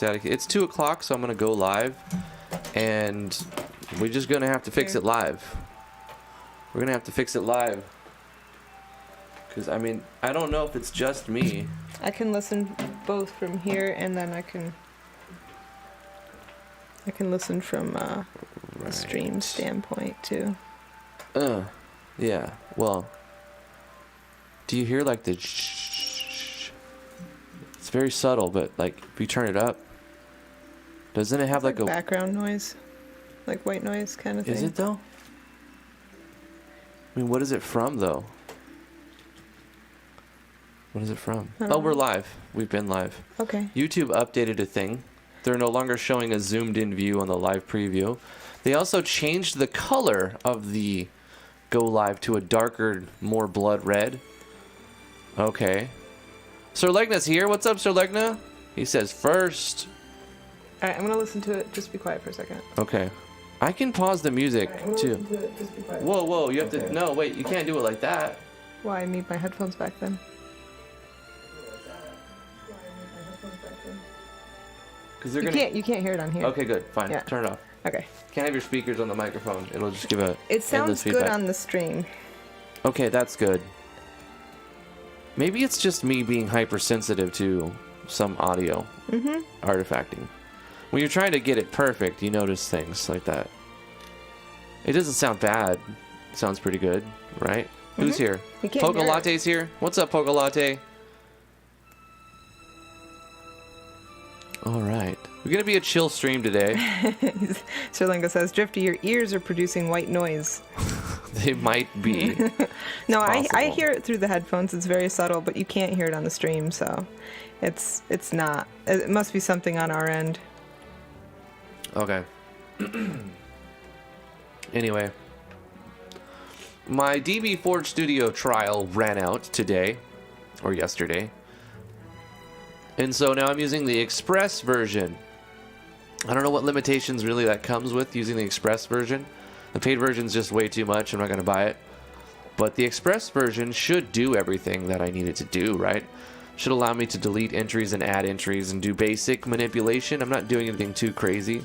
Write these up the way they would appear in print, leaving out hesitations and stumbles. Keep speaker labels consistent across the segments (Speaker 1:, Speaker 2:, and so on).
Speaker 1: It's 2 o'clock, so I'm gonna go live, and we're just gonna have to fix it live. We're gonna have to fix it live, because I mean, I don't know if it's just me.
Speaker 2: I can listen both from here, and then I can listen from a stream standpoint too.
Speaker 1: Yeah. Well, do you hear like the? It's very subtle, but like if you turn it up, doesn't it have like a
Speaker 2: background noise, like white noise kind of thing?
Speaker 1: Is it though? I mean, what is it from though? What is it from? Oh, we're live. We've been live.
Speaker 2: Okay.
Speaker 1: YouTube updated a thing. They're no longer showing a zoomed in view on the live preview. They also changed the color of the go live to a darker, more blood red. Okay. Sir Legna's here. What's up, Sir Legna? He says first.
Speaker 2: All right, I'm going to listen to it. Just be quiet for a second.
Speaker 1: Okay. I can pause the music, too.
Speaker 2: Just be quiet.
Speaker 1: Whoa, you have to... No, wait, you can't do it like that.
Speaker 2: Why? I need my headphones back then.
Speaker 1: Because they're gonna...
Speaker 2: You can't hear it on here.
Speaker 1: Okay, good. Fine.
Speaker 2: Yeah.
Speaker 1: Turn it off.
Speaker 2: Okay.
Speaker 1: Can't have your speakers on the microphone. It'll just give a...
Speaker 2: It sounds good on the stream.
Speaker 1: Okay, that's good. Maybe it's just me being hypersensitive to some audio artifacting. When you're trying to get it perfect, you notice things like that. It doesn't sound bad. It sounds pretty good, right? Who's here? Poca Latte's here. What's up, Poca Latte? All right. We're going to be a chill stream today.
Speaker 2: Sir Lingo says, Drifty, your ears are producing white noise.
Speaker 1: They might be.
Speaker 2: No, I hear it through the headphones. It's very subtle, but you can't hear it on the stream, so it's not. It must be something on our end.
Speaker 1: Okay. Anyway, my DB Forge Studio trial ran out today, or yesterday. And so now I'm using the Express version. I don't know what limitations really that comes with using the Express version. The paid version is just way too much. I'm not going to buy it. But the Express version should do everything that I need it to do, right? Should allow me to delete entries and add entries and do basic manipulation. I'm not doing anything too crazy.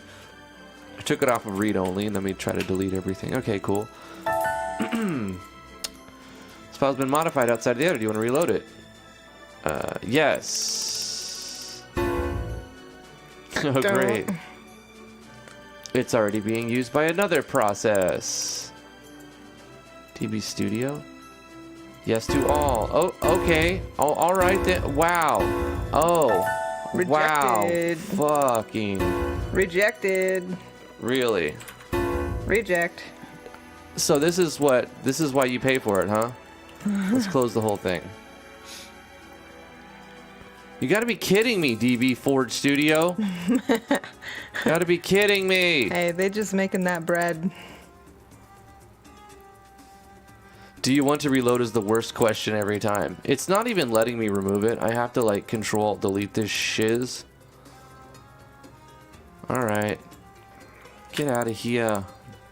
Speaker 1: I took it off of read only and let me try to delete everything. Okay, cool. This file's been modified outside of the editor. Do you want to reload it? Yes. Oh, great. It's already being used by another process. DB Studio? Yes to all. Oh, okay. Oh, all right then. Wow. Oh.
Speaker 2: Rejected.
Speaker 1: Wow. Fucking.
Speaker 2: Rejected.
Speaker 1: Really?
Speaker 2: Reject.
Speaker 1: So this is why you pay for it, huh? Let's close the whole thing. You gotta be kidding me, DB Forge Studio. Gotta be kidding me.
Speaker 2: Hey, they just making that bread.
Speaker 1: Do you want to reload is the worst question every time. It's not even letting me remove it. I have to like control delete this shiz. Alright. Get out of here,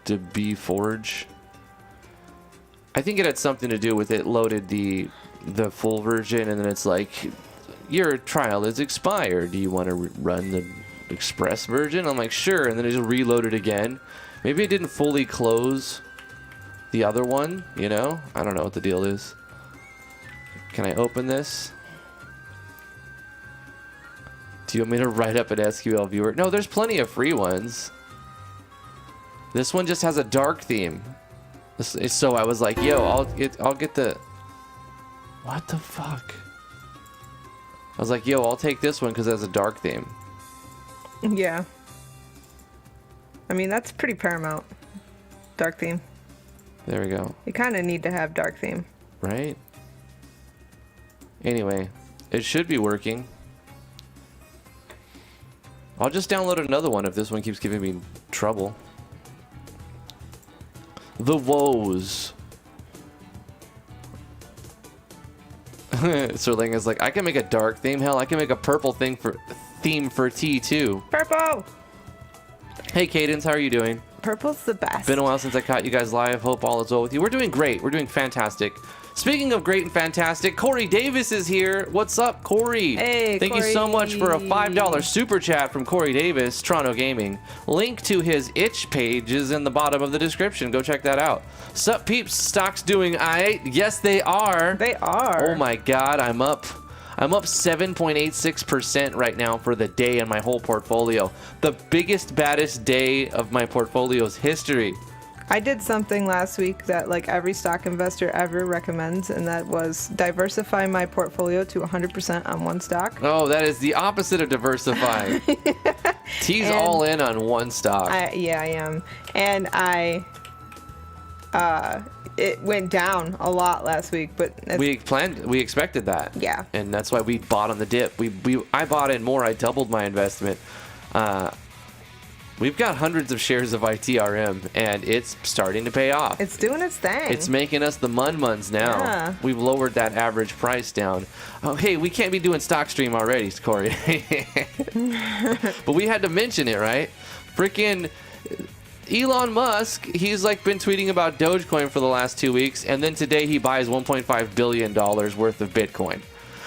Speaker 1: DB Forge. I think it had something to do with it loaded the full version and then it's like, your trial is expired. Do you want to run the Express version? I'm like, sure. And then it just reloaded again. Maybe it didn't fully close the other one, you know? I don't know what the deal is. Can I open this? Do you want me to write up an SQL viewer? No, there's plenty of free ones. This one just has a dark theme. So I was like, yo, I'll get the... What the fuck? I was like, yo, I'll take this one because it has a dark theme.
Speaker 2: Yeah. I mean, that's pretty paramount. Dark theme.
Speaker 1: There we go.
Speaker 2: You kind of need to have dark theme.
Speaker 1: Right? Anyway, it should be working. I'll just download another one if this one keeps giving me trouble. The woes. Serling is like, I can make a dark theme. Hell, I can make a purple theme for T too.
Speaker 2: Purple.
Speaker 1: Hey, Cadence, how are you doing?
Speaker 2: Purple's the best.
Speaker 1: Been a while since I caught you guys live. Hope all is well with you. We're doing great. We're doing fantastic. Speaking of great and fantastic, Corey Davis is here. What's up, Corey?
Speaker 2: Hey,
Speaker 1: Thank you so much for a $5 super chat from Corey Davis, Toronto Gaming. Link to his itch page is in the bottom of the description. Go check that out. Sup, peeps? Stocks doing aight? Yes, they are.
Speaker 2: They are.
Speaker 1: Oh my God, I'm up 7.86% right now for the day in my whole portfolio. The biggest, baddest day of my portfolio's history.
Speaker 2: I did something last week that like every stock investor ever recommends, and that was diversify my portfolio to 100% on one stock.
Speaker 1: Oh, that is the opposite of diversifying. T's all in on one stock.
Speaker 2: Yeah, I am. And it went down a lot last week, but
Speaker 1: we expected that.
Speaker 2: Yeah.
Speaker 1: And that's why we bought on the dip. I bought in more. I doubled my investment. We've got hundreds of shares of ITRM, and it's starting to pay off.
Speaker 2: It's doing its thing.
Speaker 1: It's making us the muns now.
Speaker 2: Yeah.
Speaker 1: We've lowered that average price down. Oh, hey, we can't be doing stock stream already, Corey. But we had to mention it, right? Freaking Elon Musk, he's like been tweeting about Dogecoin for the last 2 weeks, and then today he buys $1.5 billion worth of Bitcoin.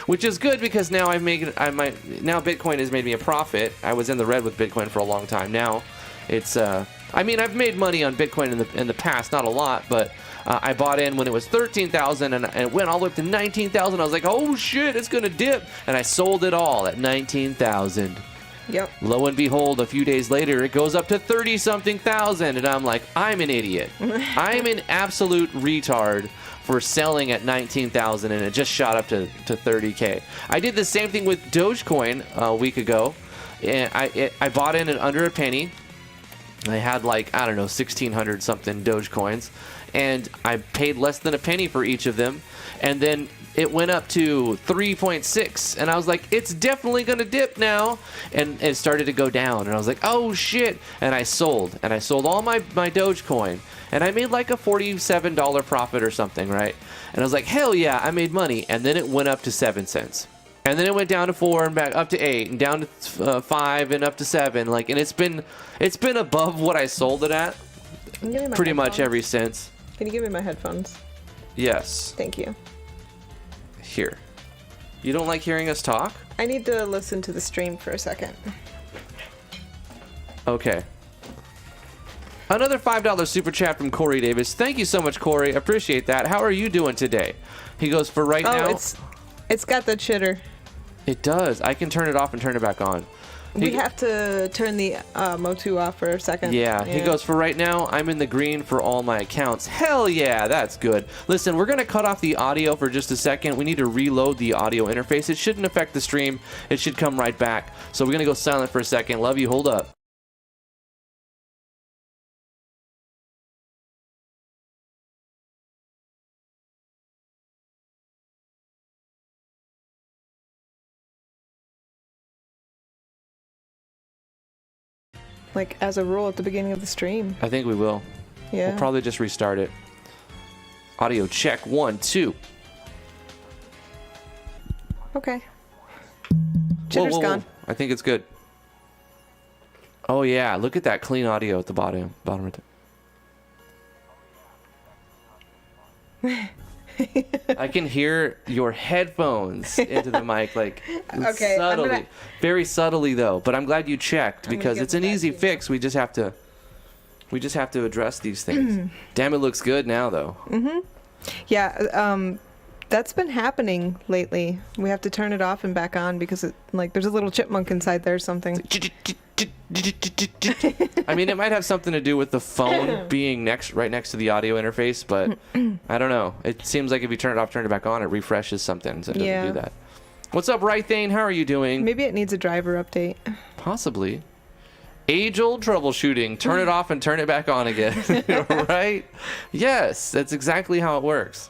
Speaker 1: Which is good because now now Bitcoin has made me a profit. I was in the red with Bitcoin for a long time. Now it's I've made money on Bitcoin in the past, not a lot, but I bought in when it was 13,000 and it went all the way up to 19,000. I was like, oh shit, it's gonna dip, and I sold it all at 19,000.
Speaker 2: Yep.
Speaker 1: Lo and behold, a few days later, it goes up to 30-something thousand, and I'm like, I'm an idiot. I'm an absolute retard for selling at 19,000, and it just shot up to 30K. I did the same thing with Dogecoin a week ago, and I bought in at under a penny. I had like, I don't know, 1,600 something Dogecoins, and I paid less than a penny for each of them, and then it went up to 3.6, and I was like, it's definitely gonna dip now, and it started to go down, and I was like, oh shit, and I sold all my Dogecoin, and I made like a $47 profit or something, right? And I was like, hell yeah, I made money, and then it went up to 7 cents. And then it went down to 4 and back up to 8 and down to 5 and up to 7, like, and it's been above what I sold it at pretty much ever since.
Speaker 2: Can you give me my headphones?
Speaker 1: Yes.
Speaker 2: Thank you.
Speaker 1: Here. You don't like hearing us talk?
Speaker 2: I need to listen to the stream for a second.
Speaker 1: Okay. Another $5 super chat from Corey Davis. Thank you so much, Corey. Appreciate that. How are you doing today? He goes, for right now.
Speaker 2: It's got the chitter.
Speaker 1: It does. I can turn it off and turn it back on.
Speaker 2: We have to turn the Mo2 off for a second.
Speaker 1: Yeah, he goes, for right now, I'm in the green for all my accounts. Hell yeah, that's good. Listen, we're going to cut off the audio for just a second. We need to reload the audio interface. It shouldn't affect the stream. It should come right back. So we're going to go silent for a second. Love you. Hold up.
Speaker 2: Like, as a rule at the beginning of the stream.
Speaker 1: I think we will.
Speaker 2: Yeah.
Speaker 1: We'll probably just restart it. Audio check 1, 2.
Speaker 2: Okay. Chitter's gone.
Speaker 1: I think it's good. Oh yeah, look at that clean audio at the bottom right there. I can hear your headphones into the mic, like,
Speaker 2: okay,
Speaker 1: subtly, very subtly though. But I'm glad you checked because it's an easy fix. We just have to address these things. Damn, it looks good now though.
Speaker 2: Yeah, that's been happening lately. We have to turn it off and back on because there's a little chipmunk inside there or something.
Speaker 1: I mean, it might have something to do with the phone being right next to the audio interface, but I don't know. It seems like if you turn it off, turn it back on, it refreshes something, so it doesn't do that. What's up, Rythane? How are you doing?
Speaker 2: Maybe it needs a driver update.
Speaker 1: Possibly. Age-old troubleshooting. Turn it off and turn it back on again. Right? Yes, that's exactly how it works.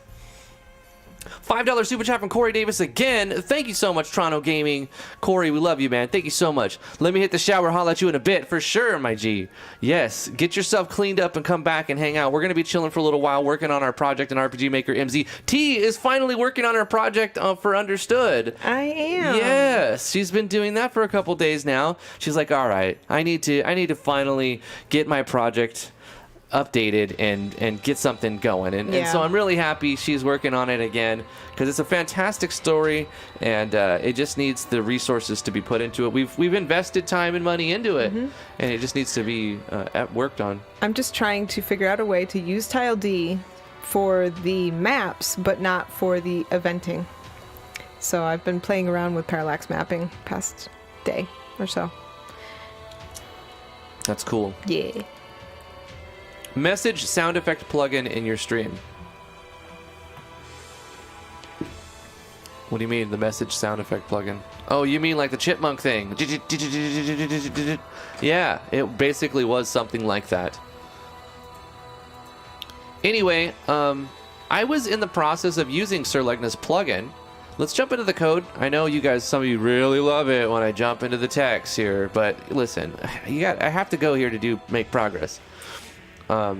Speaker 1: $5 super chat from Corey Davis again. Thank you so much, Toronto Gaming. Corey, we love you, man. Thank you so much. Let me hit the shower. Holla at you in a bit for sure, my G. Yes, get yourself cleaned up and come back and hang out. We're going to be chilling for a little while, working on our project in RPG Maker MZ. T is finally working on her project for Understood.
Speaker 2: I am.
Speaker 1: Yes, she's been doing that for a couple days now. She's like, all right, I need to finally get my project updated and get something going, and so I'm really happy she's working on it again, because it's a fantastic story, and it just needs the resources to be put into it. We've invested time and money into it, and it just needs to be worked on.
Speaker 2: I'm just trying to figure out a way to use Tile D for the maps, but not for the eventing. So I've been playing around with parallax mapping past day or so.
Speaker 1: That's cool.
Speaker 2: Yeah.
Speaker 1: Message sound effect plugin in your stream. What do you mean, the message sound effect plugin? Oh, you mean like the chipmunk thing? Yeah, it basically was something like that. Anyway, I was in the process of using Sir Legna's plugin. Let's jump into the code. I know you guys, some of you really love it when I jump into the text here, but listen, I have to go here to make progress. All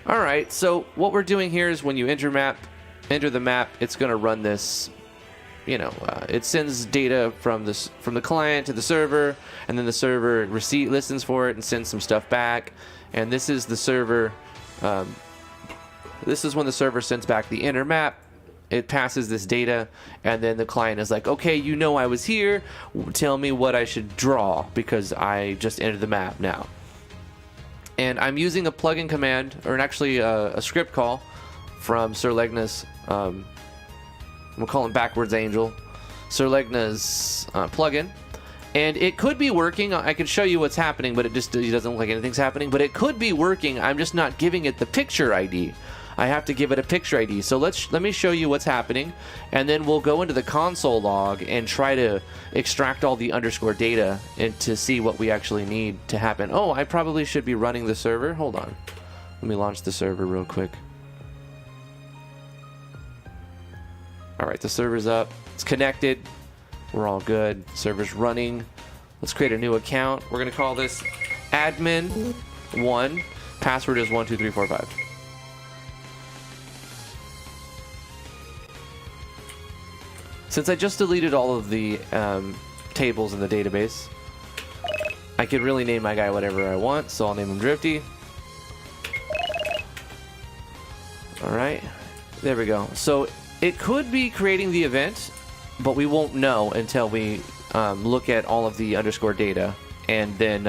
Speaker 1: right, so what we're doing here is when you enter the map, it's going to run this, it sends data from the client to the server, and then the server listens for it and sends some stuff back. And this is the server, this is when the server sends back the inner map. It passes this data, and then the client is like, okay, I was here, tell me what I should draw, because I just entered the map now. And I'm using a plugin command, or actually a script call from Sir Legna's, we'll call him Backwards Angel, Sir Legna's plugin. And it could be working. I could show you what's happening, but it doesn't look like anything's happening. But it could be working. I'm just not giving it the picture ID. I have to give it a picture ID. So let me show you what's happening, and then we'll go into the console log and try to extract all the underscore data and to see what we actually need to happen. Oh, I probably should be running the server. Hold on. Let me launch the server real quick. All right, the server's up. It's connected. We're all good. Server's running. Let's create a new account. We're going to call this admin1. Password is 12345. Since I just deleted all of the tables in the database, I could really name my guy whatever I want, so I'll name him Drifty. Alright, there we go. So it could be creating the event, but we won't know until we look at all of the underscore data and then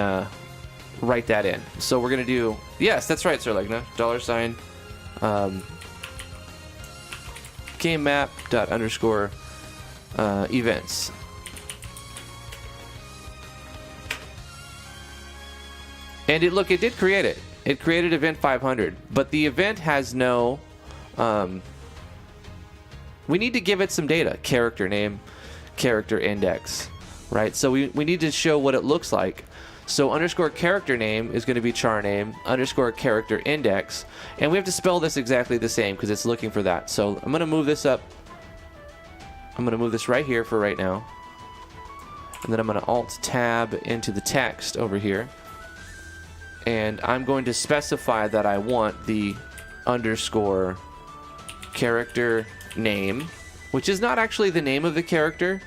Speaker 1: write that in. So we're going to do, yes, that's right, Sir Legna, $, game map dot underscore events. And it did create it. It created event 500, but the event has no, we need to give it some data, character name, character index, right? So we need to show what it looks like. So underscore character name is going to be char name, underscore character index, and we have to spell this exactly the same because it's looking for that. So I'm going to move this up. I'm going to move this right here for right now. And then I'm going to Alt-Tab into the text over here. And I'm going to specify that I want the underscore character name, which is not actually the name of the character.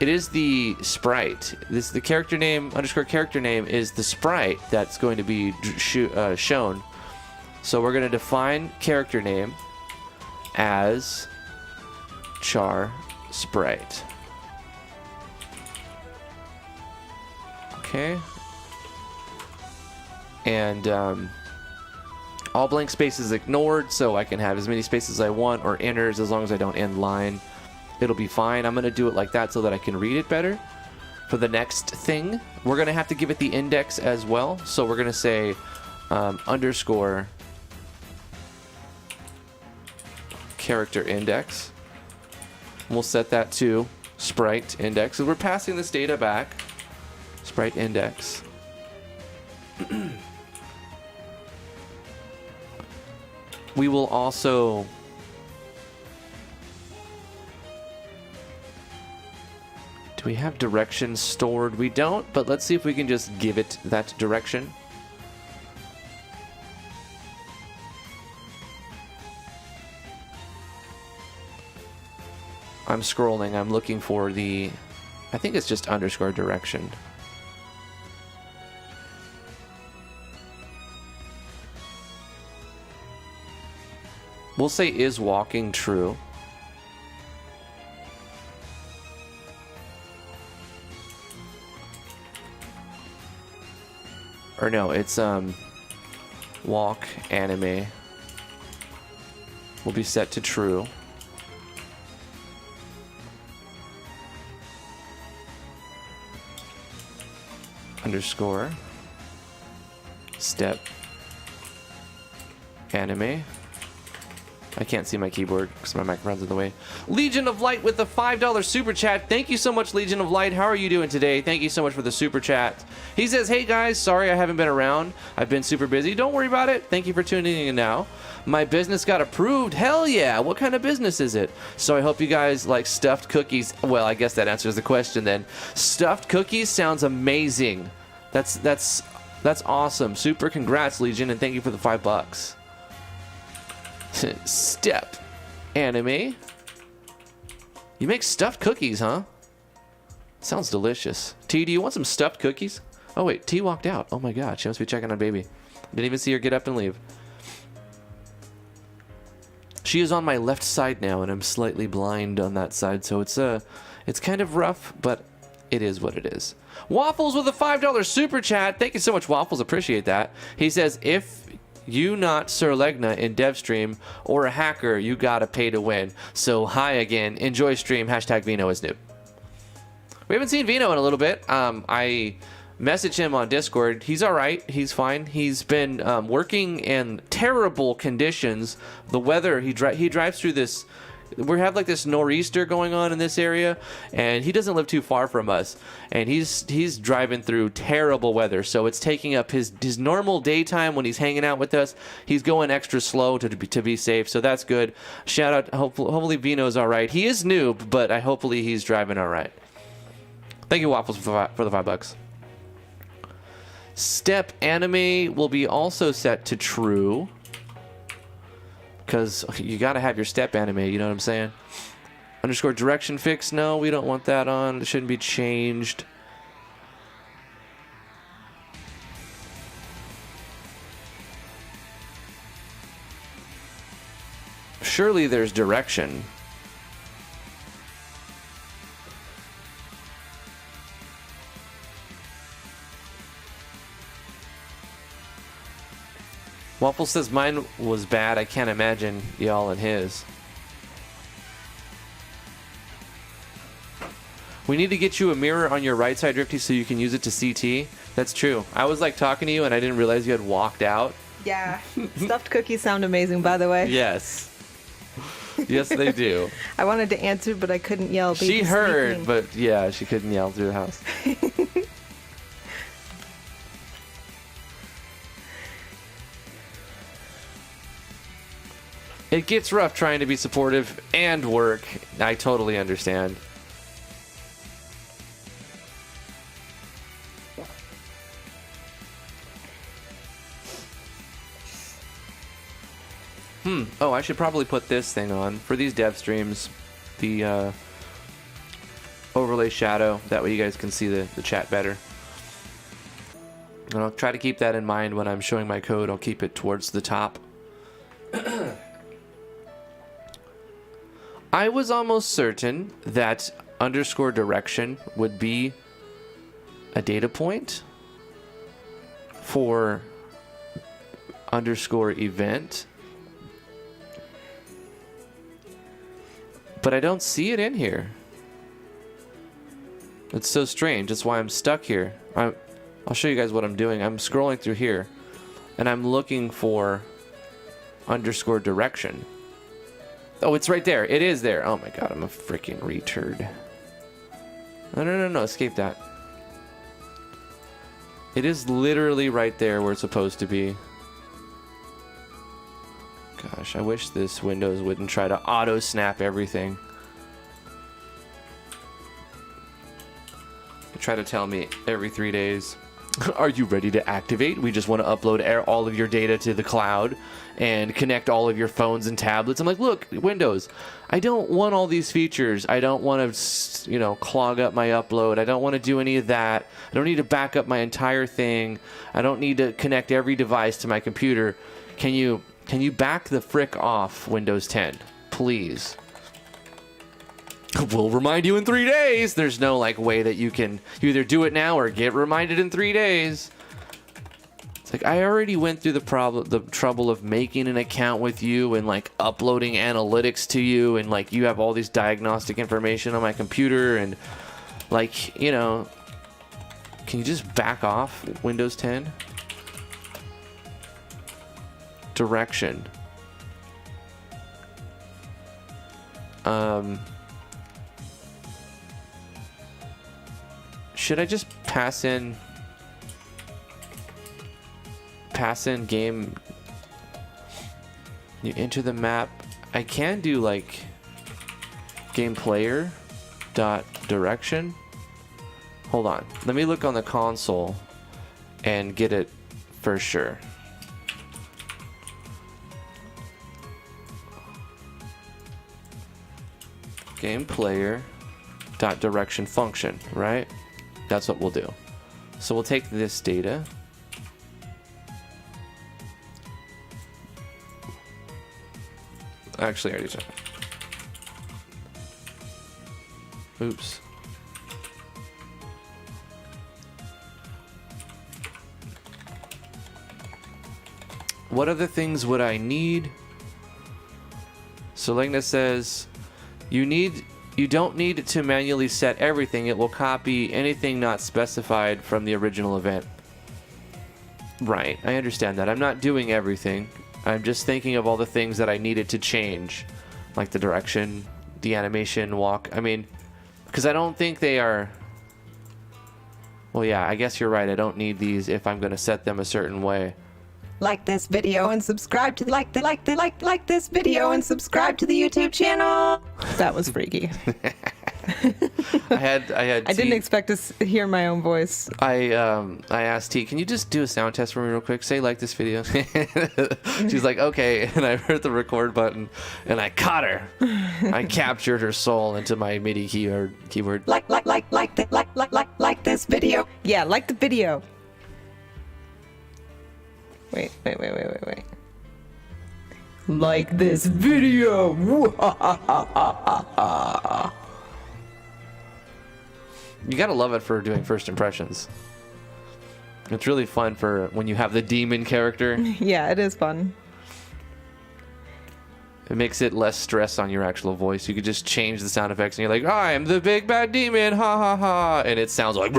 Speaker 1: It is the sprite. The character name, underscore character name, is the sprite that's going to be shown. So we're going to define character name as char sprite. Okay. And all blank spaces ignored, so I can have as many spaces as I want, or enters, as long as I don't end line. It'll be fine. I'm going to do it like that so that I can read it better. For the next thing, we're going to have to give it the index as well. So we're going to say underscore character index. We'll set that to sprite index. So we're passing this data back. Sprite index. We will also we have directions stored? We don't, but let's see if we can just give it that direction. I'm scrolling. I'm looking for the... I think it's just underscore direction. We'll say is walking true. Or no, it's walk anime will be set to true. Underscore step anime. I can't see my keyboard because my microphone's in the way. Legion of Light with the $5 super chat. Thank you so much, Legion of Light. How are you doing today? Thank you so much for the super chat. He says, hey guys, sorry I haven't been around. I've been super busy. Don't worry about it. Thank you for tuning in now. My business got approved. Hell yeah. What kind of business is it? So I hope you guys like stuffed cookies. Well, I guess that answers the question then. Stuffed cookies sounds amazing. That's awesome. Super congrats, Legion, and thank you for the $5. Step anime. You make stuffed cookies, huh? Sounds delicious. T, do you want some stuffed cookies? Oh wait, T walked out. Oh my god, she must be checking on baby. Didn't even see her get up and leave. She is on my left side now, and I'm slightly blind on that side, so it's kind of rough, but it is what it is. Waffles with a $5 super chat. Thank you so much, Waffles. Appreciate that. He says, if you not Sir Legna in DevStream or a hacker, you gotta pay to win. So hi again. Enjoy stream. Hashtag Vino is noob. We haven't seen Vino in a little bit. I messaged him on Discord. He's all right. He's fine. He's been working in terrible conditions. The weather, he drives through this... We have like this nor'easter going on in this area, and he doesn't live too far from us, and he's driving through terrible weather, so it's taking up his normal daytime when he's hanging out with us. He's going extra slow to be safe, so that's good. Shout out, hopefully Vino's all right. He is noob, but hopefully he's driving all right. Thank you, Waffles, for the $5. Step anime will be also set to true. Because you got to have your step anime, you know what I'm saying? Underscore direction fix, no, we don't want that on. It shouldn't be changed. Surely there's direction. Waffle says mine was bad. I can't imagine y'all and his. We need to get you a mirror on your right side, Drifty, so you can use it to CT. That's true. I was like talking to you and I didn't realize you had walked out.
Speaker 2: Yeah. Stuffed cookies sound amazing, by the way.
Speaker 1: Yes. Yes, they do.
Speaker 2: I wanted to answer, but I couldn't yell.
Speaker 1: She heard, but yeah, she couldn't yell through the house. It gets rough trying to be supportive and work. I totally understand. Oh, I should probably put this thing on for these dev streams. The overlay shadow. That way you guys can see the chat better. And I'll try to keep that in mind when I'm showing my code. I'll keep it towards the top. I was almost certain that underscore direction would be a data point for underscore event. But I don't see it in here. It's so strange. That's why I'm stuck here. I'll show you guys what I'm doing. I'm scrolling through here, and I'm looking for underscore direction. Oh, it's right there. It is there. Oh my god, I'm a freaking retard. No. Escape that. It is literally right there where it's supposed to be. Gosh, I wish this Windows wouldn't try to auto-snap everything. try to tell me every 3 days, are you ready to activate? We just want to upload all of your data to the cloud and connect all of your phones and tablets. I'm like, look, Windows, I don't want all these features. I don't want to, you know, clog up my upload. I don't want to do any of that. I don't need to back up my entire thing. I don't need to connect every device to my computer. Can you back the frick off, Windows 10, please? We'll remind you in 3 days. There's no like way that you either do it now or get reminded in 3 days. It's like, I already went through the trouble of making an account with you and like uploading analytics to you, and like you have all these diagnostic information on my computer, and like, you know, can you just back off, Windows 10? Direction. Should I just pass in game? You enter the map. I can do like game player dot direction. Hold on. Let me look on the console and get it for sure. Game player dot direction function, right? That's what we'll do. So we'll take this data. Actually, I already did it. Oops. What other things would I need? So Legna says, you don't need to manually set everything. It will copy anything not specified from the original event. Right, I understand that. I'm not doing everything. I'm just thinking of all the things that I needed to change, like the direction, the animation, walk. I mean, because I don't think they are... Well, yeah, I guess you're right. I don't need these if I'm going to set them a certain way.
Speaker 3: Like this video and subscribe to like this video and subscribe to the YouTube channel.
Speaker 2: That was freaky.
Speaker 1: I had
Speaker 2: I didn't expect to hear my own voice.
Speaker 1: I asked T, can you just do a sound test for me real quick? Say like this video. She's like, okay. And I hit the record button and I caught her. I captured her soul into my MIDI keyword.
Speaker 3: Like this video.
Speaker 2: Yeah, like the video. Wait. Like this video.
Speaker 1: You gotta love it for doing first impressions. It's really fun for when you have the demon character.
Speaker 2: Yeah, it is fun.
Speaker 1: It makes it less stress on your actual voice. You could just change the sound effects and you're like, I am the big bad demon, ha ha ha. And it sounds like,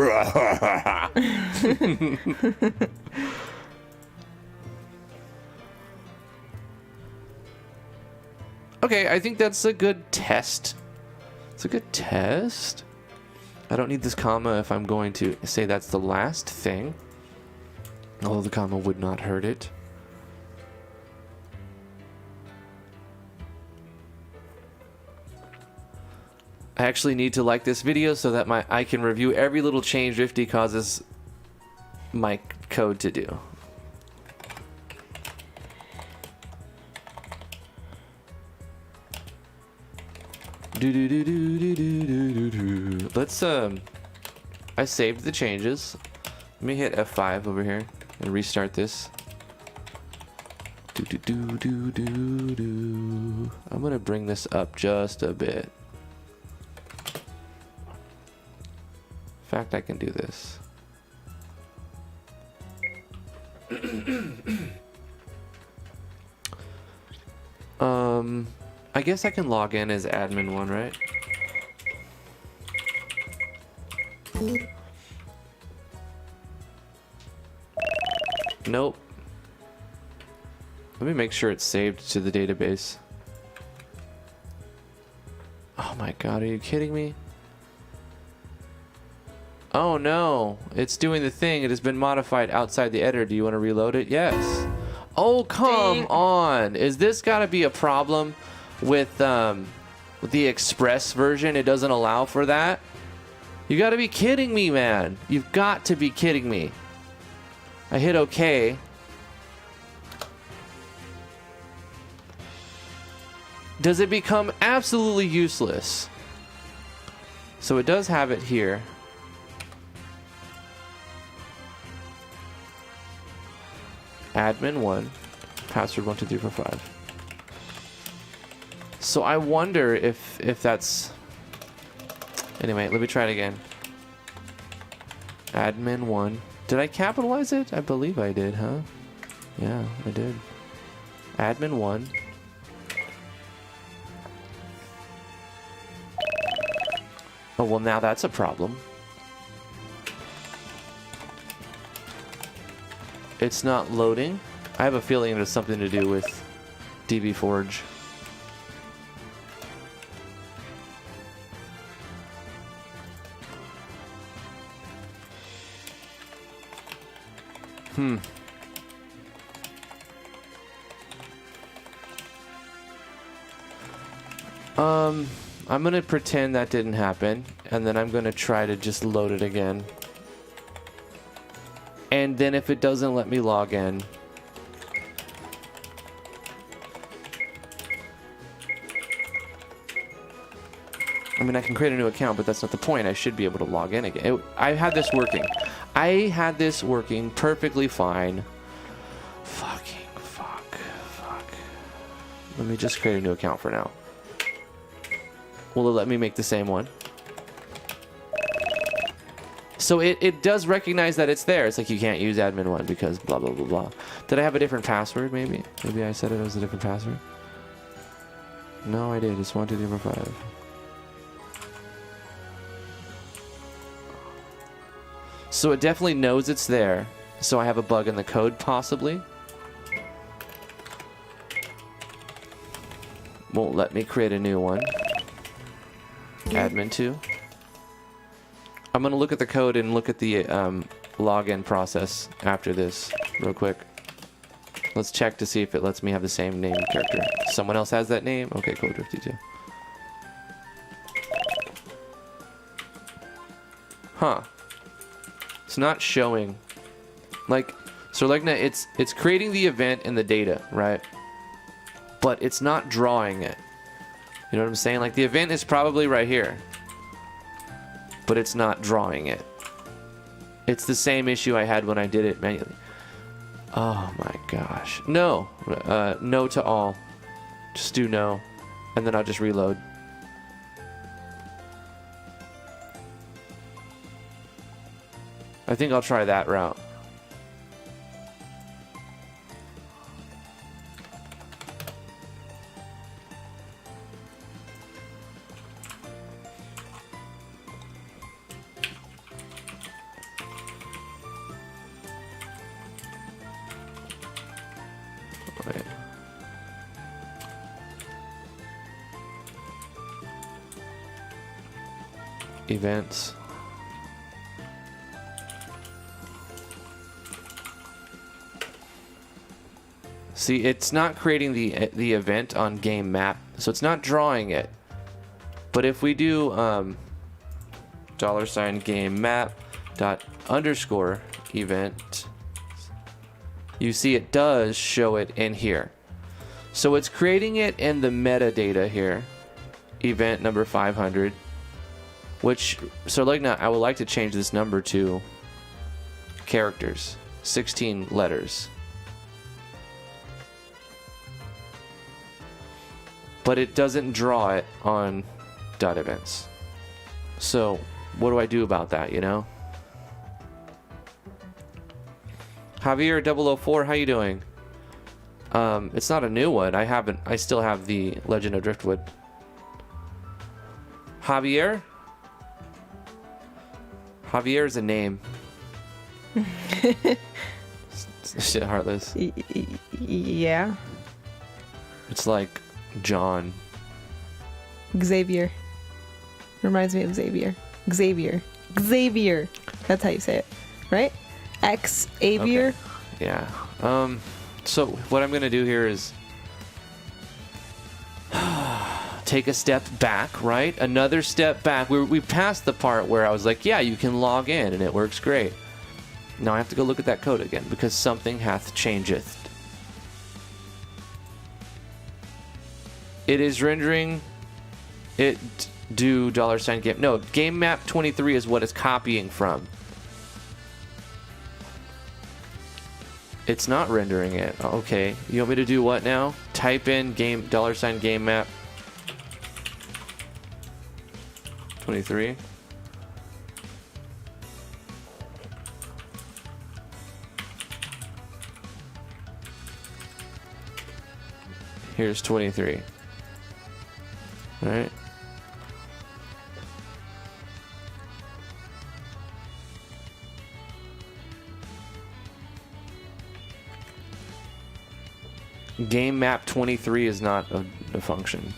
Speaker 1: okay, I think that's a good test. It's a good test. I don't need this comma if I'm going to say that's the last thing. Although the comma would not hurt it. I actually need to like this video so that I can review every little change Rifty causes my code to do. Let's I saved the changes. Let me hit F5 over here and restart this. I'm gonna bring this up just a bit. In fact, I can do this. I guess I can log in as admin one, right? Nope. Let me make sure it's saved to the database. Oh my god, are you kidding me? Oh no, it's doing the thing. It has been modified outside the editor. Do you want to reload it? Yes. Oh, come on. Is this got to be a problem with the Express version? It doesn't allow for that? You gotta be kidding me, man. You've got to be kidding me. I hit OK. Does it become absolutely useless? So it does have it here. Admin1, password 12345. So I wonder if that's... Anyway, let me try it again. Admin1. Did I capitalize it? I believe I did, huh? Yeah, I did. Admin1. Oh, well, now that's a problem. It's not loading. I have a feeling it has something to do with dbforge. I'm gonna pretend that didn't happen, and then I'm gonna try to just load it again. And then if it doesn't let me log in, I mean, I can create a new account, but that's not the point. I should be able to log in again. I had this working. I had this working perfectly fine. Fuck. Let me just create a new account for now. Will it let me make the same one? So it does recognize that it's there. It's like you can't use admin1 because blah, blah, blah, blah. Did I have a different password, maybe? Maybe I said it was a different password? No, I did. It's 12345. So it definitely knows it's there. So I have a bug in the code, possibly. Won't let me create a new one. Admin2. I'm going to look at the code and look at the login process after this real quick. Let's check to see if it lets me have the same name character. Someone else has that name? Okay, cool, Drifty2. Huh. It's not showing. Like, so like it's creating the event in the data, right? But it's not drawing it. You know what I'm saying? Like the event is probably right here, but it's not drawing it. It's the same issue I had when I did it manually. Oh my gosh. No. No to all. Just do no. And then I'll just reload. I think I'll try that route. Wait. Events. See, it's not creating the event on game map, so it's not drawing it. But if we do $game map dot underscore event, you see it does show it in here. So it's creating it in the metadata here, event number 500, which, so like now I would like to change this number to characters, 16 letters. But it doesn't draw it on dot events. So what do I do about that, you know? Javier 004, how you doing? It's not a new one. I still have the Legend of Driftwood. Javier? Javier is a name. Shit, Heartless.
Speaker 2: Yeah.
Speaker 1: It's like John.
Speaker 2: Xavier. Reminds me of Xavier. Xavier. That's how you say it, right? Xavier.
Speaker 1: Okay. Yeah. To So what I'm going to do here is take a step back, right? Another step back. We passed the part where I was like, yeah, you can log in and it works great. Now I have to go look at that code again because something hath changeth. It is rendering it do $game. No, game map 23 is what it's copying from. It's not rendering it. Okay, you want me to do what now? Type in game $game map 23. Here's 23. All right. Game map 23 is not a function.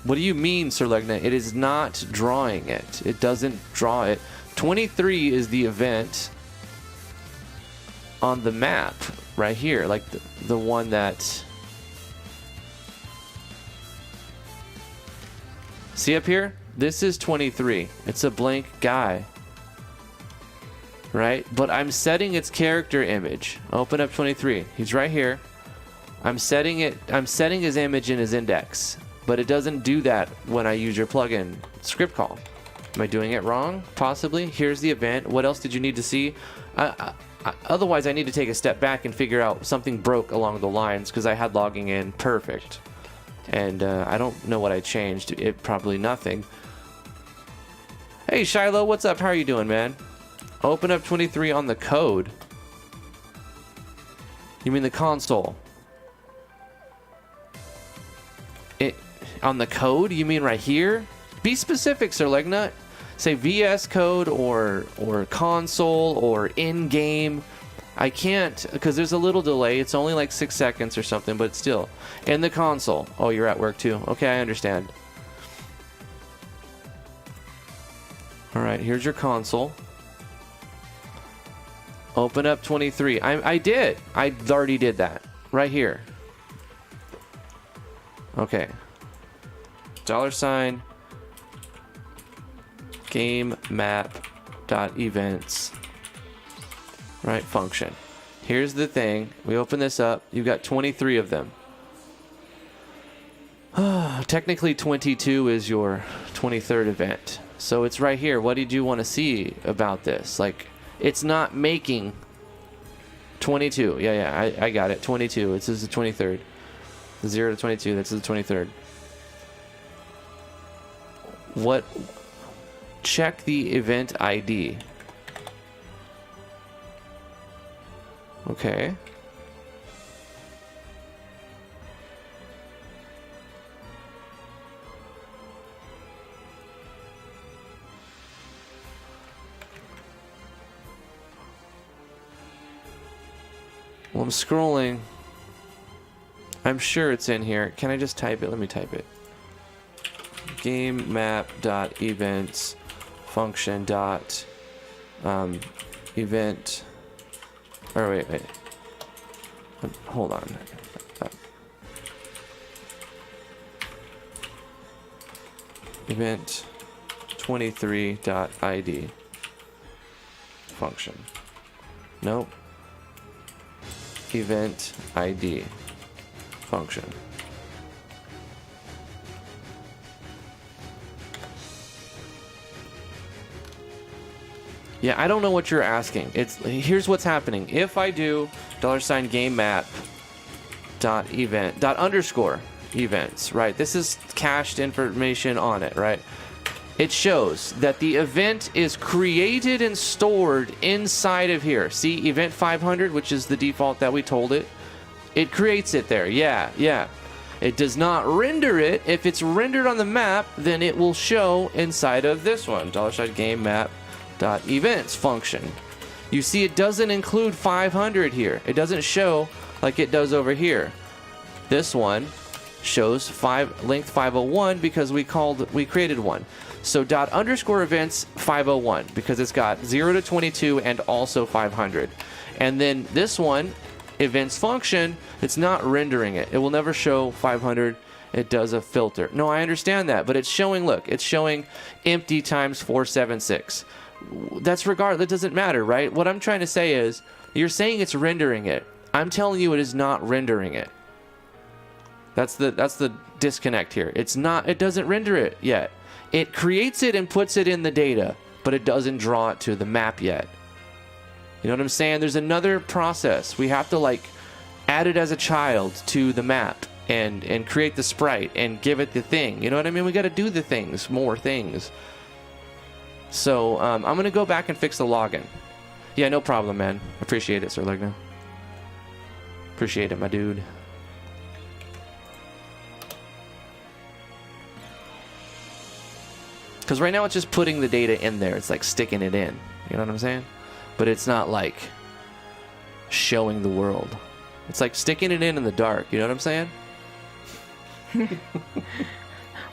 Speaker 1: What do you mean, Sir Legna? It is not drawing it. It doesn't draw it. 23 is the event on the map right here, like the one that... See up here? This is 23. It's a blank guy. Right? But I'm setting its character image. Open up 23. He's right here. I'm setting his image in his index. But it doesn't do that when I use your plugin script call. Am I doing it wrong? Possibly. Here's the event. What else did you need to see? Otherwise, I need to take a step back and figure out something broke along the lines because I had logging in perfect. And I don't know what I changed. It probably nothing. Hey, Shiloh, what's up? How are you doing, man? Open up 23 on the code. You mean the console? On the code? You mean right here? Be specific, Sir Legnut. Say VS Code or console or in-game. I can't, because there's a little delay. It's only like 6 seconds or something, but still. In the console. Oh, you're at work too. Okay, I understand. All right, here's your console. Open up 23. I did. I already did that. Right here. Okay. $, game map dot events. Right, function. Here's the thing. We open this up. You've got 23 of them. Technically 22 is your 23rd event. So it's right here. What did you want to see about this? Like, it's not making 22. Yeah, I got it. 22. This is the 23rd. 0 to 22. This is the 23rd. What? Check the event ID. Okay. Well, I'm scrolling. I'm sure it's in here. Can I just type it? Let me type it. Game map dot events function dot event. Or wait. Hold on. Event 23.id function. Nope. Event ID function. Yeah, I don't know what you're asking. Here's what's happening. If I do $game map dot event dot underscore events, right? This is cached information on it, right? It shows that the event is created and stored inside of here. See, event 500, which is the default that we told it. It creates it there. Yeah. It does not render it. If it's rendered on the map, then it will show inside of this one, $game map dot events function. You see, it doesn't include 500 here. It doesn't show like it does over here. This one shows length 501 because we created one. So dot underscore events 501 because it's got 0 to 22 and also 500. And then this one events function, it's not rendering it. It will never show 500. It does a filter. No, I understand that, but it's showing, look, it's showing empty times 476. That's regardless, it doesn't matter, right? What I'm trying to say is, you're saying it's rendering it. I'm telling you it is not rendering it. That's the disconnect here. It's not, it doesn't render it yet. It creates it and puts it in the data, but it doesn't draw it to the map yet. You know what I'm saying? There's another process. We have to like add it as a child to the map and create the sprite and give it the thing. You know what I mean? We got to do the things, more things. So I'm going to go back and fix the login. Yeah, no problem, man. Appreciate it, Sir Legno. Appreciate it, my dude. Because right now it's just putting the data in there. It's like sticking it in. You know what I'm saying? But it's not like showing the world. It's like sticking it in the dark. You know what I'm saying?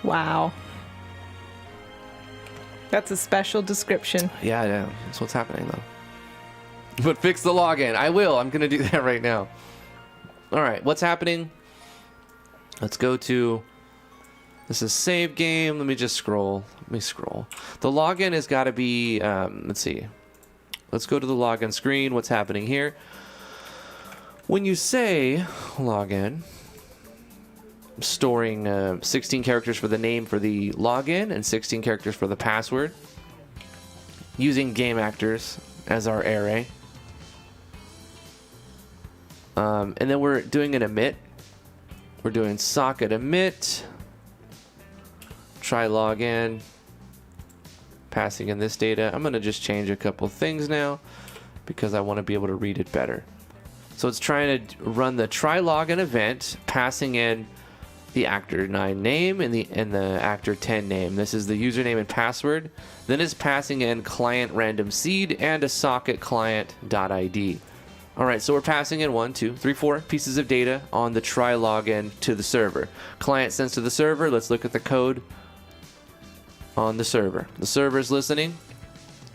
Speaker 2: Wow. That's a special description.
Speaker 1: Yeah, yeah. That's what's happening, though. But fix the login. I will. I'm going to do that right now. All right. What's happening? Let's go to... This is save game. Let me just scroll. Let me scroll. The login has got to be... let's see. Let's go to the login screen. What's happening here? When you say login, storing 16 characters for the name for the login and 16 characters for the password. Using game actors as our array. And then we're doing an emit. We're doing socket emit. Try login. Passing in this data. I'm going to just change a couple things now because I want to be able to read it better. So it's trying to run the try login event, passing in the actor 9 name and the actor 10 name. This is the username and password. Then it's passing in client random seed and a socket client.id. All right, so we're passing in 1, 2, 3, 4 pieces of data on the try login to the server. Client sends to the server. Let's look at the code on the server. The server is listening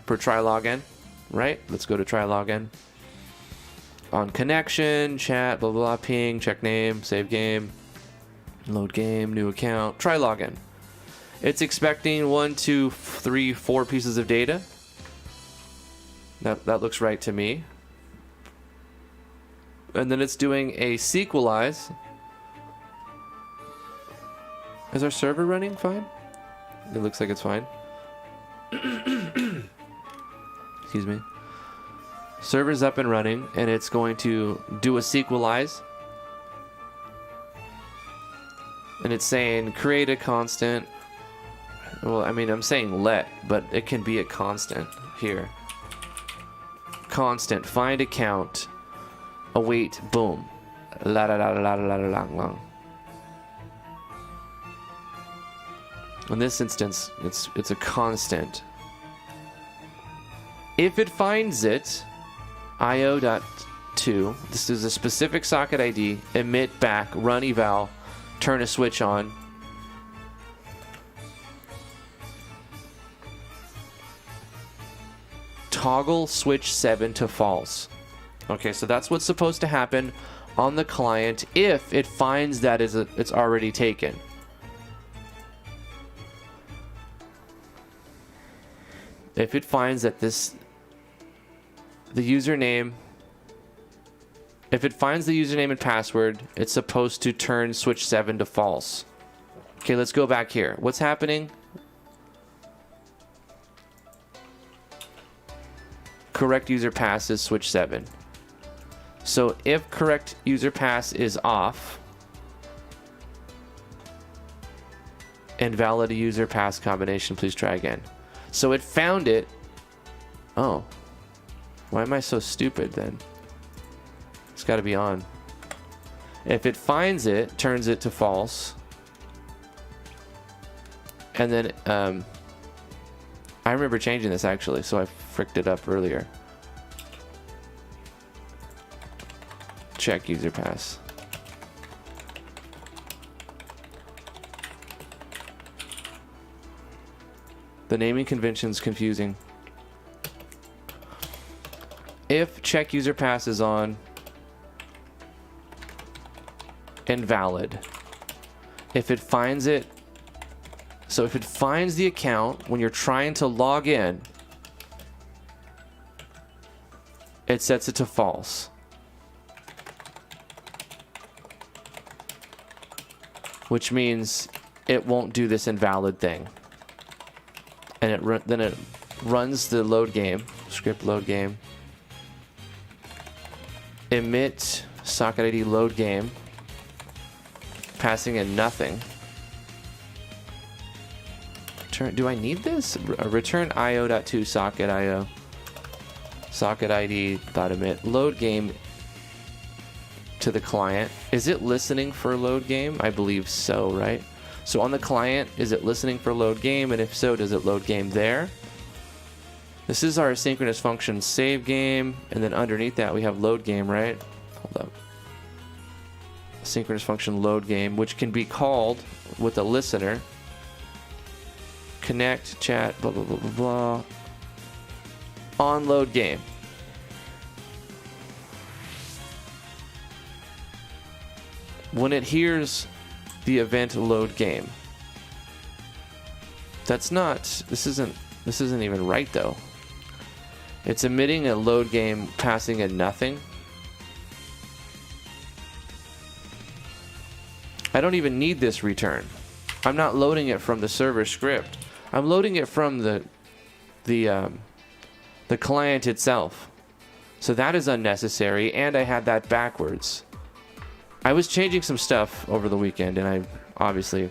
Speaker 1: for try login, right? Let's go to try login. On connection, chat, blah, blah, blah, ping, check name, save game, load game, new account, try login. It's expecting 1, 2, 3, 4 pieces of data. That looks right to me. And then it's doing a sequelize. Is our server running fine? It looks like it's fine. Excuse me. Server's up and running, and it's going to do a sequelize. And it's saying create a constant. Well, I mean, I'm saying let, but it can be a constant here. Constant, find account, await, boom. La la la la la la la la. In this instance, it's a constant. If it finds it, io.to, this is a specific socket ID, emit back, run eval, turn a switch on. Toggle switch 7 to false. Okay, so that's what's supposed to happen on the client if it finds that it's already taken. If it finds that the username, if it finds the username and password, it's supposed to turn switch 7 to false. Okay, let's go back here. What's happening? Correct user pass is switch 7. So if correct user pass is off, invalid user pass combination, please try again. So it found it. Oh. Why am I so stupid then? It's got to be on. If it finds it, turns it to false. And then, I remember changing this actually, so I fricked it up earlier. Check user pass. The naming convention's confusing. If check user pass is on, invalid. If it finds it, so if it finds the account when you're trying to log in, it sets it to false. Which means it won't do this invalid thing. And then it runs the load game, script load game, emit socket ID load game, passing in nothing. Do I need this? Return io.to socket io, socket ID dot emit load game to the client. Is it listening for load game? I believe so, right? So on the client, is it listening for load game? And if so, does it load game there? This is our asynchronous function save game, and then underneath that we have load game, right? Hold up. Asynchronous function load game, which can be called with a listener. Connect, chat, blah, blah, blah, blah, blah. On load game. When it hears the event load game. This isn't even right though. It's emitting a load game passing in nothing. I don't even need this return. I'm not loading it from the server script. I'm loading it from the client itself. So that is unnecessary, and I had that backwards. I was changing some stuff over the weekend, and I obviously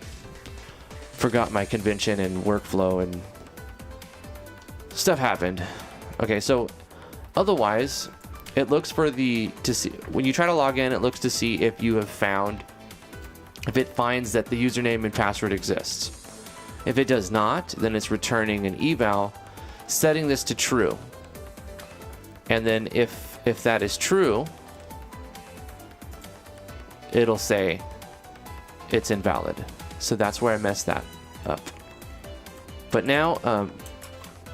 Speaker 1: forgot my convention and workflow, and stuff happened. Okay, so otherwise, it looks for when you try to log in, it looks to see if it finds that the username and password exists. If it does not, then it's returning an eval, setting this to true. And then if that is true, it'll say it's invalid. So that's where I messed that up. But now,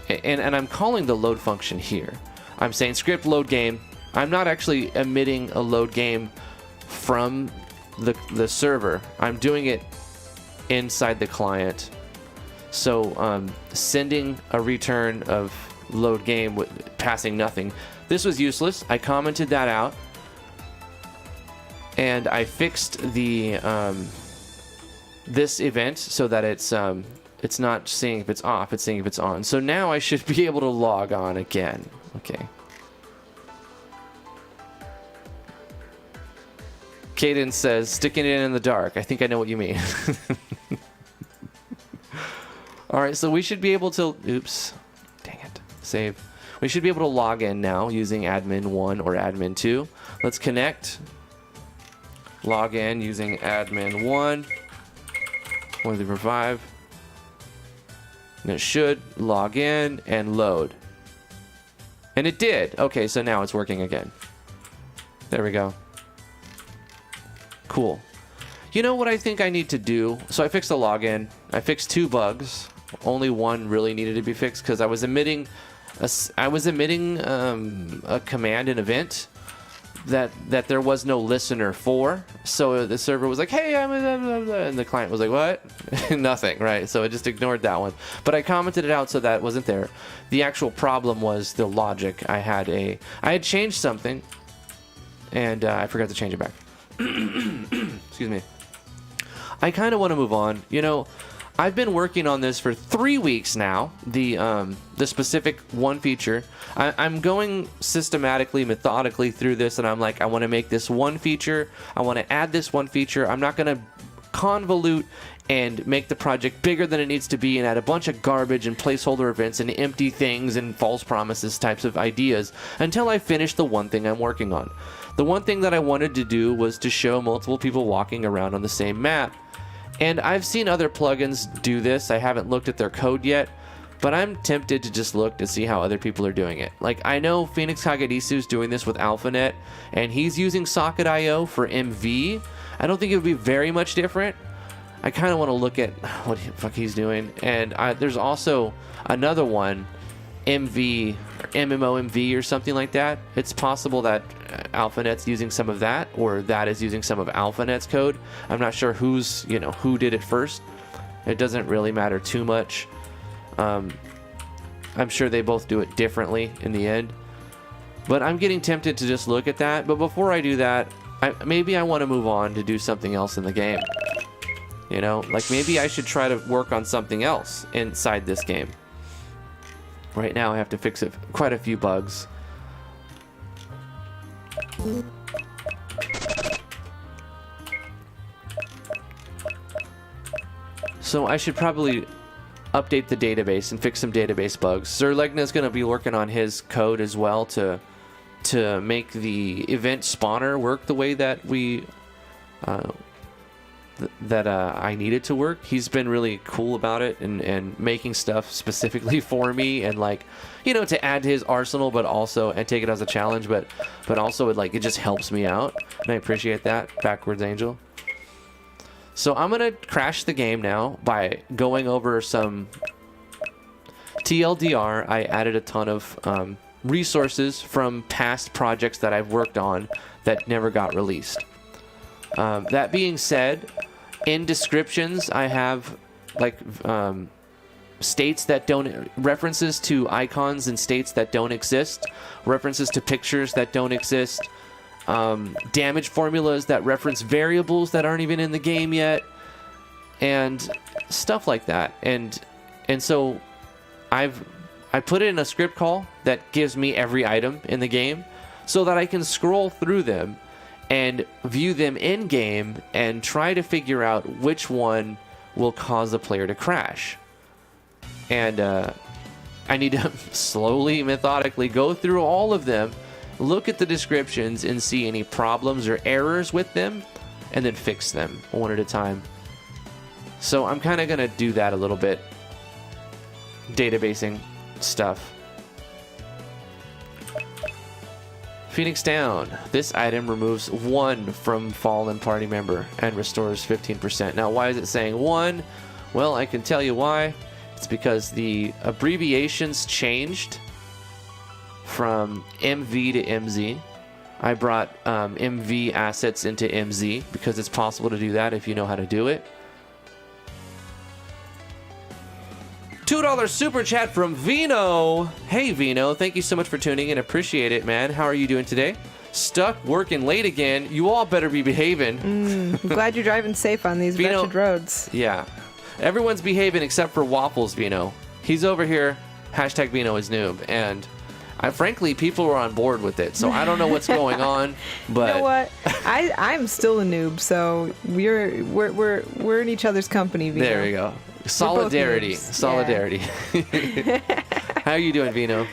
Speaker 1: and I'm calling the load function here. I'm saying script load game. I'm not actually emitting a load game from the server. I'm doing it inside the client. So sending a return of load game with passing nothing. This was useless. I commented that out. And I fixed the this event so that it's not seeing if it's off, it's seeing if it's on. So now I should be able to log on again. Okay. Cadence says, sticking it in the dark. I think I know what you mean. All right, so we should be able to, oops, dang it, save. We should be able to log in now using admin 1 or admin 2. Let's connect. Log in using admin 1 or the revive. And it should log in and load. And it did. Okay, so now it's working again. There we go. Cool. You know what I think I need to do? So I fixed the login. I fixed 2 bugs. Only one really needed to be fixed because I was emitting a command, an event that there was no listener for. So the server was like, hey, and the client was like, what? Nothing, right? So I just ignored that one. But I commented it out so that wasn't there. The actual problem was the logic. I had changed something and I forgot to change it back. Excuse me. I kind of want to move on. You know, I've been working on this for 3 weeks now, the specific one feature. I'm going systematically, methodically through this, and I'm like, I want to make this one feature. I want to add this one feature. I'm not going to convolute and make the project bigger than it needs to be and add a bunch of garbage and placeholder events and empty things and false promises types of ideas until I finish the one thing I'm working on. The one thing that I wanted to do was to show multiple people walking around on the same map. And I've seen other plugins do this. I haven't looked at their code yet, but I'm tempted to just look to see how other people are doing it. Like, I know Phoenix Kagedisu is doing this with AlphaNet, and he's using Socket.io for MV. I don't think it would be very much different. I kind of want to look at what the fuck he's doing. And there's also another one, MV, MMOMV or something like that. It's possible that AlphaNet's using some of that, or that is using some of AlphaNet's code. I'm not sure who did it first. It doesn't really matter too much. I'm sure they both do it differently in the end. But I'm getting tempted to just look at that. But before I do that, maybe I want to move on to do something else in the game. You know, like maybe I should try to work on something else inside this game. Right now I have to fix quite a few bugs. So I should probably update the database and fix some database bugs. Sir Legna's going to be working on his code as well to make the event spawner work the way that I need it to work. He's been really cool about it and making stuff specifically for me, and like, you know, to add to his arsenal, but also and take it as a challenge, but also it just helps me out, and I appreciate that. Backwards Angel. So I'm gonna crash the game now by going over some TLDR. I added a ton of resources from past projects that I've worked on that never got released. That being said, in descriptions I have like states that don't, references to icons and states that don't exist, references to pictures that don't exist, damage formulas that reference variables that aren't even in the game yet, and stuff like that. And so I put it in a script call that gives me every item in the game so that I can scroll through them and view them in game and try to figure out which one will cause the player to crash. And I need to slowly, methodically go through all of them, look at the descriptions and see any problems or errors with them, and then fix them one at a time. So I'm kind of going to do that a little bit. Databasing stuff. Phoenix Down. This item removes 1 from fallen party member and restores 15%. Now, why is it saying 1? Well, I can tell you why. It's because the abbreviations changed from MV to MZ. I brought MV assets into MZ because it's possible to do that if you know how to do it. $2 super chat from Vino. Hey Vino, thank you so much for tuning in. Appreciate it, man. How are you doing today? Stuck working late again. You all better be behaving.
Speaker 2: I'm glad you're driving safe on these
Speaker 1: Vino,
Speaker 2: wretched roads.
Speaker 1: Yeah. Everyone's behaving except for Waffles Vino. He's over here. Hashtag Vino is noob. And frankly, people are on board with it. So I don't know what's going on. But
Speaker 2: you know what? I'm still a noob, so we're in each other's company, Vino.
Speaker 1: There you go. Solidarity. Solidarity. Yeah. How are you doing, Vino?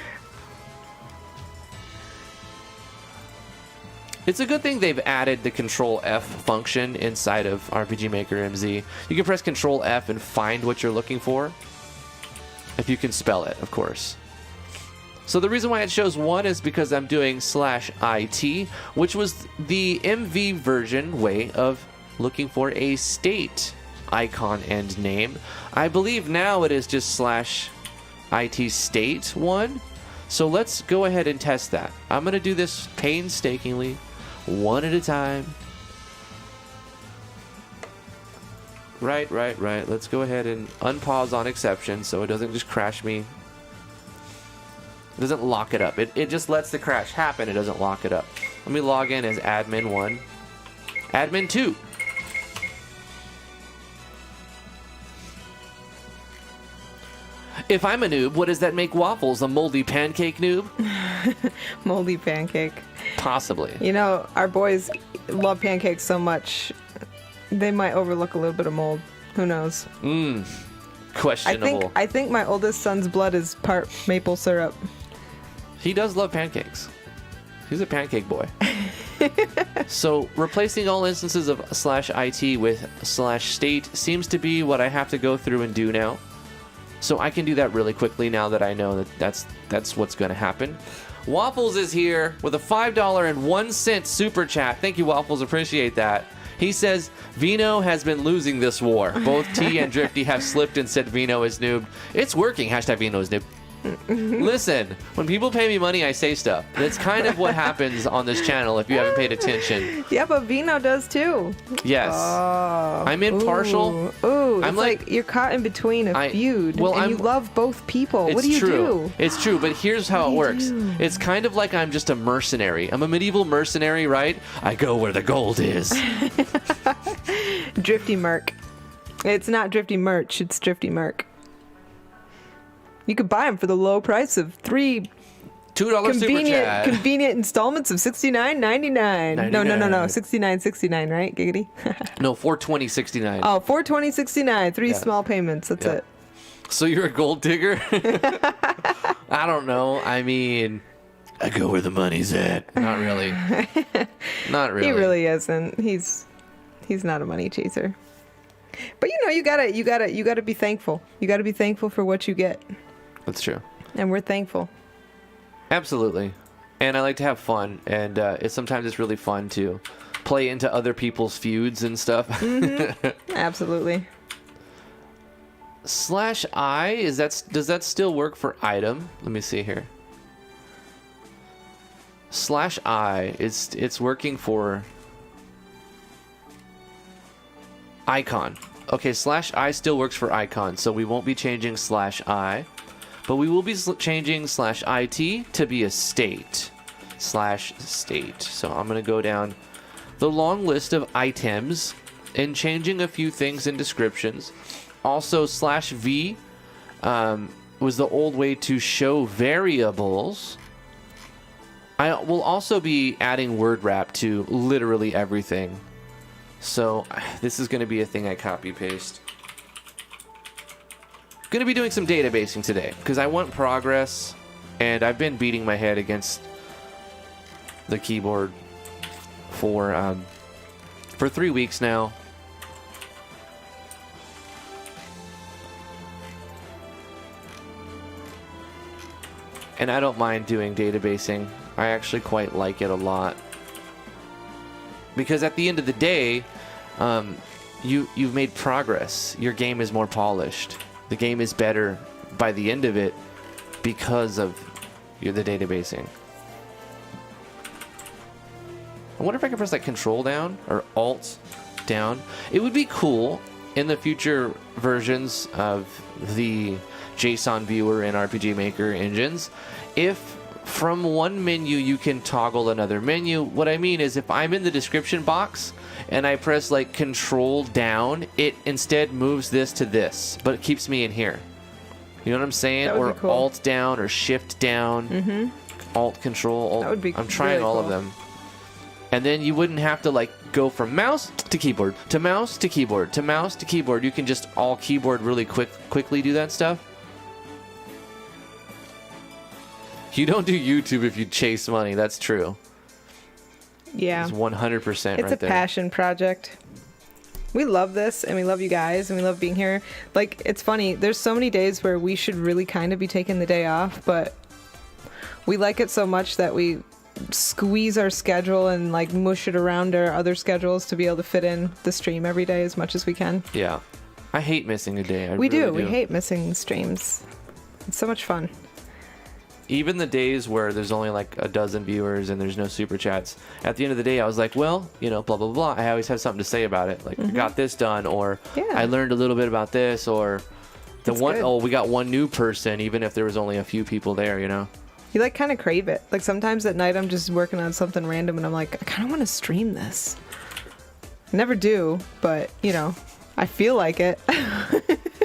Speaker 1: It's a good thing they've added the Control F function inside of RPG Maker MZ. You can press Control F and find what you're looking for. If you can spell it, of course. So the reason why it shows 1 is because I'm doing /IT, which was the MV version way of looking for a state icon and name. I believe now it is just /IT state 1. So let's go ahead and test that. I'm going to do this painstakingly, one at a time. Right. Let's go ahead and unpause on exception so it doesn't just crash me. It doesn't lock it up. It just lets the crash happen. It doesn't lock it up. Let me log in as admin 1. Admin 2. If I'm a noob, what does that make Waffles? A moldy pancake noob?
Speaker 2: Moldy pancake.
Speaker 1: Possibly.
Speaker 2: You know, our boys love pancakes so much, they might overlook a little bit of mold. Who knows?
Speaker 1: Questionable.
Speaker 2: I think my oldest son's blood is part maple syrup.
Speaker 1: He does love pancakes. He's a pancake boy. So replacing all instances of /IT with /state seems to be what I have to go through and do now. So I can do that really quickly now that I know that that's what's going to happen. Waffles is here with a $5.01 super chat. Thank you, Waffles. Appreciate that. He says, Vino has been losing this war. Both T and Drifty have slipped and said Vino is noob. It's working. Hashtag Vino is noob. Listen, when people pay me money, I say stuff. That's kind of what happens on this channel if you haven't paid attention.
Speaker 2: Yeah, but Vino does too.
Speaker 1: Yes.
Speaker 2: Oh.
Speaker 1: I'm impartial.
Speaker 2: Ooh,
Speaker 1: I'm
Speaker 2: it's
Speaker 1: like-
Speaker 2: like you're caught in between a feud,
Speaker 1: well,
Speaker 2: and you love both people. What do you
Speaker 1: true.
Speaker 2: do?
Speaker 1: It's true, but here's how it works.
Speaker 2: do?
Speaker 1: It's kind of like I'm just a mercenary. I'm a medieval mercenary, right? I go where the gold is.
Speaker 2: Drifty Merc. It's not Drifty Merch, it's Drifty Merc. You could buy them for the low price of $3
Speaker 1: $2 super chat.
Speaker 2: convenient installments of $69.99. No, $69.69, right, Giggity?
Speaker 1: No, $420.69.
Speaker 2: Oh, $420.69. Three small payments. That's it.
Speaker 1: So you're a gold digger? I don't know. I mean, I go where the money's at. Not really. Not really.
Speaker 2: He really isn't. He's not a money chaser. But you gotta be thankful. You gotta be thankful for what you get.
Speaker 1: That's true.
Speaker 2: And we're thankful.
Speaker 1: Absolutely. And I like to have fun, and sometimes it's really fun to play into other people's feuds and stuff.
Speaker 2: Absolutely.
Speaker 1: /I, does that still work for item? Let me see here. /I, it's working for icon. Okay, /I still works for icon, so we won't be changing /I, but we will be changing /IT to be a state. /state. So I'm going to go down the long list of items and changing a few things in descriptions. Also, /V was the old way to show variables. I will also be adding word wrap to literally everything. So this is going to be a thing I copy paste. Going to be doing some databasing today because I want progress, and I've been beating my head against the keyboard for 3 weeks now. And I don't mind doing databasing. I actually quite like it a lot. Because at the end of the day, you've made progress. Your game is more polished. The game is better by the end of it because of the databasing. I wonder if I can press like Control down or Alt down. It would be cool in the future versions of the JSON viewer and RPG Maker engines if from one menu you can toggle another menu. What I mean is if I'm in the description box and I press like Control down, it instead moves this to this, but it keeps me in here. You know what I'm saying?
Speaker 2: That would
Speaker 1: Or
Speaker 2: be cool.
Speaker 1: Alt down or Shift down. Alt Control. Alt.
Speaker 2: That would be
Speaker 1: I'm trying
Speaker 2: really
Speaker 1: all of
Speaker 2: cool.
Speaker 1: them. And then you wouldn't have to like go from mouse to keyboard to mouse to keyboard to mouse to keyboard. You can just all keyboard really quickly do that stuff. You don't do YouTube if you chase money. That's true.
Speaker 2: Yeah.
Speaker 1: It's 100%
Speaker 2: It's
Speaker 1: right
Speaker 2: a
Speaker 1: there.
Speaker 2: passion project. We love this, and we love you guys, and we love being here. Like, it's funny. There's so many days where we should really kind of be taking the day off, but we like it so much that we squeeze our schedule and like mush it around our other schedules to be able to fit in the stream every day as much as we can.
Speaker 1: Yeah. I hate missing a day.
Speaker 2: We
Speaker 1: really do.
Speaker 2: We hate missing streams. It's so much fun.
Speaker 1: Even the days where there's only like a dozen viewers and there's no super chats, at the end of the day, I was like, well, blah, blah, blah. I always have something to say about it. Like, I got this done, or
Speaker 2: Yeah.
Speaker 1: I learned a little bit about this, or
Speaker 2: It's good.
Speaker 1: we got one new person, even if there was only a few people there,
Speaker 2: You like kind of crave it. Like sometimes at night I'm just working on something random and I'm like, I kind of want to stream this. I never do, but I feel like it.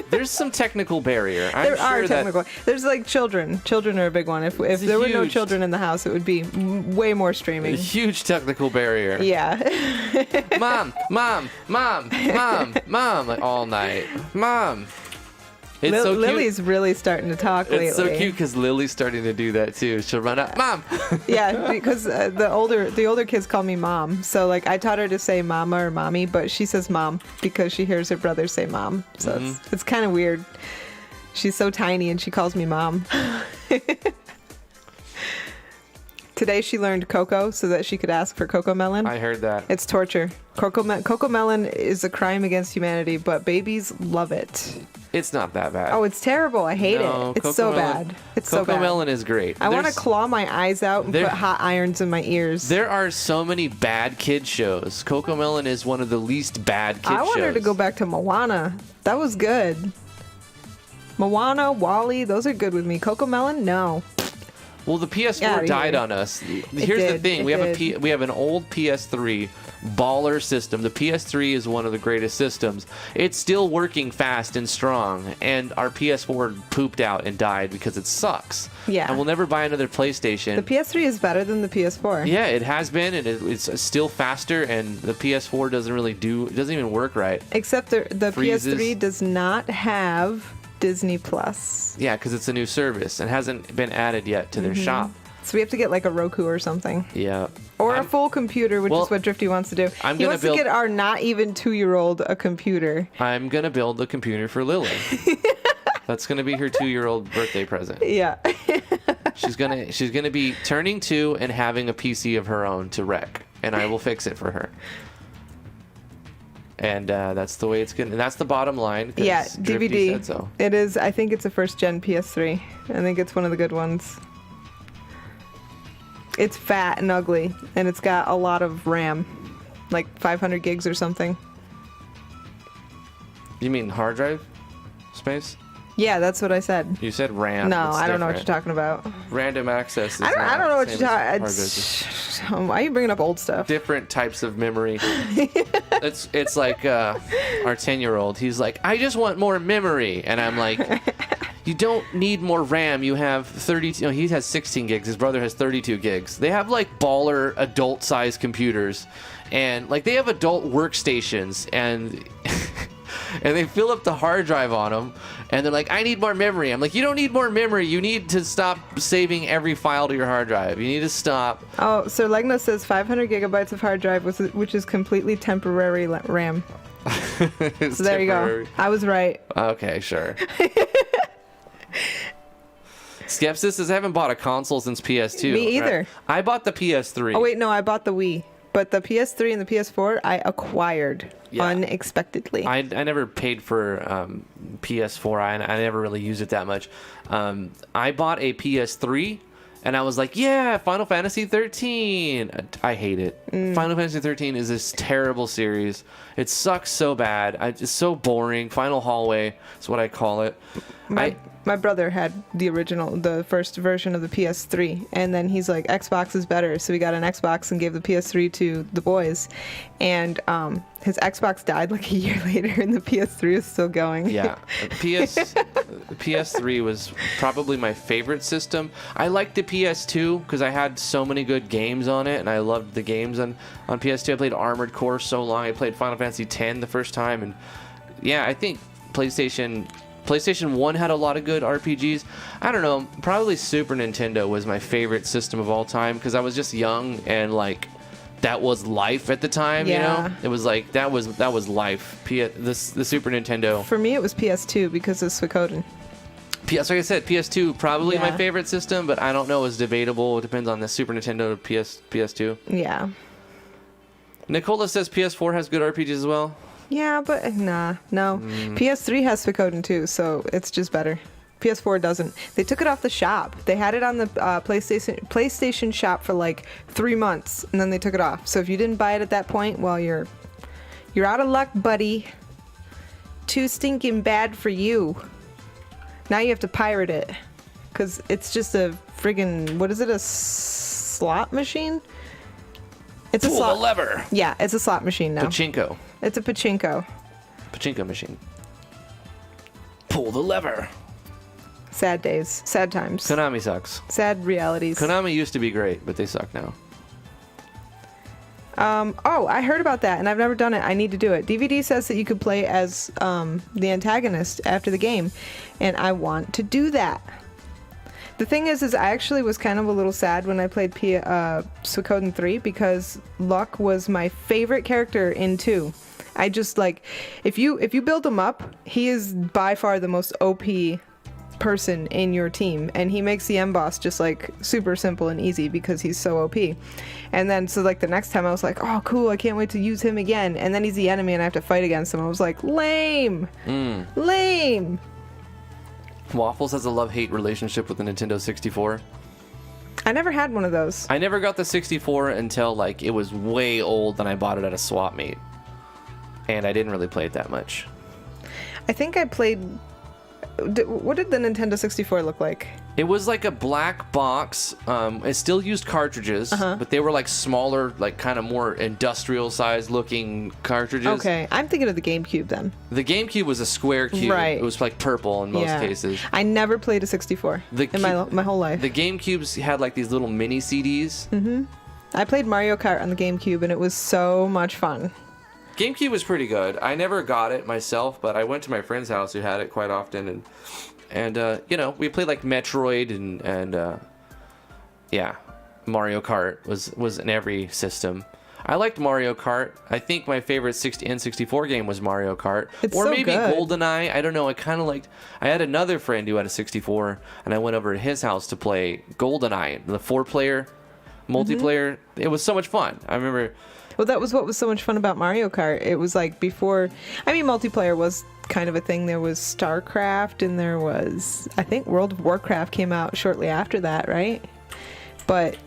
Speaker 1: There's some technical barrier. I'm
Speaker 2: There
Speaker 1: sure
Speaker 2: are
Speaker 1: that
Speaker 2: technical. There's like children. Children are a big one. If there were no
Speaker 1: huge.
Speaker 2: children in the house, it would be way more
Speaker 1: a
Speaker 2: streaming.
Speaker 1: huge technical barrier.
Speaker 2: Yeah.
Speaker 1: Mom, like all night. Mom. It's so cute.
Speaker 2: Lily's really starting to talk lately.
Speaker 1: It's so cute because Lily's starting to do that too. She'll run up, Mom.
Speaker 2: Yeah, because the older kids call me mom. So like I taught her to say mama or mommy, but she says mom because she hears her brother say mom. So it's kind of weird. She's so tiny and she calls me mom. Today she learned Coco so that she could ask for Coco Melon.
Speaker 1: I heard that.
Speaker 2: It's torture. Coco Melon is a crime against humanity, but babies love it.
Speaker 1: It's not that bad.
Speaker 2: Oh, it's terrible. I hate
Speaker 1: No,
Speaker 2: it. It's so bad. It's so bad.
Speaker 1: Cocomelon is great.
Speaker 2: I want to claw my eyes out and put hot irons in my ears.
Speaker 1: There are so many bad kid shows. Cocomelon is one of the least bad kid shows.
Speaker 2: I want her to go back to Moana. That was good. Moana, Wall-E, those are good with me. Cocomelon, no.
Speaker 1: Well, the PS4 died on us. Here's the thing: we have an old PS3 baller system. The PS3 is one of the greatest systems. It's still working fast and strong, and our PS4 pooped out and died because it sucks.
Speaker 2: Yeah.
Speaker 1: And we'll never buy another PlayStation.
Speaker 2: The PS3 is better than the PS4.
Speaker 1: Yeah, it has been, and it's still faster. And the PS4 doesn't even work right.
Speaker 2: Except the
Speaker 1: Freezes.
Speaker 2: PS3 does not have Disney Plus.
Speaker 1: Yeah, because it's a new service and hasn't been added yet to their shop.
Speaker 2: So we have to get like a Roku or something.
Speaker 1: Yeah.
Speaker 2: Or a full computer, which is what Drifty wants to do. He wants to get our not even 2-year-old a computer.
Speaker 1: I'm going to build a computer for Lily. That's going to be her 2-year-old birthday present.
Speaker 2: Yeah.
Speaker 1: She's gonna be turning 2 and having a PC of her own to wreck, and I will fix it for her. And that's the way it's gonna. And that's the bottom line. 'Cause
Speaker 2: Yeah,
Speaker 1: Drifty
Speaker 2: DVD.
Speaker 1: said so.
Speaker 2: It is. I think it's a first gen PS3. I think it's one of the good ones. It's fat and ugly, and it's got a lot of RAM, like 500 gigs or something.
Speaker 1: You mean hard drive space?
Speaker 2: Yeah, that's what I said.
Speaker 1: You said RAM.
Speaker 2: No,
Speaker 1: It's
Speaker 2: I don't know what you're
Speaker 1: different.
Speaker 2: talking about.
Speaker 1: Random access. Is
Speaker 2: I don't know what you're talking.
Speaker 1: talking.
Speaker 2: Why are you bringing up old stuff?
Speaker 1: Different types of memory. It's like our 10-year-old. He's like, I just want more memory, and I'm like, you don't need more RAM. You have 32. No, he has 16 gigs. His brother has 32 gigs. They have like baller adult-sized computers, and like they have adult workstations, and and they fill up the hard drive on them, and they're like, I need more memory. I'm like, you don't need more memory. You need to stop saving every file to your hard drive. You need to stop.
Speaker 2: Oh, so Legno says 500 gigabytes of hard drive, which is completely temporary RAM. So there you go. I was right.
Speaker 1: Okay, sure. Skepsis says, I haven't bought a console since PS2.
Speaker 2: Me either.
Speaker 1: Right? I bought the PS3.
Speaker 2: Oh, wait, no, I bought the Wii. But the PS3 and the PS4, I acquired unexpectedly.
Speaker 1: I never paid for PS4. I never really used it that much. I bought a PS3, and I was like, yeah, Final Fantasy 13. I hate it. Final Fantasy 13 is this terrible series. It sucks so bad. It's so boring. Final Hallway is what I call it.
Speaker 2: My brother had the first version of the PS3, and then he's like, Xbox is better, so we got an Xbox and gave the PS3 to the boys, and his Xbox died like a year later, and the PS3 is still going.
Speaker 1: Yeah, PS3 was probably my favorite system. I liked the PS2 because I had so many good games on it, and I loved the games on PS2. I played Armored Core so long. I played Final Fantasy X the first time, and yeah, I think PlayStation 1 had a lot of good RPGs. I don't know, probably Super Nintendo was my favorite system of all time because I was just young and like that was life at the time, you know? It was like that was life. The Super Nintendo.
Speaker 2: For me it was PS2 because of Suikoden.
Speaker 1: Like I said, PS2 probably my favorite system, but I don't know, it's debatable. It depends on the Super Nintendo PS2.
Speaker 2: Yeah.
Speaker 1: Nicola says PS4 has good RPGs as well.
Speaker 2: Yeah, but no. PS3 has Suikoden too, so it's just better. PS4 doesn't. They took it off the shop. They had it on the PlayStation shop for like 3 months, and then they took it off. So if you didn't buy it at that point, well, you're out of luck, buddy. Too stinking bad for you. Now you have to pirate it, because it's just a friggin', what is it, a slot machine? It's
Speaker 1: Pull the lever.
Speaker 2: Yeah, it's a slot machine now.
Speaker 1: Pachinko.
Speaker 2: It's a pachinko.
Speaker 1: Pachinko machine. Pull the lever.
Speaker 2: Sad days. Sad times.
Speaker 1: Konami sucks.
Speaker 2: Sad realities.
Speaker 1: Konami used to be great, but they suck now.
Speaker 2: Oh, I heard about that, and I've never done it. I need to do it. DVD says that you could play as the antagonist after the game, and I want to do that. The thing is I actually was kind of a little sad when I played Suikoden 3 because Luck was my favorite character in 2. I just like, if you build him up, he is by far the most OP person in your team, and he makes the end boss just like super simple and easy because he's so OP. And then so like the next time I was like, oh cool, I can't wait to use him again, and then he's the enemy and I have to fight against him. I was like, lame. Lame.
Speaker 1: Waffles has a love-hate relationship with the Nintendo 64.
Speaker 2: I never had one of those.
Speaker 1: I never got the 64 until like it was way old and I bought it at a swap meet, and I didn't really play it that much.
Speaker 2: I think I played. What did the Nintendo 64 look like?
Speaker 1: It was like a black box. It still used cartridges, but they were like smaller, like kind of more industrial size looking cartridges.
Speaker 2: Okay, I'm thinking of the GameCube then.
Speaker 1: The GameCube was a square cube.
Speaker 2: Right.
Speaker 1: It was like purple in most cases.
Speaker 2: I never played a 64 in my whole life.
Speaker 1: The GameCubes had like these little mini CDs.
Speaker 2: I played Mario Kart on the GameCube, and it was so much fun.
Speaker 1: GameCube was pretty good. I never got it myself, but I went to my friend's house who had it quite often, and you know, we played like Metroid and yeah, Mario Kart was in every system. I liked Mario Kart. I think my favorite N64 game was Mario Kart, or
Speaker 2: so
Speaker 1: maybe
Speaker 2: good.
Speaker 1: GoldenEye. I don't know. I kind of liked. I had another friend who had a 64, and I went over to his house to play GoldenEye, the 4-player multiplayer. It was so much fun. I remember.
Speaker 2: Well, that was what was so much fun about Mario Kart. It was like before, I mean, multiplayer was kind of a thing. There was StarCraft, and there was, I think World of Warcraft came out shortly after that, right? But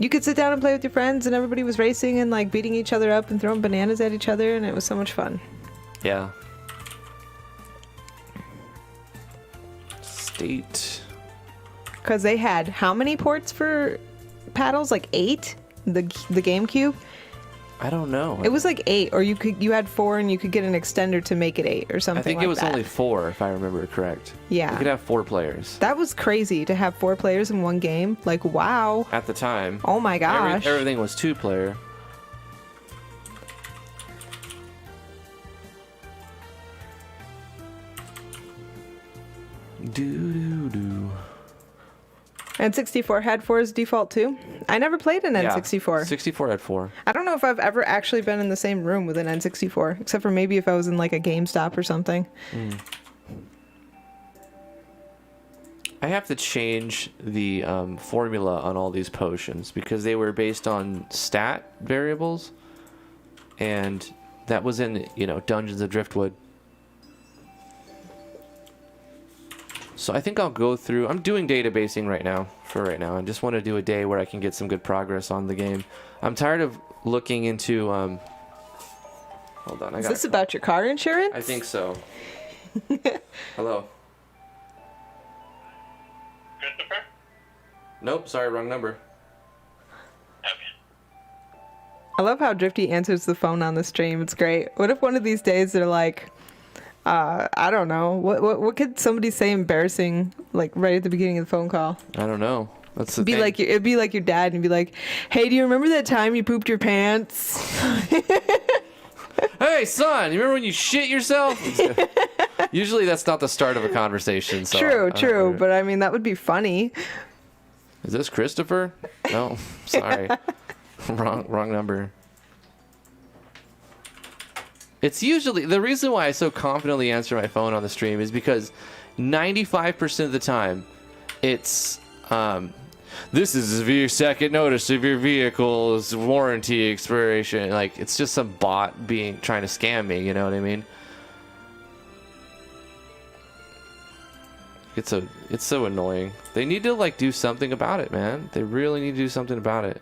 Speaker 2: you could sit down and play with your friends, and everybody was racing and like beating each other up and throwing bananas at each other, and it was so much fun.
Speaker 1: Yeah. State.
Speaker 2: Because they had how many ports for paddles? Like 8? The GameCube?
Speaker 1: I don't know.
Speaker 2: It was like 8, or you had 4 and you could get an extender to make it 8 or something.
Speaker 1: I think
Speaker 2: like
Speaker 1: it was
Speaker 2: that.
Speaker 1: only 4, if I remember correct.
Speaker 2: Yeah.
Speaker 1: You could have 4 players.
Speaker 2: That was crazy to have 4 players in one game. Like, wow.
Speaker 1: At the time.
Speaker 2: Oh my gosh.
Speaker 1: Everything was 2-player. Do.
Speaker 2: N64 had 4 as default too. I never played an N64.
Speaker 1: Yeah, 64 had 4.
Speaker 2: I don't know if I've ever actually been in the same room with an N64, except for maybe if I was in like a GameStop or something.
Speaker 1: I have to change the formula on all these potions because they were based on stat variables, and that was in, you know, Dungeons of Driftwood. So I think I'll go through. I'm doing databasing right now. I just want to do a day where I can get some good progress on the game. I'm tired of looking into. Hold on.
Speaker 2: Is this about your car insurance?
Speaker 1: I think so. Hello.
Speaker 4: Christopher?
Speaker 1: Nope. Sorry, wrong number.
Speaker 4: Okay.
Speaker 2: I love how Drifty answers the phone on the stream. It's great. What if one of these days they're like, I don't know. What could somebody say embarrassing like right at the beginning of the phone call?
Speaker 1: I don't know. That's the
Speaker 2: It'd be like your dad and be like, "Hey, do you remember that time you pooped your pants?"
Speaker 1: Hey, son, you remember when you shit yourself? Usually that's not the start of a conversation. So
Speaker 2: True. But I mean, that would be funny.
Speaker 1: Is this Christopher? No, sorry. wrong number. It's usually, the reason why I so confidently answer my phone on the stream is because 95% of the time it's this is your second notice of your vehicle's warranty expiration. Like, it's just some bot trying to scam me, you know what I mean? It's so annoying. They need to like do something about it, man. They really need to do something about it.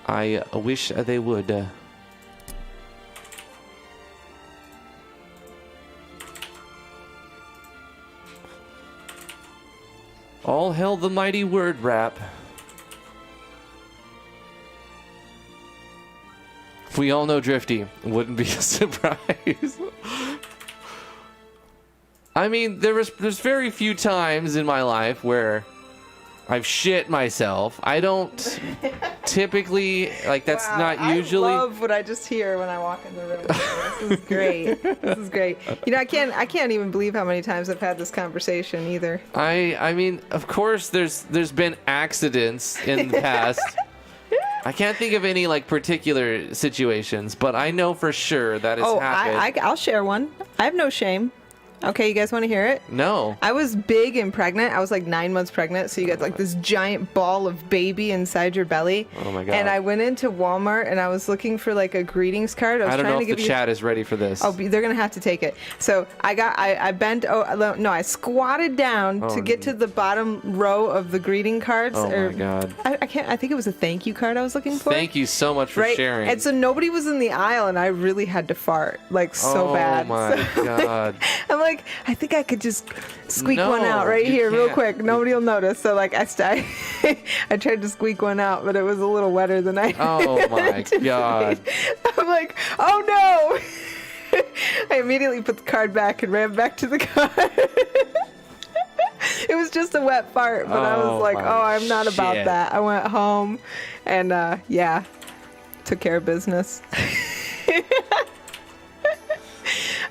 Speaker 1: I wish they would. All hail the mighty word rap. We all know Drifty. Wouldn't be a surprise. I mean, there's very few times in my life where I've shit myself. I don't typically, like, that's not usually.
Speaker 2: I love what I just hear when I walk in the room. This is great. This is great. You know, I can't even believe how many times I've had this conversation either.
Speaker 1: I mean, of course, there's been accidents in the past. I can't think of any like particular situations, but I know for sure that it's happened.
Speaker 2: I'll share one. I have no shame. Okay, you guys want to hear it?
Speaker 1: No.
Speaker 2: I was big and pregnant. I was like 9 months pregnant, so you got like this giant ball of baby inside your belly.
Speaker 1: Oh my God.
Speaker 2: And I went into Walmart and I was looking for like a greetings card.
Speaker 1: I don't know
Speaker 2: trying
Speaker 1: if
Speaker 2: to
Speaker 1: the
Speaker 2: give
Speaker 1: chat is ready for this.
Speaker 2: Oh, they're gonna have to take it. So I bent. Oh no, I squatted down to get to the bottom row of the greeting cards.
Speaker 1: Oh my God.
Speaker 2: I can't. I think it was a thank you card I was looking for.
Speaker 1: Thank you so much for sharing.
Speaker 2: And so nobody was in the aisle, and I really had to fart like so bad.
Speaker 1: Oh my God.
Speaker 2: I'm like, I think I could just squeak
Speaker 1: No,
Speaker 2: one out right
Speaker 1: you
Speaker 2: here real
Speaker 1: can't.
Speaker 2: quick. Nobody will notice. So like I tried to squeak one out, but it was a little wetter than I.
Speaker 1: Oh my God.
Speaker 2: I'm like, oh no. I immediately put the card back and ran back to the car. It was just a wet fart, but I was like,
Speaker 1: my
Speaker 2: oh, I'm not about
Speaker 1: shit.
Speaker 2: that. I went home and yeah, took care of business.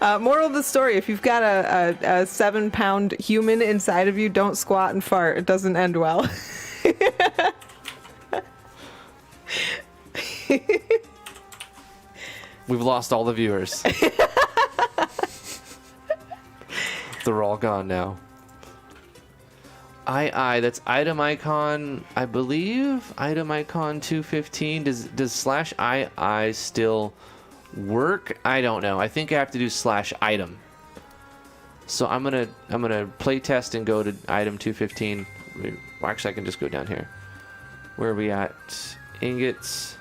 Speaker 2: Moral of the story, if you've got a 7-pound human inside of you, don't squat and fart. It doesn't end well.
Speaker 1: We've lost all the viewers. They're all gone now. That's item icon, I believe. Item icon 215. Does /II still work? I don't know. I think I have to do /item. So I'm gonna play test and go to item 215. Well, actually, I can just go down here. Where are we at? Ingots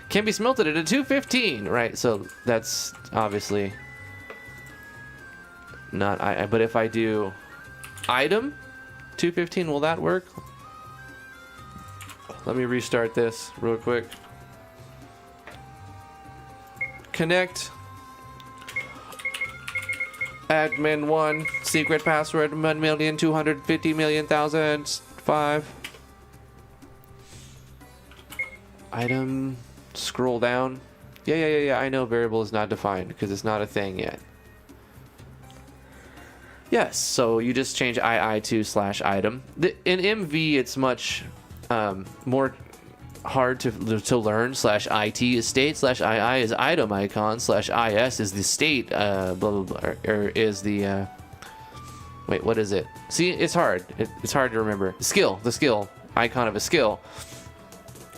Speaker 1: can be smelted at a 215, right? So that's obviously not but if I do item 215, will that work? Let me restart this real quick. Connect. Admin 1. Secret password 1,250,000,005. Item. Scroll down. Yeah. I know variable is not defined because it's not a thing yet. Yes, so you just change II to /item. In MV, it's much more hard to learn. /IT is state, /II is item icon, /is is the state, blah, blah, blah, or is the, wait, what is it? See, it's hard. It's hard to remember. The skill, icon of a skill.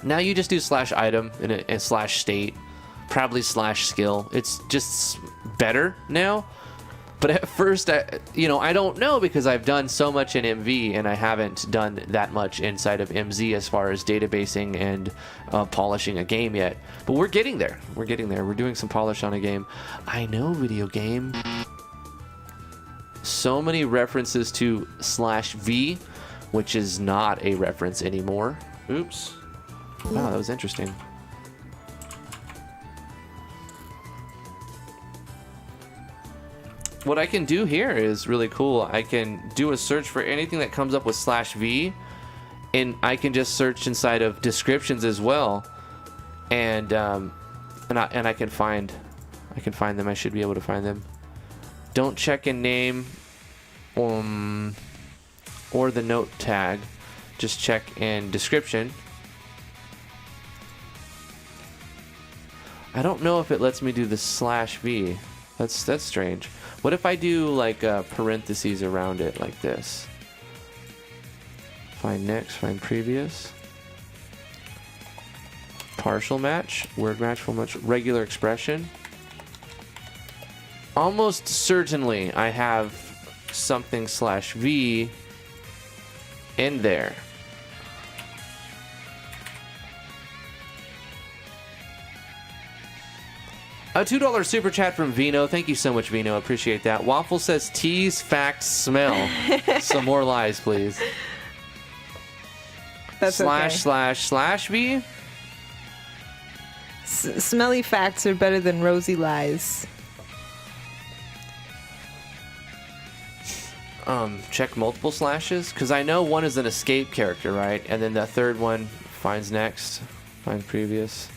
Speaker 1: Now you just do /item and /state, probably /skill. It's just better now. But at first, I don't know because I've done so much in MV and I haven't done that much inside of MZ as far as databasing and polishing a game yet. But we're getting there. We're doing some polish on a game. I know, video game. So many references to /V, which is not a reference anymore. Oops. Wow, that was interesting. What I can do here is really cool. I can do a search for anything that comes up with /V, and I can just search inside of descriptions as well, and I can find them. I should be able to find them. Don't check in name, or the note tag. Just check in description. I don't know if it lets me do the /V. That's strange. What if I do like parentheses around it like this? Find next, find previous. Partial match, word match, full match, regular expression. Almost certainly I have something /V in there. A $2 super chat from Vino. Thank you so much, Vino. Appreciate that. Waffle says tease, facts, smell. Some more lies, please.
Speaker 2: That's
Speaker 1: ///V.
Speaker 2: Smelly facts are better than rosy lies.
Speaker 1: Check multiple slashes because I know one is an escape character, right? And then the third one finds next, find previous.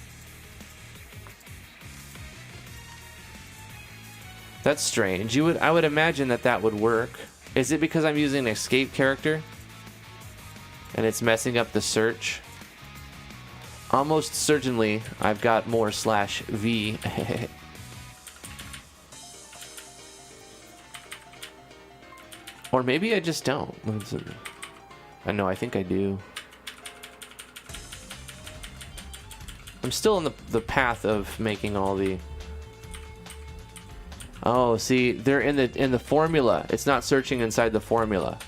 Speaker 1: That's strange. I would imagine that would work. Is it because I'm using an escape character and it's messing up the search? Almost certainly I've got more /V. Or maybe I just don't. I know, I think I do. I'm still in the path of making all the... Oh, see, they're in the formula. It's not searching inside the formula.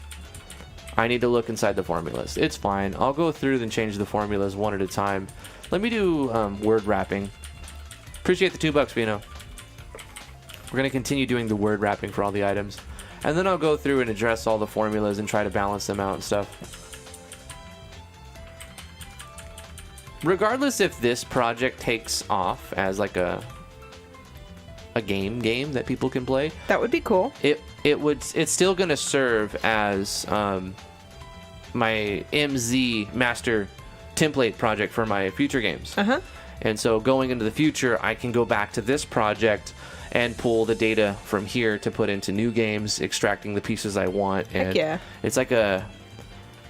Speaker 1: I need to look inside the formulas. It's fine. I'll go through and change the formulas one at a time. Let me do word wrapping. Appreciate the $2, Vino. We're going to continue doing the word wrapping for all the items. And then I'll go through and address all the formulas and try to balance them out and stuff. Regardless if this project takes off as like a game that people can play,
Speaker 2: That would be cool.
Speaker 1: it's still going to serve as my MZ master template project for my future games. And so going into the future, I can go back to this project and pull the data from here to put into new games, extracting the pieces I want. And
Speaker 2: Heck yeah.
Speaker 1: It's like a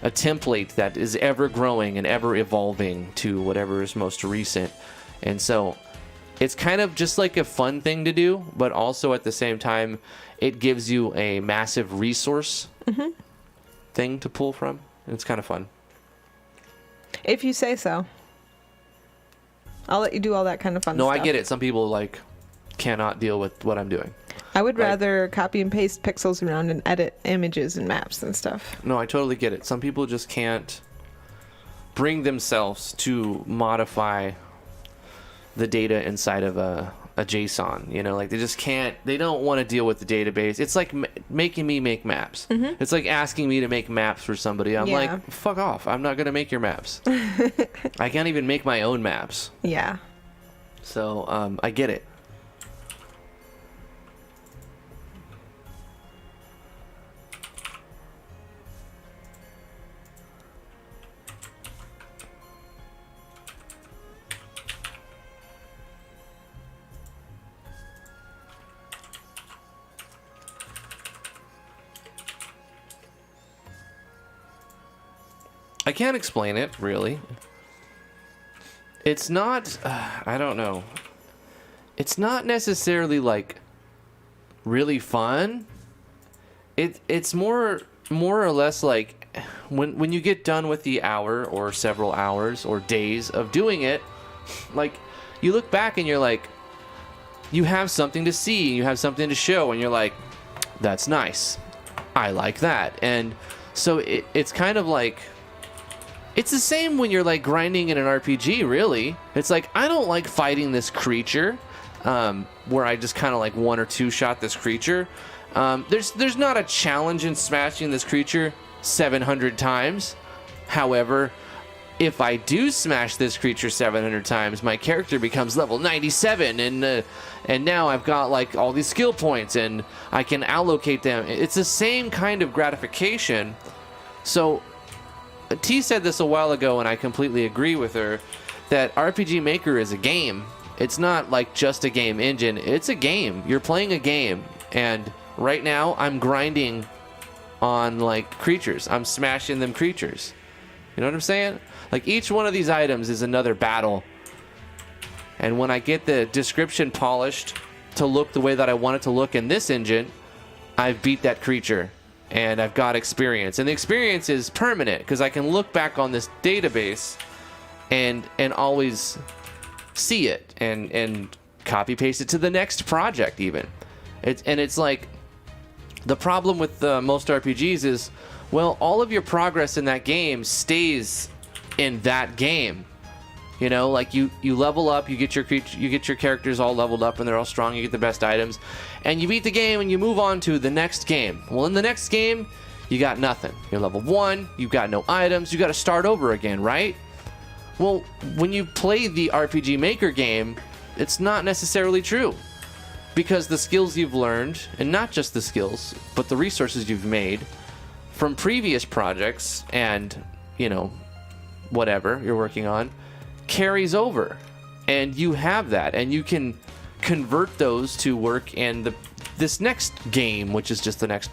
Speaker 1: template that is ever growing and ever evolving to whatever is most recent. And so it's kind of just like a fun thing to do, but also at the same time, it gives you a massive resource thing to pull from. It's kind of fun.
Speaker 2: If you say so. I'll let you do all that kind of fun
Speaker 1: No,
Speaker 2: stuff.
Speaker 1: I get it. Some people like cannot deal with what I'm doing.
Speaker 2: I would rather copy and paste pixels around and edit images and maps and stuff.
Speaker 1: No, I totally get it. Some people just can't bring themselves to modify the data inside of a JSON. You know, like they just can't. They don't want to deal with the database. It's like making me make maps. It's like asking me to make maps for somebody. I'm like, fuck off. I'm not going to make your maps. I can't even make my own maps.
Speaker 2: Yeah.
Speaker 1: So I get it. I can't explain it, really. It's not, I don't know. It's not necessarily, like, really fun. It's more or less like, when you get done with the hour or several hours or days of doing it, like, you look back and you're like, you have something to see, you have something to show, and you're like, that's nice. I like that. And so it's kind of like... It's the same when you're like grinding in an RPG, really. It's like, I don't like fighting this creature, where I just kind of like one or two shot this creature. There's not a challenge in smashing this creature 700 times. However, if I do smash this creature 700 times, my character becomes level 97, and now I've got like all these skill points, and I can allocate them. It's the same kind of gratification. So... T said this a while ago, and I completely agree with her, that RPG Maker is a game. It's not like just a game engine. It's a game. You're playing a game. And right now, I'm grinding on, like, creatures. I'm smashing them creatures. You know what I'm saying? Like, each one of these items is another battle. And when I get the description polished to look the way that I want it to look in this engine, I've beat that creature. And I've got experience, and the experience is permanent because I can look back on this database and always see it and copy paste it to the next project even. It's like the problem with most RPGs is, well, all of your progress in that game stays in that game. You know, like you level up, you get your characters all leveled up and they're all strong, you get the best items, and you beat the game and you move on to the next game. Well, in the next game, you got nothing. You're level 1, you've got no items, you got to start over again, right? Well, when you play the RPG Maker game, it's not necessarily true, because the skills you've learned, and not just the skills, but the resources you've made from previous projects and, you know, whatever you're working on, carries over, and you have that, and you can convert those to work in this next game, which is just the next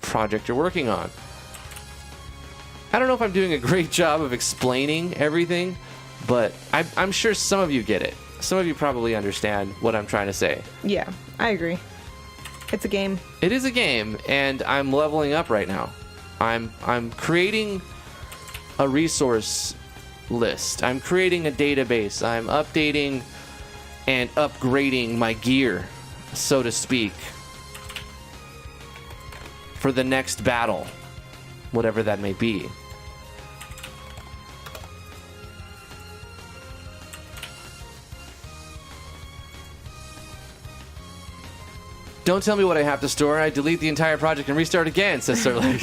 Speaker 1: project you're working on. I don't know if I'm doing a great job of explaining everything, but I'm sure some of you get it. Some of you probably understand what I'm trying to say.
Speaker 2: Yeah, I agree. It's a game.
Speaker 1: It is a game, and I'm leveling up right now. I'm creating a resource list. I'm creating a database. I'm updating and upgrading my gear, so to speak, for the next battle, whatever that may be. Don't tell me what I have to store. I delete the entire project and restart again, says Sir Lake.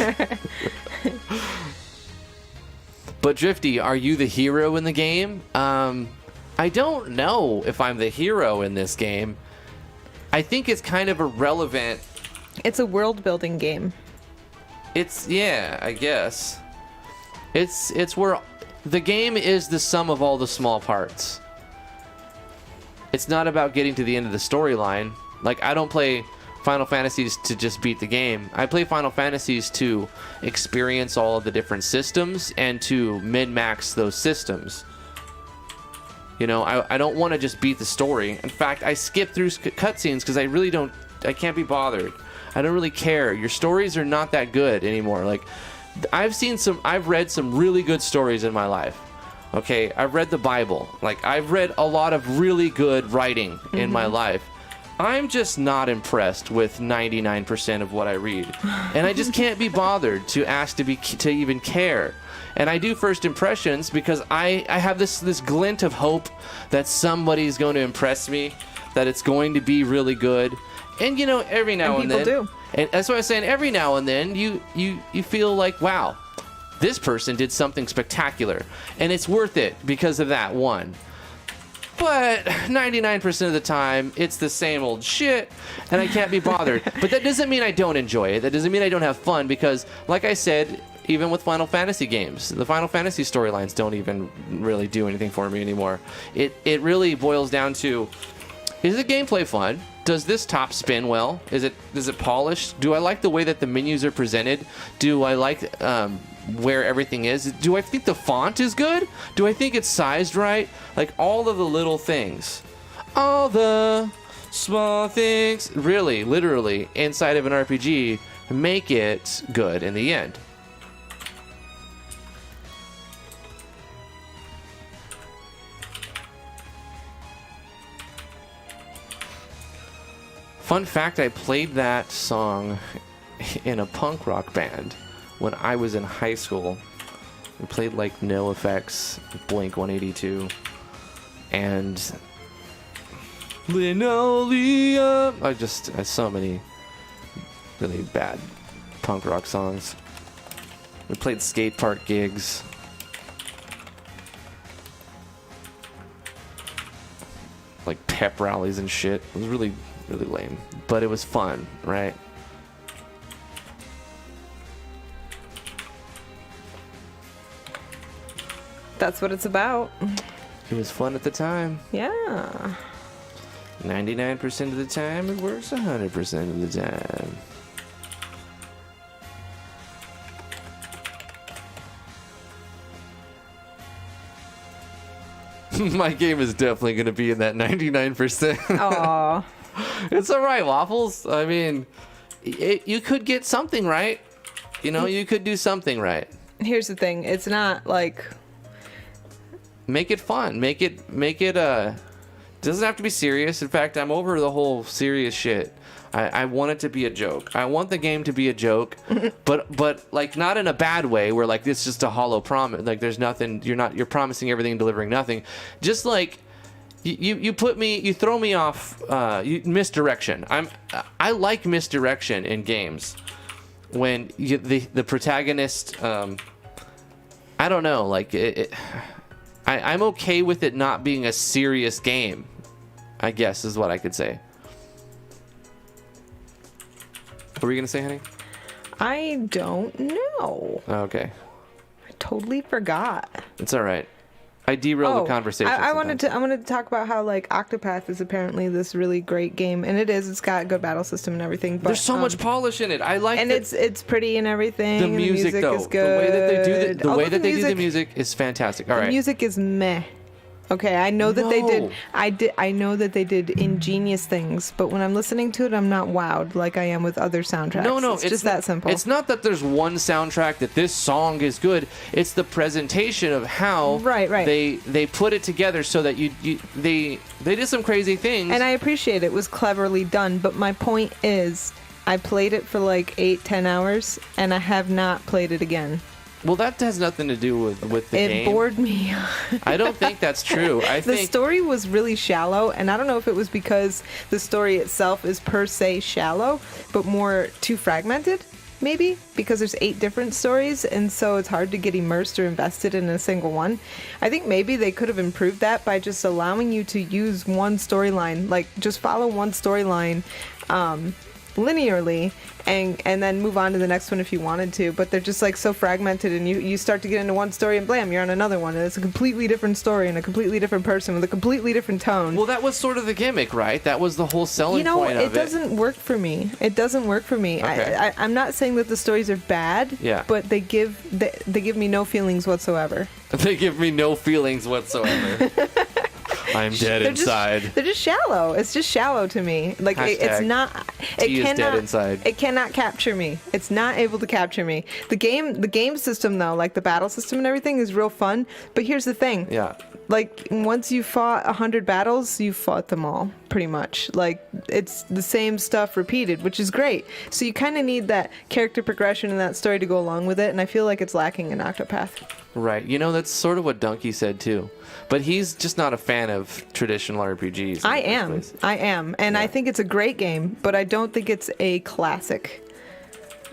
Speaker 1: But Drifty, are you the hero in the game? I don't know if I'm the hero in this game. I think it's kind of irrelevant.
Speaker 2: It's a world-building game.
Speaker 1: Yeah, I guess. It's where the game is the sum of all the small parts. It's not about getting to the end of the storyline. Like, I don't play Final Fantasies to just beat the game. I play Final Fantasies to experience all of the different systems and to min-max those systems. You know, I don't want to just beat the story. In fact, I skip through cutscenes because I can't be bothered. I don't really care. Your stories are not that good anymore. Like, I've read some really good stories in my life. Okay, I've read the Bible. Like, I've read a lot of really good writing in my life. I'm just not impressed with 99% of what I read. And I just can't be bothered to ask to even care. And I do first impressions because I have this glint of hope that somebody's going to impress me, that it's going to be really good. And, you know, every now and then.
Speaker 2: People do.
Speaker 1: And that's what I was saying. Every now and then you feel like, wow, this person did something spectacular. And it's worth it because of that one. But 99% of the time, it's the same old shit, and I can't be bothered. But that doesn't mean I don't enjoy it. That doesn't mean I don't have fun, because, like I said, even with Final Fantasy games, the Final Fantasy storylines don't even really do anything for me anymore. It really boils down to, is the gameplay fun? Does this top spin well? Is it polished? Do I like the way that the menus are presented? Do I like where everything is? Do I think the font is good? Do I think it's sized right? Like, all of the little things. All the small things, really, literally, inside of an RPG, make it good in the end. Fun fact, I played that song in a punk rock band when I was in high school. We played like No Effects, Blink 182, and Linoleum. I so many really bad punk rock songs. We played skate park gigs. Like pep rallies and shit. It was really lame, but it was fun, right?
Speaker 2: That's what it's about.
Speaker 1: It was fun at the time.
Speaker 2: Yeah.
Speaker 1: 99% of the time, it works 100% of the time. My game is definitely going to be in that 99%.
Speaker 2: Aww.
Speaker 1: It's all right, Waffles. I mean, you could get something right. You know, you could do something right.
Speaker 2: Here's the thing. It's not like...
Speaker 1: Make it fun. Make it doesn't have to be serious. In fact, I'm over the whole serious shit. I want it to be a joke. I want the game to be a joke, but like not in a bad way where like it's just a hollow promise. Like there's nothing. You're promising everything and delivering nothing. Just like you throw me off. Misdirection. I like misdirection in games when the protagonist. I don't know. Like I'm okay with it not being a serious game, I guess is what I could say. What were you going to say, honey?
Speaker 2: I don't know.
Speaker 1: Okay.
Speaker 2: I totally forgot.
Speaker 1: It's all right. I derailed the conversation.
Speaker 2: I wanted to talk about how like Octopath is apparently this really great game, and it is. It's got a good battle system and everything. But,
Speaker 1: there's so much polish in it. I like
Speaker 2: and it's pretty and everything.
Speaker 1: The music though,
Speaker 2: is good.
Speaker 1: the way that they do the music is fantastic. All right.
Speaker 2: The music is meh. Okay, I know that they did.
Speaker 1: No.
Speaker 2: I know that they did ingenious things, but when I'm listening to it, I'm not wowed like I am with other soundtracks.
Speaker 1: No,
Speaker 2: it's just that simple.
Speaker 1: It's not that there's one soundtrack that this song is good. It's the presentation of how
Speaker 2: Right.
Speaker 1: they put it together so that they did some crazy things.
Speaker 2: And I appreciate it was cleverly done, but my point is, I played it for like 8-10 hours, and I have not played it again.
Speaker 1: Well, that has nothing to do with the game.
Speaker 2: It bored me.
Speaker 1: I don't think that's true. I
Speaker 2: The
Speaker 1: think
Speaker 2: story was really shallow, and I don't know if it was because the story itself is per se shallow, but more too fragmented, maybe, because there's 8 different stories, and so it's hard to get immersed or invested in a single one. I think maybe they could have improved that by just allowing you to use one storyline, like just follow one storyline linearly, and then move on to the next one if you wanted to, but they're just like so fragmented, and you start to get into one story and blam, you're on another one, and it's a completely different story and a completely different person with a completely different tone.
Speaker 1: Well, that was sort of the gimmick, right? That was the whole selling point of it.
Speaker 2: It doesn't work for me. It doesn't work for me.
Speaker 1: Okay.
Speaker 2: I'm not saying that the stories are bad,
Speaker 1: Yeah.
Speaker 2: but they give me no feelings whatsoever.
Speaker 1: They give me no feelings whatsoever. I'm dead inside.
Speaker 2: They're just shallow. It's just shallow to me. Like it's
Speaker 1: Hashtag
Speaker 2: not.
Speaker 1: T is dead inside.
Speaker 2: It cannot capture me. It's not able to capture me. The game system though, like the battle system and everything, is real fun. But here's the thing.
Speaker 1: Yeah.
Speaker 2: Like once you fought 100 battles, you fought them all pretty much. Like it's the same stuff repeated, which is great. So you kind of need that character progression and that story to go along with it. And I feel like it's lacking in Octopath.
Speaker 1: Right. You know, that's sort of what Donkey said too. But he's just not a fan of traditional RPGs.
Speaker 2: I am. And
Speaker 1: Yeah.
Speaker 2: I think it's a great game, but I don't think it's a classic.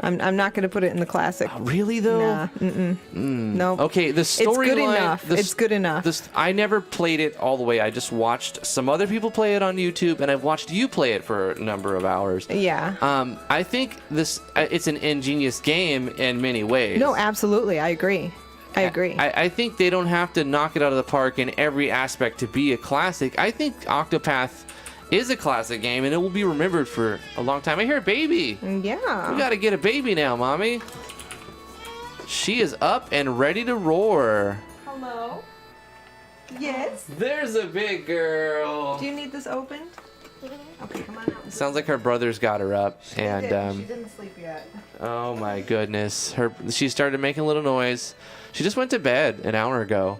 Speaker 2: I'm not going to put it in the classic.
Speaker 1: Really though?
Speaker 2: Nah. No.
Speaker 1: Okay, the storyline.
Speaker 2: It's good enough. It's good enough.
Speaker 1: I never played it all the way. I just watched some other people play it on YouTube, and I've watched you play it for a number of hours.
Speaker 2: Yeah.
Speaker 1: I think it's an ingenious game in many ways.
Speaker 2: No, absolutely. I agree.
Speaker 1: I think they don't have to knock it out of the park in every aspect to be a classic. I think Octopath is a classic game, and it will be remembered for a long time. I hear a baby.
Speaker 2: Yeah.
Speaker 1: We gotta get a baby now, Mommy. She is up and ready to roar.
Speaker 2: Hello? Yes?
Speaker 1: There's a big girl.
Speaker 2: Do you need this opened? Okay, come on out.
Speaker 1: Sounds like her brother's got her up, and
Speaker 2: She didn't sleep yet.
Speaker 1: oh my goodness, she started making a little noise. She just went to bed an hour ago.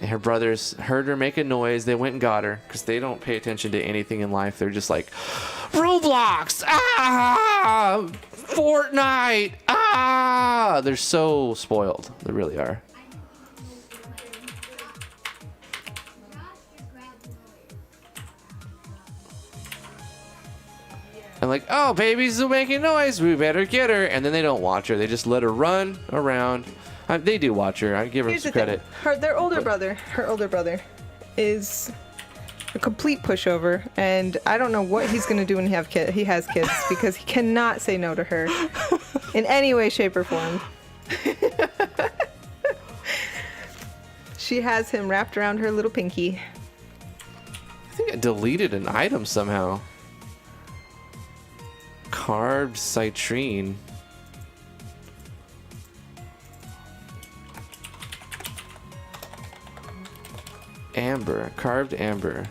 Speaker 1: And her brothers heard her make a noise. They went and got her because they don't pay attention to anything in life. They're just like, Roblox, Fortnite, They're so spoiled. They really are. And like, oh, baby's making noise. We better get her. And then they don't watch her. They just let her run around. They do watch her. I give her some credit.
Speaker 2: Her older brother is a complete pushover, and I don't know what he's gonna do when he has kids because he cannot say no to her in any way, shape, or form. She has him wrapped around her little pinky.
Speaker 1: I think I deleted an item somehow. Carved citrine. Amber. Carved amber.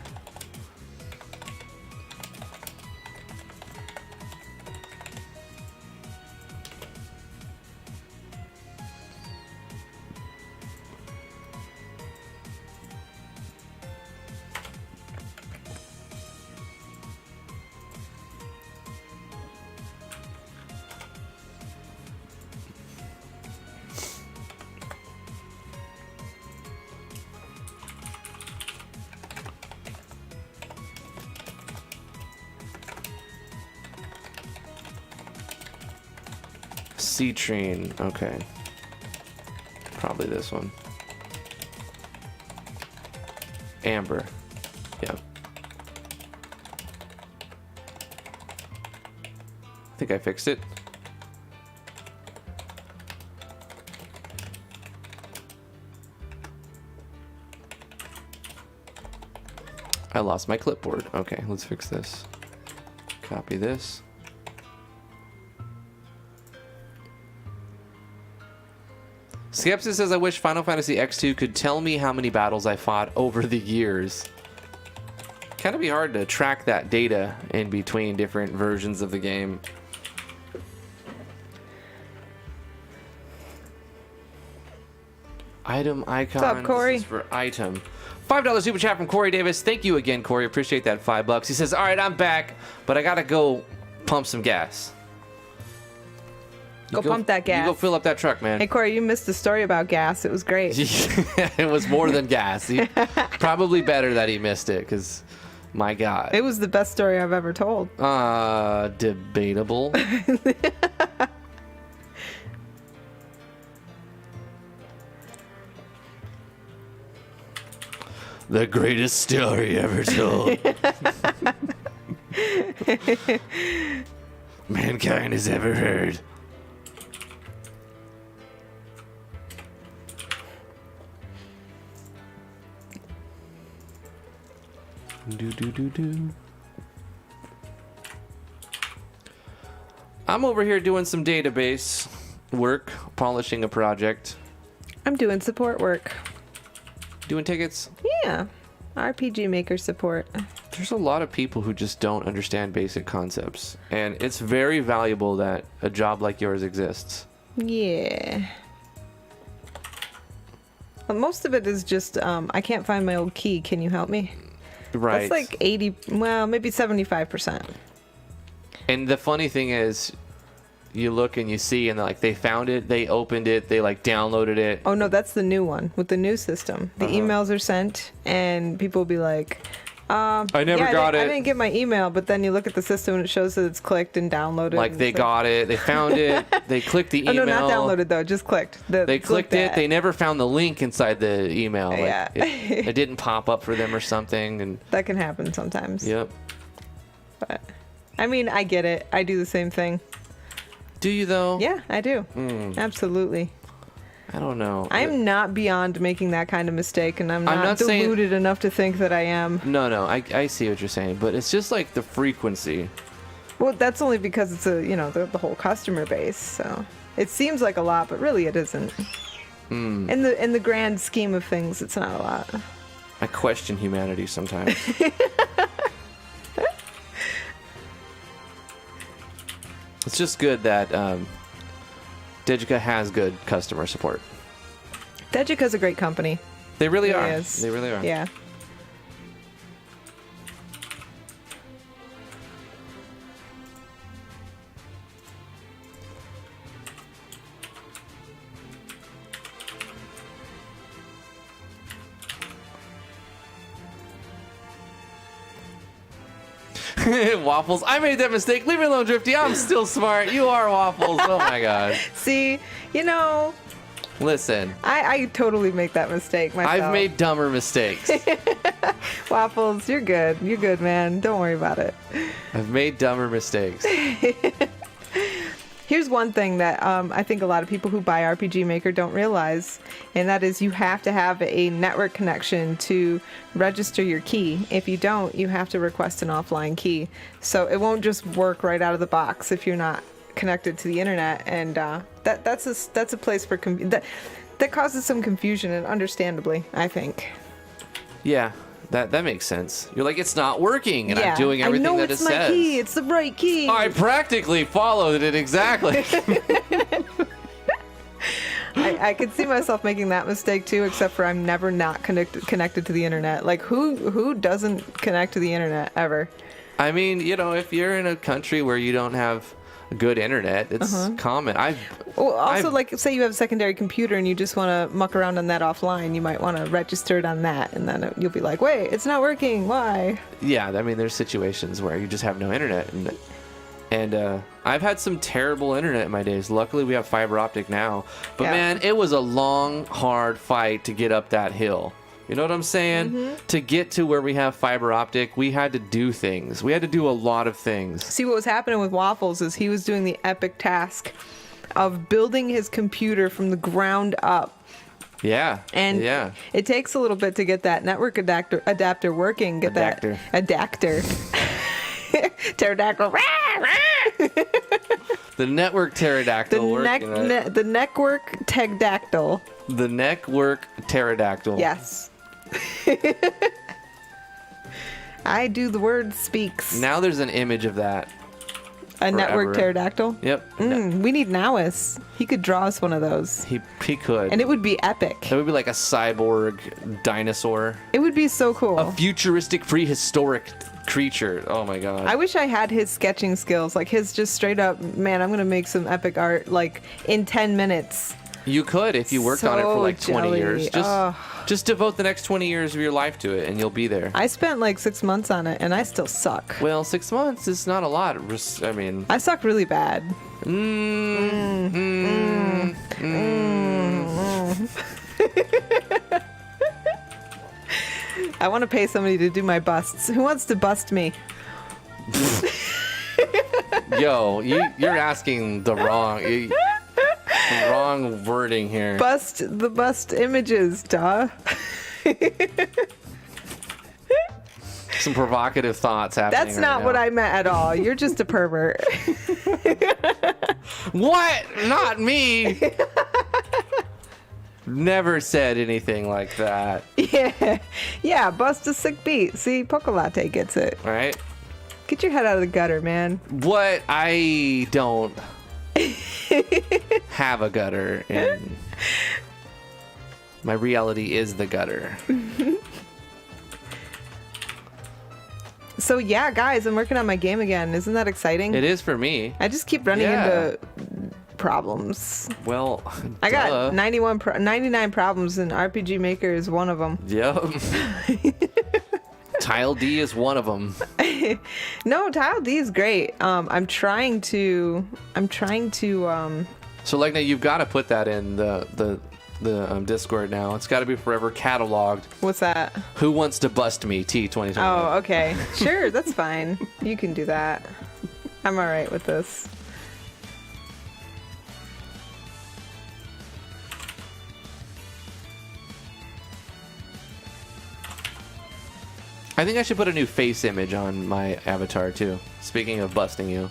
Speaker 1: Citrine. Okay. Probably this one. Amber. Yeah. I think I fixed it. I lost my clipboard. Okay, let's fix this. Copy this. Skepsis says, I wish Final Fantasy X2 could tell me how many battles I fought over the years. Kind of be hard to track that data in between different versions of the game. Item icon.
Speaker 2: What's up, Corey?
Speaker 1: This is for item. $5 super chat from Corey Davis. Thank you again, Corey. Appreciate that $5. He says, all right, I'm back, but I gotta go pump some gas.
Speaker 2: Go pump that gas.
Speaker 1: You go fill up that truck, man.
Speaker 2: Hey, Corey, you missed the story about gas. It was great.
Speaker 1: It was more than gas. Probably better that he missed it, because, my God.
Speaker 2: It was the best story I've ever told.
Speaker 1: Debatable. The greatest story ever told. Mankind has ever heard. Do. I'm over here doing some database work, polishing a project.
Speaker 2: I'm doing support work.
Speaker 1: Doing tickets?
Speaker 2: Yeah. RPG Maker support.
Speaker 1: There's a lot of people who just don't understand basic concepts, and it's very valuable that a job like yours exists.
Speaker 2: Yeah. Well, most of it is just, I can't find my old key. Can you help me?
Speaker 1: Right.
Speaker 2: That's like 80, well, maybe 75%.
Speaker 1: And the funny thing is, you look and you see, and like they found it, they opened it, they like downloaded it.
Speaker 2: Oh no, that's the new one with the new system. The emails are sent, and people will be like,
Speaker 1: I never got it.
Speaker 2: I didn't get my email, but then you look at the system and it shows that it's clicked and downloaded.
Speaker 1: Like they got it, they found it, they clicked the email.
Speaker 2: Oh no, not downloaded though, just clicked.
Speaker 1: They clicked it. They never found the link inside the email. Like
Speaker 2: Yeah.
Speaker 1: it didn't pop up for them or something, and
Speaker 2: That can happen sometimes.
Speaker 1: yep.
Speaker 2: But I mean, I get it. I do the same thing.
Speaker 1: Do you though?
Speaker 2: Yeah, I do. Absolutely.
Speaker 1: I don't know.
Speaker 2: I'm not beyond making that kind of mistake, and I'm not
Speaker 1: saying-
Speaker 2: deluded enough to think that I am.
Speaker 1: No, I see what you're saying, but it's just like the frequency.
Speaker 2: Well, that's only because it's the whole customer base. So it seems like a lot, but really it isn't. In the grand scheme of things, it's not a lot.
Speaker 1: I question humanity sometimes. It's just good that Digica has good customer support.
Speaker 2: Dejica's a great company.
Speaker 1: They really
Speaker 2: Really
Speaker 1: are.
Speaker 2: is.
Speaker 1: They really are.
Speaker 2: Yeah.
Speaker 1: Waffles. I made that mistake. Leave me alone, Drifty. I'm still smart. You are Waffles. Oh my God.
Speaker 2: See,
Speaker 1: Listen,
Speaker 2: I totally make that mistake myself.
Speaker 1: I've made dumber mistakes.
Speaker 2: Waffles, you're good. You're good, man. Don't worry about it.
Speaker 1: I've made dumber mistakes.
Speaker 2: Here's one thing that I think a lot of people who buy RPG Maker don't realize, and that is you have to have a network connection to register your key. If you don't, you have to request an offline key. So it won't just work right out of the box if you're not connected to the internet, and that's a place for that causes some confusion, and understandably, I think.
Speaker 1: Yeah, that makes sense. You're like, it's not working, and I'm doing everything that it says.
Speaker 2: I know it's my key. It's the right key.
Speaker 1: I practically followed it exactly.
Speaker 2: I could see myself making that mistake too, except for I'm never not connected to the internet. Like who doesn't connect to the internet ever?
Speaker 1: I mean, if you're in a country where you don't have good internet, it's common.
Speaker 2: Like say you have a secondary computer and you just want to muck around on that offline, you might want to register it on that, and then you'll be like, wait, it's not working. Why?
Speaker 1: Yeah, I mean, there's situations where you just have no internet, and I've had some terrible internet in my days. Luckily, we have fiber optic now, but man, it was a long, hard fight to get up that hill. You know what I'm saying? To get to where we have fiber optic, we had to do things. We had to do a lot of things.
Speaker 2: See, what was happening with Waffles is he was doing the epic task of building his computer from the ground up.
Speaker 1: Yeah.
Speaker 2: And it takes a little bit to get that network adapter working. Get
Speaker 1: Adapter.
Speaker 2: that adapter. Pterodactyl.
Speaker 1: The network pterodactyl.
Speaker 2: The network tegdactyl.
Speaker 1: The network pterodactyl.
Speaker 2: Yes. I do the word speaks.
Speaker 1: Now there's an image of that.
Speaker 2: A network pterodactyl?
Speaker 1: Yep.
Speaker 2: We need Nowis. He could draw us one of those.
Speaker 1: He could.
Speaker 2: And it would be epic.
Speaker 1: That would be like a cyborg dinosaur.
Speaker 2: It would be so cool.
Speaker 1: A futuristic prehistoric creature. Oh my god.
Speaker 2: I wish I had his sketching skills. Like his just straight up, man, I'm going to make some epic art like in 10 minutes.
Speaker 1: You could if you worked on it for like 20 years.
Speaker 2: Jelly.
Speaker 1: Just devote the next 20 years of your life to it and you'll be there.
Speaker 2: I spent like 6 months on it and I still suck.
Speaker 1: Well, 6 months is not a lot. I mean,
Speaker 2: I suck really bad. I want to pay somebody to do my busts. Who wants to bust me?
Speaker 1: Yo, you're asking the wrong wording here.
Speaker 2: Bust images, duh.
Speaker 1: Some provocative thoughts happening.
Speaker 2: That's not what I meant at all. You're just a pervert.
Speaker 1: What? Not me. Never said anything like that.
Speaker 2: Yeah, bust a sick beat. See, Pocolate gets it.
Speaker 1: Right?
Speaker 2: Get your head out of the gutter, man.
Speaker 1: What? I don't have a gutter, and my reality is the gutter.
Speaker 2: So yeah, guys, I'm working on my game again. Isn't that exciting?
Speaker 1: It is for me.
Speaker 2: I just keep running into problems.
Speaker 1: Well,
Speaker 2: I got 99 problems, and RPG Maker is one of them.
Speaker 1: Yep. Tile D is one of them.
Speaker 2: No, Tile D is great. I'm trying to.
Speaker 1: So, like, now you've got to put that in the Discord now. It's got to be forever cataloged.
Speaker 2: What's that?
Speaker 1: Who wants to bust me? T2020.
Speaker 2: Oh, okay. Sure, that's fine. You can do that. I'm all right with this.
Speaker 1: I think I should put a new face image on my avatar too. Speaking of busting you.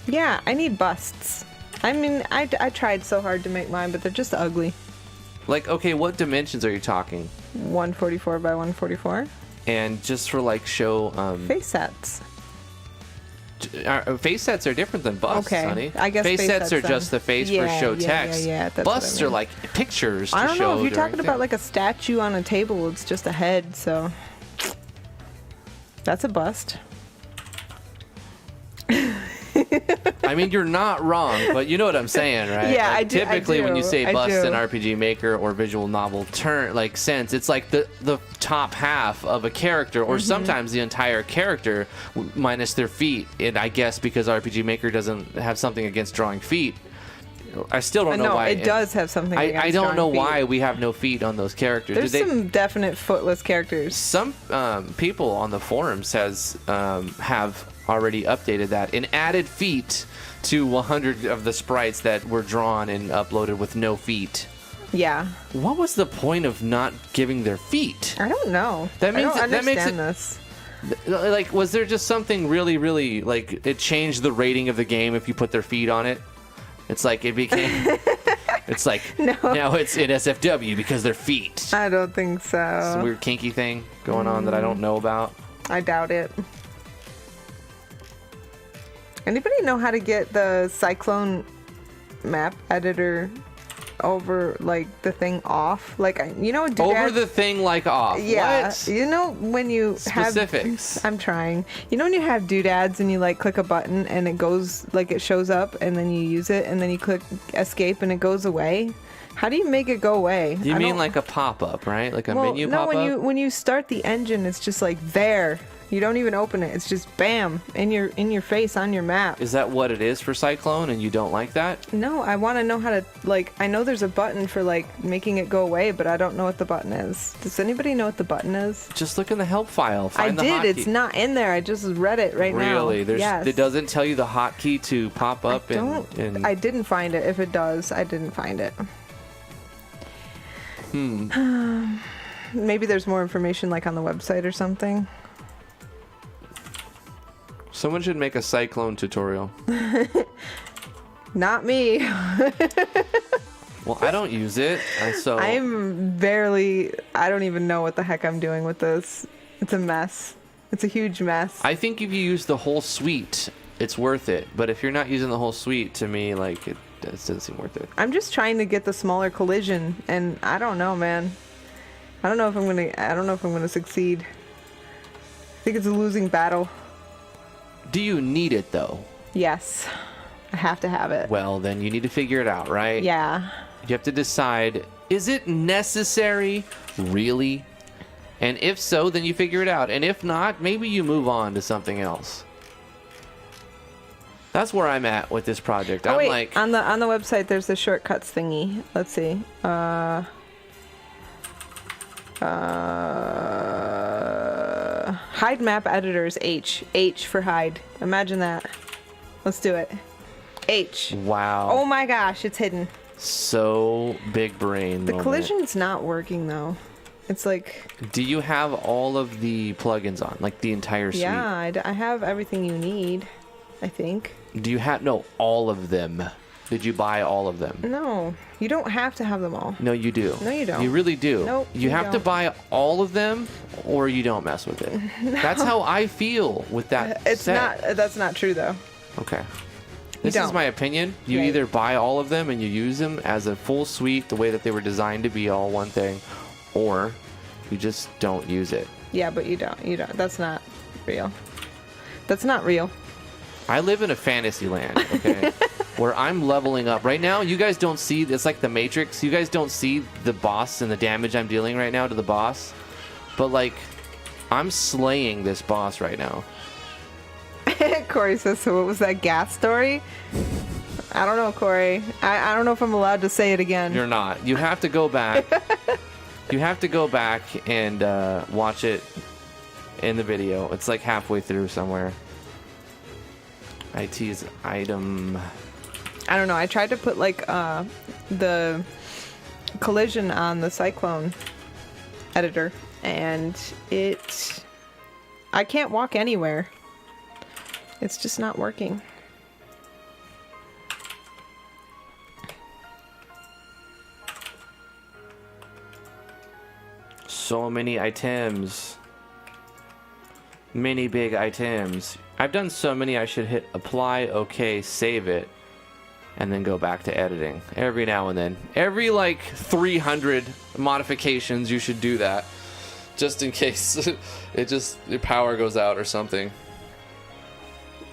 Speaker 2: Yeah, I need busts. I mean, I tried so hard to make mine, but they're just ugly.
Speaker 1: Like, okay, what dimensions are you talking?
Speaker 2: 144 by 144.
Speaker 1: And just for like show
Speaker 2: Face sets.
Speaker 1: Face sets are different than busts,
Speaker 2: Okay,
Speaker 1: honey.
Speaker 2: I guess
Speaker 1: face sets are
Speaker 2: then.
Speaker 1: just the face for show text.
Speaker 2: Yeah, that's
Speaker 1: busts
Speaker 2: what I mean.
Speaker 1: are like pictures to show.
Speaker 2: I don't know if you're
Speaker 1: during
Speaker 2: talking about like a statue on a table. It's just a head, so that's a bust.
Speaker 1: I mean, you're not wrong, but you know what I'm saying, right?
Speaker 2: Yeah,
Speaker 1: like,
Speaker 2: I do.
Speaker 1: Typically, when you say bust in
Speaker 2: do.
Speaker 1: RPG Maker or visual novel sense, it's like the top half of a character, or sometimes the entire character minus their feet. And I guess because RPG Maker doesn't have something against drawing feet, I still don't know why.
Speaker 2: No, it does have something against
Speaker 1: I don't know
Speaker 2: drawing feet.
Speaker 1: why we have no feet on those characters.
Speaker 2: There's some definite footless characters.
Speaker 1: Some people on the forums have already updated that and added feet to 100 of the sprites that were drawn and uploaded with no feet.
Speaker 2: Yeah.
Speaker 1: What was the point of not giving their feet?
Speaker 2: I don't know.
Speaker 1: That means
Speaker 2: I don't
Speaker 1: that makes
Speaker 2: understand
Speaker 1: it,
Speaker 2: this.
Speaker 1: like, was there just something really, really, like, it changed the rating of the game if you put their feet on it? It's like it became. It's like now it's in SFW because they're feet.
Speaker 2: I don't think so.
Speaker 1: It's a weird kinky thing going on that I don't know about.
Speaker 2: I doubt it. Anybody know how to get the Cyclone map editor over like the thing off? Like, you know,
Speaker 1: Over the thing, like off.
Speaker 2: Yeah.
Speaker 1: What?
Speaker 2: You know when you
Speaker 1: Specifics.
Speaker 2: have I'm trying. You know when you have doodads and you like click a button and it goes like it shows up and then you use it and then you click escape and it goes away? How do you make it go away?
Speaker 1: You mean like a pop-up, right? Like a menu pop-up?
Speaker 2: No, when you start the engine, it's just like there. You don't even open it. It's just bam in your face on your map.
Speaker 1: Is that what it is for Cyclone and you don't like that?
Speaker 2: No, I want to know how to, like, I know there's a button for like making it go away, but I don't know what the button is. Does anybody know what the button is?
Speaker 1: Just look in the help file. Find the hotkey.
Speaker 2: It's not in there. I just read it right now.
Speaker 1: Really?
Speaker 2: Yes.
Speaker 1: It doesn't tell you the hotkey to pop up and
Speaker 2: I didn't find it. If it does, I didn't find it. Maybe there's more information like on the website or something.
Speaker 1: Someone should make a cyclone tutorial.
Speaker 2: Not me.
Speaker 1: Well, I don't use it, so
Speaker 2: I don't even know what the heck I'm doing with this. It's a mess. It's a huge mess.
Speaker 1: I think if you use the whole suite, it's worth it. But if you're not using the whole suite, to me, like, it doesn't seem worth it.
Speaker 2: I'm just trying to get the smaller collision, and I don't know, man. I don't know if I'm gonna succeed. I think it's a losing battle.
Speaker 1: Do you need it, though?
Speaker 2: Yes. I have to have it.
Speaker 1: Well, then you need to figure it out, right?
Speaker 2: Yeah.
Speaker 1: You have to decide, is it necessary? Really? And if so, then you figure it out. And if not, maybe you move on to something else. That's where I'm at with this project.
Speaker 2: Oh,
Speaker 1: I'm
Speaker 2: wait.
Speaker 1: like,
Speaker 2: On the website, there's the shortcuts thingy. Let's see. Hide map editors H. H for hide. Imagine that. Let's do it. H.
Speaker 1: wow.
Speaker 2: Oh my gosh, it's hidden.
Speaker 1: So big brain.
Speaker 2: The
Speaker 1: moment.
Speaker 2: collision's not working though. It's like,
Speaker 1: Do you have all of the plugins on, like the entire suite?
Speaker 2: yeah, I have everything you need, I think.
Speaker 1: Do you have all of them? Did you buy all of them?
Speaker 2: No, you don't have to have them all.
Speaker 1: No, you do.
Speaker 2: No, you don't.
Speaker 1: You really do.
Speaker 2: Nope,
Speaker 1: You
Speaker 2: you
Speaker 1: have to
Speaker 2: don't.
Speaker 1: buy all of them, or you don't mess with it. That's how I feel with that.
Speaker 2: It's
Speaker 1: set.
Speaker 2: not. That's not true though.
Speaker 1: Okay. This is
Speaker 2: don't.
Speaker 1: my opinion. You
Speaker 2: Yeah.
Speaker 1: either buy all of them and you use them as a full suite, the way that they were designed to be all one thing, or you just don't use it.
Speaker 2: Yeah, but you don't. You don't. That's not real. That's not real.
Speaker 1: I live in a fantasy land, okay, where I'm leveling up. Right now, you guys don't see, it's like the Matrix. You guys don't see the boss and the damage I'm dealing right now to the boss. But, like, I'm slaying this boss right now.
Speaker 2: Corey says, so what was that gas story? I don't know, Corey. I don't know if I'm allowed to say it again.
Speaker 1: You're not. You have to go back. You have to go back and watch it in the video. It's like halfway through somewhere. IT's item.
Speaker 2: I don't know. I tried to put like the collision on the cyclone editor, and I can't walk anywhere. It's just not working.
Speaker 1: So many items. Many big items. I've done so many I should hit apply, okay, save it, and then go back to editing. Every now and then. Every like 300 modifications you should do that. Just in case your power goes out or something.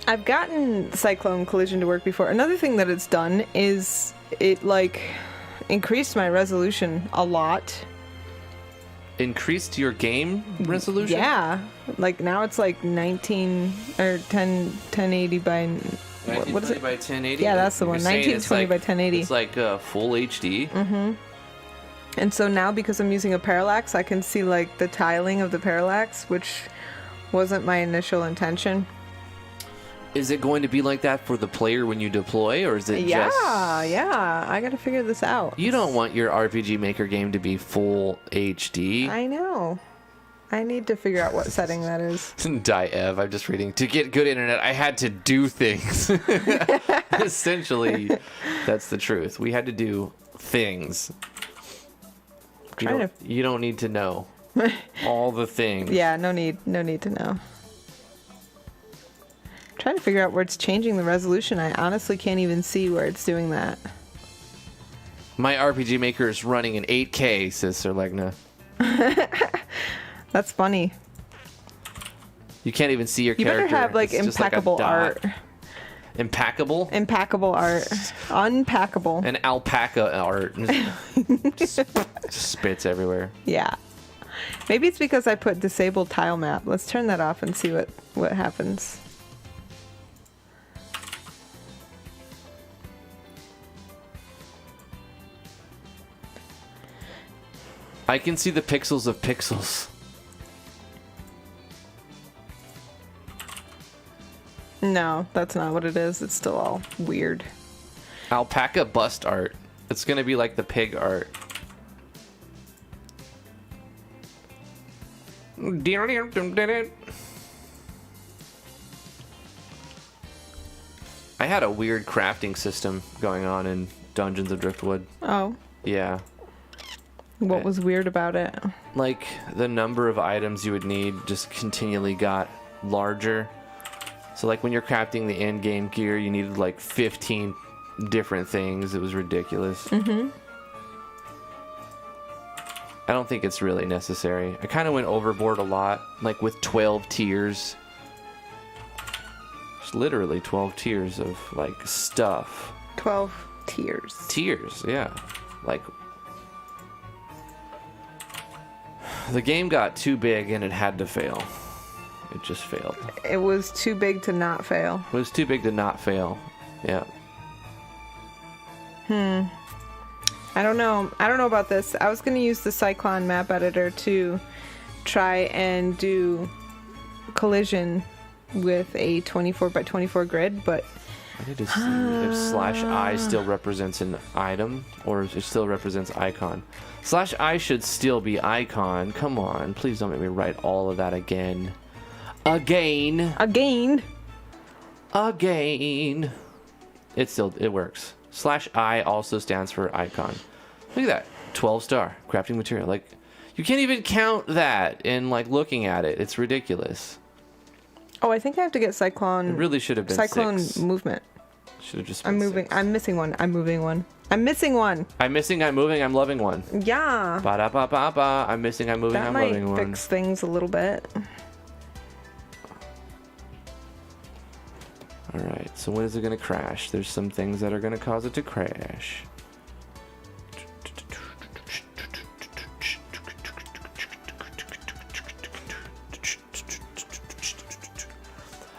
Speaker 2: I've gotten Cyclone Collision to work before. Another thing that it's done is it like increased my resolution a lot.
Speaker 1: Increased your game resolution?
Speaker 2: Yeah. Like now it's like 19 or 1080 by what is
Speaker 1: 1920
Speaker 2: it?
Speaker 1: by 1080?
Speaker 2: Yeah, that's the one.
Speaker 1: You're saying it's
Speaker 2: 1920
Speaker 1: like-
Speaker 2: by 1080.
Speaker 1: It's like full HD?
Speaker 2: Mm-hmm. And so now because I'm using a parallax, I can see like the tiling of the parallax, which wasn't my initial intention.
Speaker 1: Is it going to be like that for the player when you deploy, or is it just...
Speaker 2: Yeah. I gotta figure this out.
Speaker 1: You don't want your RPG Maker game to be full HD.
Speaker 2: I know. I need to figure out what setting that is.
Speaker 1: Ev, I'm just reading. To get good internet, I had to do things. Essentially, that's the truth. We had to do things. You don't need to know all the things.
Speaker 2: Yeah, no need to know. Trying to figure out where it's changing the resolution. I honestly can't even see where it's doing that.
Speaker 1: My RPG Maker is running in 8K, says Sir Legna.
Speaker 2: That's funny.
Speaker 1: You can't even see your
Speaker 2: You
Speaker 1: character.
Speaker 2: better have like
Speaker 1: It's just like a
Speaker 2: impeccable
Speaker 1: dot.
Speaker 2: art.
Speaker 1: Impeccable?
Speaker 2: Impeccable art. Unpackable.
Speaker 1: And alpaca art. just spits everywhere.
Speaker 2: Yeah. Maybe it's because I put disabled tile map. Let's turn that off and see what happens.
Speaker 1: I can see the pixels of pixels.
Speaker 2: No, that's not what it is. It's still all weird.
Speaker 1: Alpaca bust art. It's gonna be like the pig art. had a weird crafting system going on in Dungeons of Driftwood.
Speaker 2: Oh.
Speaker 1: Yeah.
Speaker 2: What was weird about it?
Speaker 1: Like, the number of items you would need just continually got larger. So, like, when you're crafting the in-game gear, you needed, like, 15 different things. It was ridiculous. Mm-hmm. I don't think it's really necessary. I kind of went overboard a lot, like, with 12 tiers. There's literally 12 tiers of, like, stuff.
Speaker 2: 12 tiers.
Speaker 1: Tiers, yeah. Like... The game got too big and it had to fail. It just failed.
Speaker 2: It was too big to not fail.
Speaker 1: It was too big to not fail. Yeah.
Speaker 2: I don't know. I don't know about this. I was going to use the Cyclone map editor to try and do collision with a 24x24 grid, but
Speaker 1: I need to see if /I still represents an item or if it still represents icon. /I should still be icon. Come on. Please don't make me write all of that again. Again. It works. /I also stands for icon. Look at that. 12-star crafting material. Like, you can't even count that in, like, looking at it. It's ridiculous.
Speaker 2: Oh, I think I have to get Cyclone.
Speaker 1: It really should have been
Speaker 2: Cyclone
Speaker 1: 6.
Speaker 2: movement.
Speaker 1: Should have just been
Speaker 2: I'm moving.
Speaker 1: 6.
Speaker 2: I'm missing one. I'm moving one. I'm missing one.
Speaker 1: I'm missing, I'm moving, I'm loving one.
Speaker 2: Yeah.
Speaker 1: Ba-da-ba-ba-ba. I'm missing, I'm moving,
Speaker 2: That
Speaker 1: I'm
Speaker 2: might
Speaker 1: loving one.
Speaker 2: fix things a little bit.
Speaker 1: Alright, so when is it going to crash? There's some things that are going to cause it to crash.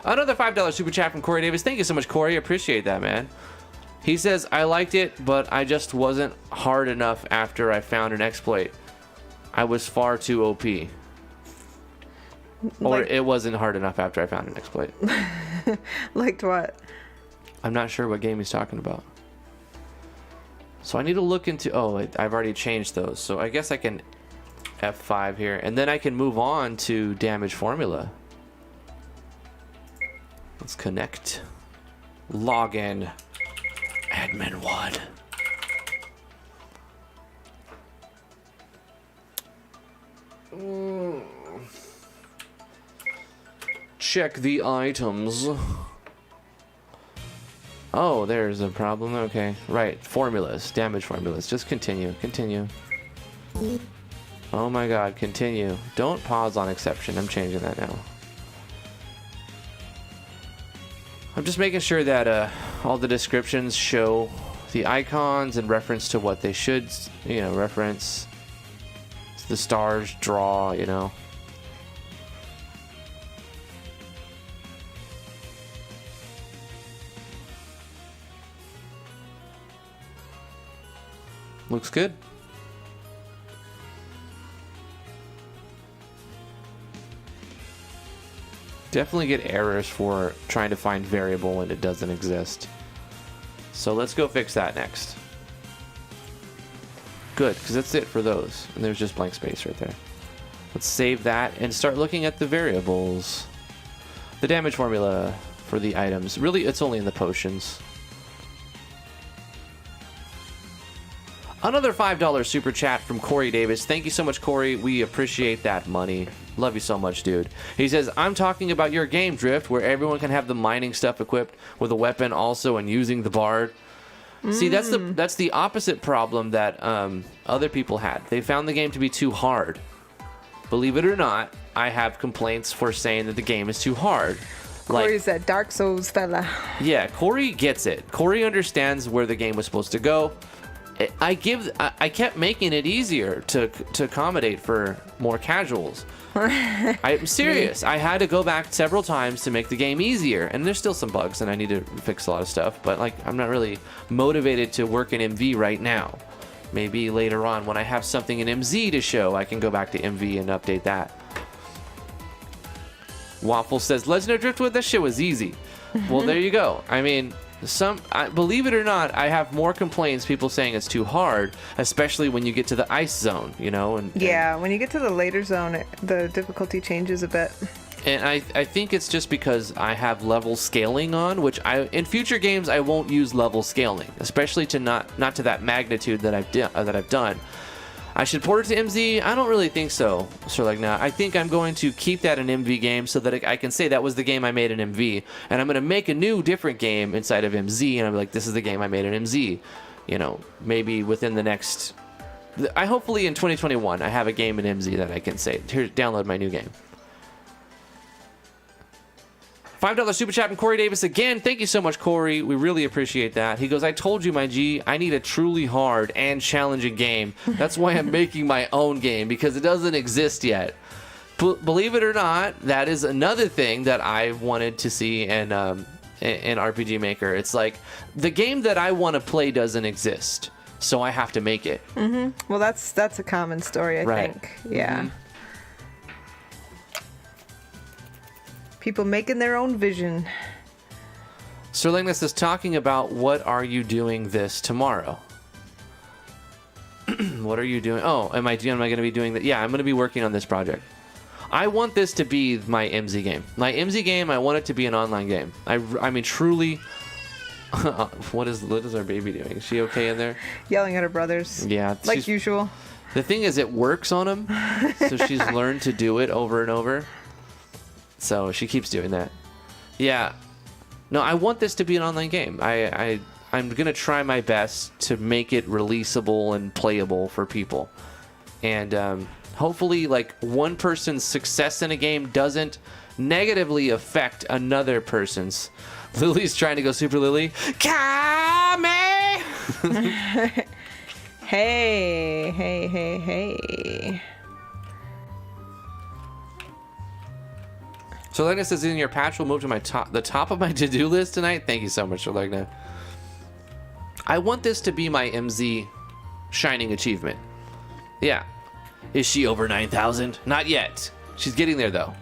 Speaker 1: Another $5 super chat from Corey Davis. Thank you so much, Corey. Appreciate that, man. He says, I liked it, but I just wasn't hard enough after I found an exploit. I was far too OP. Or it wasn't hard enough after I found an exploit.
Speaker 2: Liked what?
Speaker 1: I'm not sure what game he's talking about. So I need to look into... Oh, I've already changed those. So I guess I can F5 here. And then I can move on to damage formula. Let's connect. Login. Admin 1. Check the items. Oh, there's a problem. Okay, right. Formulas. Damage formulas. Just continue. Continue. Oh my god, continue. Don't pause on exception. I'm changing that now. I'm just making sure that all the descriptions show the icons in reference to what they should, you know, reference. The stars draw, you know. Looks good. Definitely get errors for trying to find variable when it doesn't exist. So let's go fix that next. Good, because that's it for those. And there's just blank space right there. Let's save that and start looking at the variables. The damage formula for the items. Really, it's only in the potions. Another $5 super chat from Corey Davis. Thank you so much, Corey. We appreciate that money. Love you so much, dude. He says, I'm talking about your game, Drift, where everyone can have the mining stuff equipped with a weapon also and using the bard. See, that's the opposite problem that other people had. They found the game to be too hard. Believe it or not, I have complaints for saying that the game is too hard.
Speaker 2: Corey's that Dark Souls fella.
Speaker 1: Yeah, Corey gets it. Corey understands where the game was supposed to go. I kept making it easier to accommodate for more casuals. I'm serious. I had to go back several times to make the game easier, and there's still some bugs, and I need to fix a lot of stuff. But like, I'm not really motivated to work in MV right now. Maybe later on, when I have something in MZ to show, I can go back to MV and update that. Waffle says, Legend of Driftwood, that shit was easy. Well, there you go. I mean, believe it or not, I have more complaints, people saying it's too hard, especially when you get to the ice zone, you know? And
Speaker 2: yeah, when you get to the later zone, the difficulty changes a bit.
Speaker 1: And I think it's just because I have level scaling on, which in future games I won't use level scaling, especially to not to that magnitude that I've done. I should port it to MZ? I don't really think so. So like, nah, I think I'm going to keep that in MV game so that I can say that was the game I made in MV, and I'm going to make a new different game inside of MZ, and I'm like, this is the game I made in MZ. You know, maybe within the next, hopefully in 2021, I have a game in MZ that I can say, here, download my new game. $5 super chat from Corey Davis again. Thank you so much, Corey. We really appreciate that. He goes, I told you, my G, I need a truly hard and challenging game. That's why I'm making my own game, because it doesn't exist yet. Believe it or not, that is another thing that I wanted to see in RPG Maker. It's like, the game that I want to play doesn't exist, so I have to make it.
Speaker 2: Mm-hmm. Well, that's a common story, I think. Yeah. Mm-hmm. People making their own vision.
Speaker 1: Sirlingus is talking about, what are you doing this tomorrow? What are you doing? Oh, am I going to be doing that? Yeah, I'm going to be working on this project. I want this to be my MZ game. My MZ game, I want it to be an online game. I mean, truly. What is our baby doing? Is she okay in there?
Speaker 2: Yelling at her brothers.
Speaker 1: Yeah.
Speaker 2: Like usual.
Speaker 1: The thing is, it works on them. So she's learned to do it over and over. So she keeps doing that. Yeah. No, I want this to be an online game. I'm going to try my best to make it releasable and playable for people. And hopefully, like, one person's success in a game doesn't negatively affect another person's. Lily's trying to go Super Lily. Kame!
Speaker 2: Hey.
Speaker 1: So Legna says, in your patch will move to the top of my to-do list tonight. Thank you so much, Legna. I want this to be my MZ shining achievement. Yeah. Is she over 9,000? Not yet. She's getting there, though.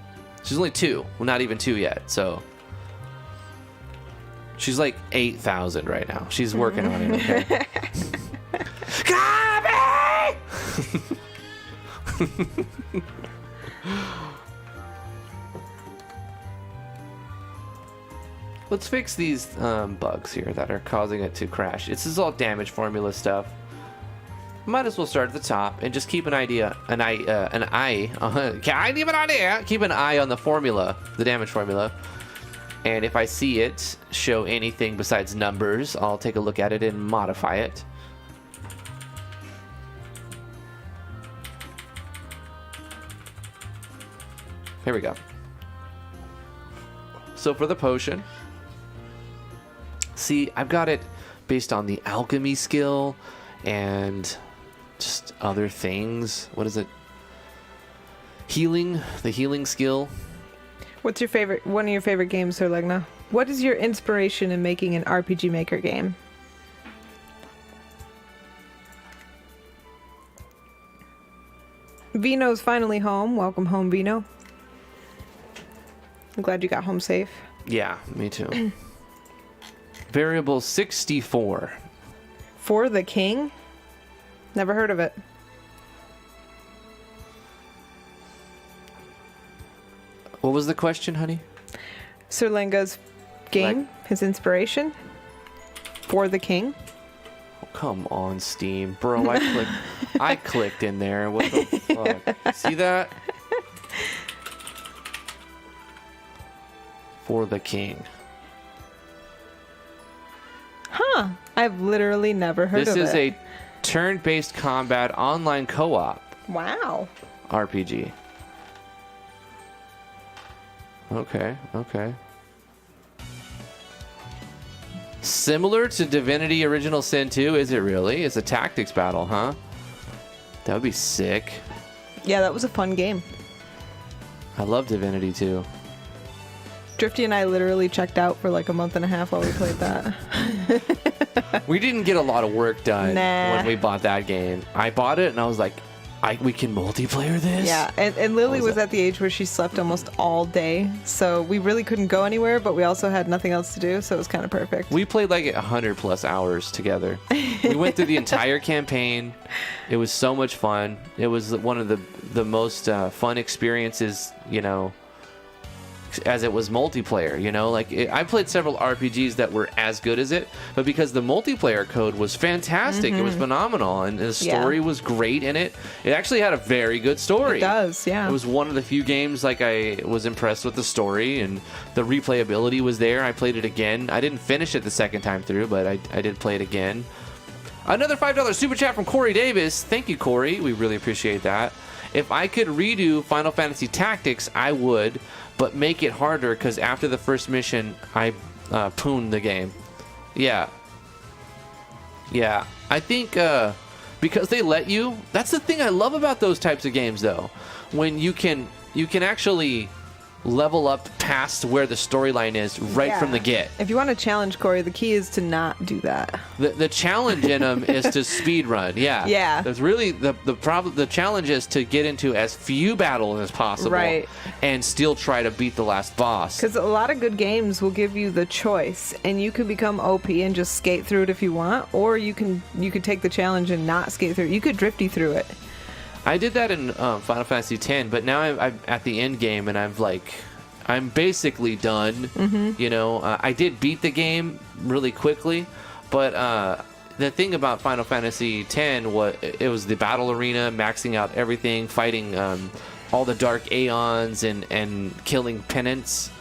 Speaker 1: She's only 2. Well, not even 2 yet, so... She's like 8,000 right now. She's working on it, okay? Copy! Let's fix these bugs here that are causing it to crash. This is all damage formula stuff. Might as well start at the top and just keep an eye on the formula, the damage formula. And if I see it show anything besides numbers, I'll take a look at it and modify it. Here we go. So for the potion, see, I've got it based on the alchemy skill and just other things. What is it? Healing, the healing skill.
Speaker 2: What's your favorite? One of your favorite games, Sir Legna? What is your inspiration in making an RPG Maker game? Vino's finally home. Welcome home, Vino. I'm glad you got home safe.
Speaker 1: Yeah, me too. Variable 64.
Speaker 2: For the King? Never heard of it.
Speaker 1: What was the question, honey?
Speaker 2: Sir Lenga's game, his inspiration? For the King?
Speaker 1: Oh, come on, Steam. Bro, I clicked in there. What the fuck? See that? For the King.
Speaker 2: Huh. I've literally never heard of it.
Speaker 1: This is a turn-based combat online co-op.
Speaker 2: Wow.
Speaker 1: RPG. Okay. Similar to Divinity Original Sin 2, is it really? It's a tactics battle, huh? That would be sick.
Speaker 2: Yeah, that was a fun game.
Speaker 1: I love Divinity 2.
Speaker 2: Drifty and I literally checked out for like a month and a half while we played that.
Speaker 1: We didn't get a lot of work done
Speaker 2: Nah.
Speaker 1: when we bought that game. I bought it and I was like, we can multiplayer this?
Speaker 2: Yeah, and Lily was at the age where she slept almost all day, so we really couldn't go anywhere, but we also had nothing else to do, so it was kind of perfect.
Speaker 1: We played like 100 plus hours together. We went through the entire campaign. It was so much fun. It was one of the most fun experiences, as it was multiplayer, you know? Like, I played several RPGs that were as good as it, but because the multiplayer code was fantastic, it was phenomenal, and the story was great in it. It actually had a very good story.
Speaker 2: It does, yeah.
Speaker 1: It was one of the few games, like, I was impressed with the story, and the replayability was there. I played it again. I didn't finish it the second time through, but I did play it again. Another $5 super chat from Corey Davis. Thank you, Corey. We really appreciate that. If I could redo Final Fantasy Tactics, I would, but make it harder because after the first mission, I pooned the game. Yeah. I think because they let you. That's the thing I love about those types of games, though. When you can actually level up past where the storyline is right from the get.
Speaker 2: If you want to challenge Corey, the key is to not do that.
Speaker 1: The challenge in them is to speed run. Yeah. That's really the problem. The challenge is to get into as few battles as possible,
Speaker 2: right,
Speaker 1: and still try to beat the last boss.
Speaker 2: Because a lot of good games will give you the choice, and you can become OP and just skate through it if you want, or you could take the challenge and not skate through it. You could drifty through it.
Speaker 1: I did that in Final Fantasy X, but now I'm at the end game, and I'm basically done. You know, I did beat the game really quickly, but the thing about Final Fantasy X was the battle arena, maxing out everything, fighting all the dark Aeons and killing penance.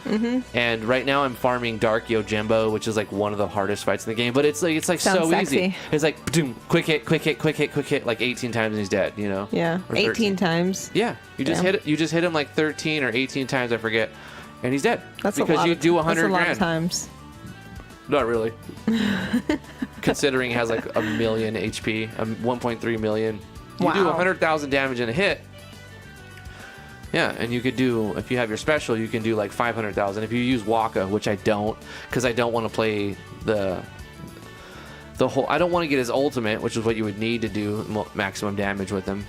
Speaker 1: And right now I'm farming Dark Yojimbo, which is like one of the hardest fights in the game. But it's like
Speaker 2: Sounds
Speaker 1: so
Speaker 2: sexy.
Speaker 1: easy. It's like boom, quick hit, like 18 times and he's dead. You know?
Speaker 2: Yeah,
Speaker 1: Or
Speaker 2: 18 times.
Speaker 1: Yeah, you just hit him like 13 or 18 times, I forget, and he's dead.
Speaker 2: That's
Speaker 1: because
Speaker 2: a lot
Speaker 1: you
Speaker 2: of,
Speaker 1: do 100
Speaker 2: that's a lot
Speaker 1: grand.
Speaker 2: of times.
Speaker 1: Not really. Considering he has like 1 million HP, 1.3 million. You do 100,000 damage in a hit. Yeah, and you could do, if you have your special, you can do like 500,000. If you use Waka, which I don't, because I don't want to play the whole. I don't want to get his ultimate, which is what you would need to do maximum damage with him.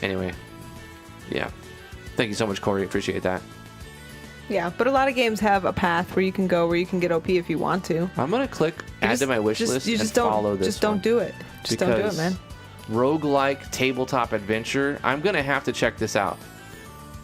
Speaker 1: Anyway, yeah. Thank you so much, Corey. Appreciate that.
Speaker 2: Yeah, but a lot of games have a path where you can go where you can get OP if you want to.
Speaker 1: I'm gonna click add to my wish list and follow this.
Speaker 2: Just don't do it. Just don't do it, man.
Speaker 1: Roguelike tabletop adventure. I'm gonna have to check this out.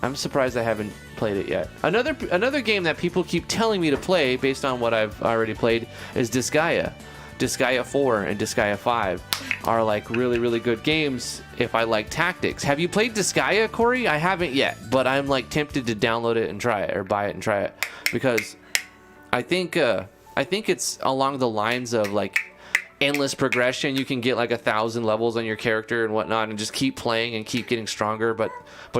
Speaker 1: I'm surprised I haven't played it yet. Another game that people keep telling me to play based on what I've already played is Disgaea. Disgaea 4 and Disgaea 5 are like really, really good games if I like tactics. Have you played Disgaea, Corey? I haven't yet, but I'm like tempted to download it and try it, or buy it and try it, because I think it's along the lines of like endless progression. You can get like 1,000 levels on your character and whatnot, and just keep playing and keep getting stronger. But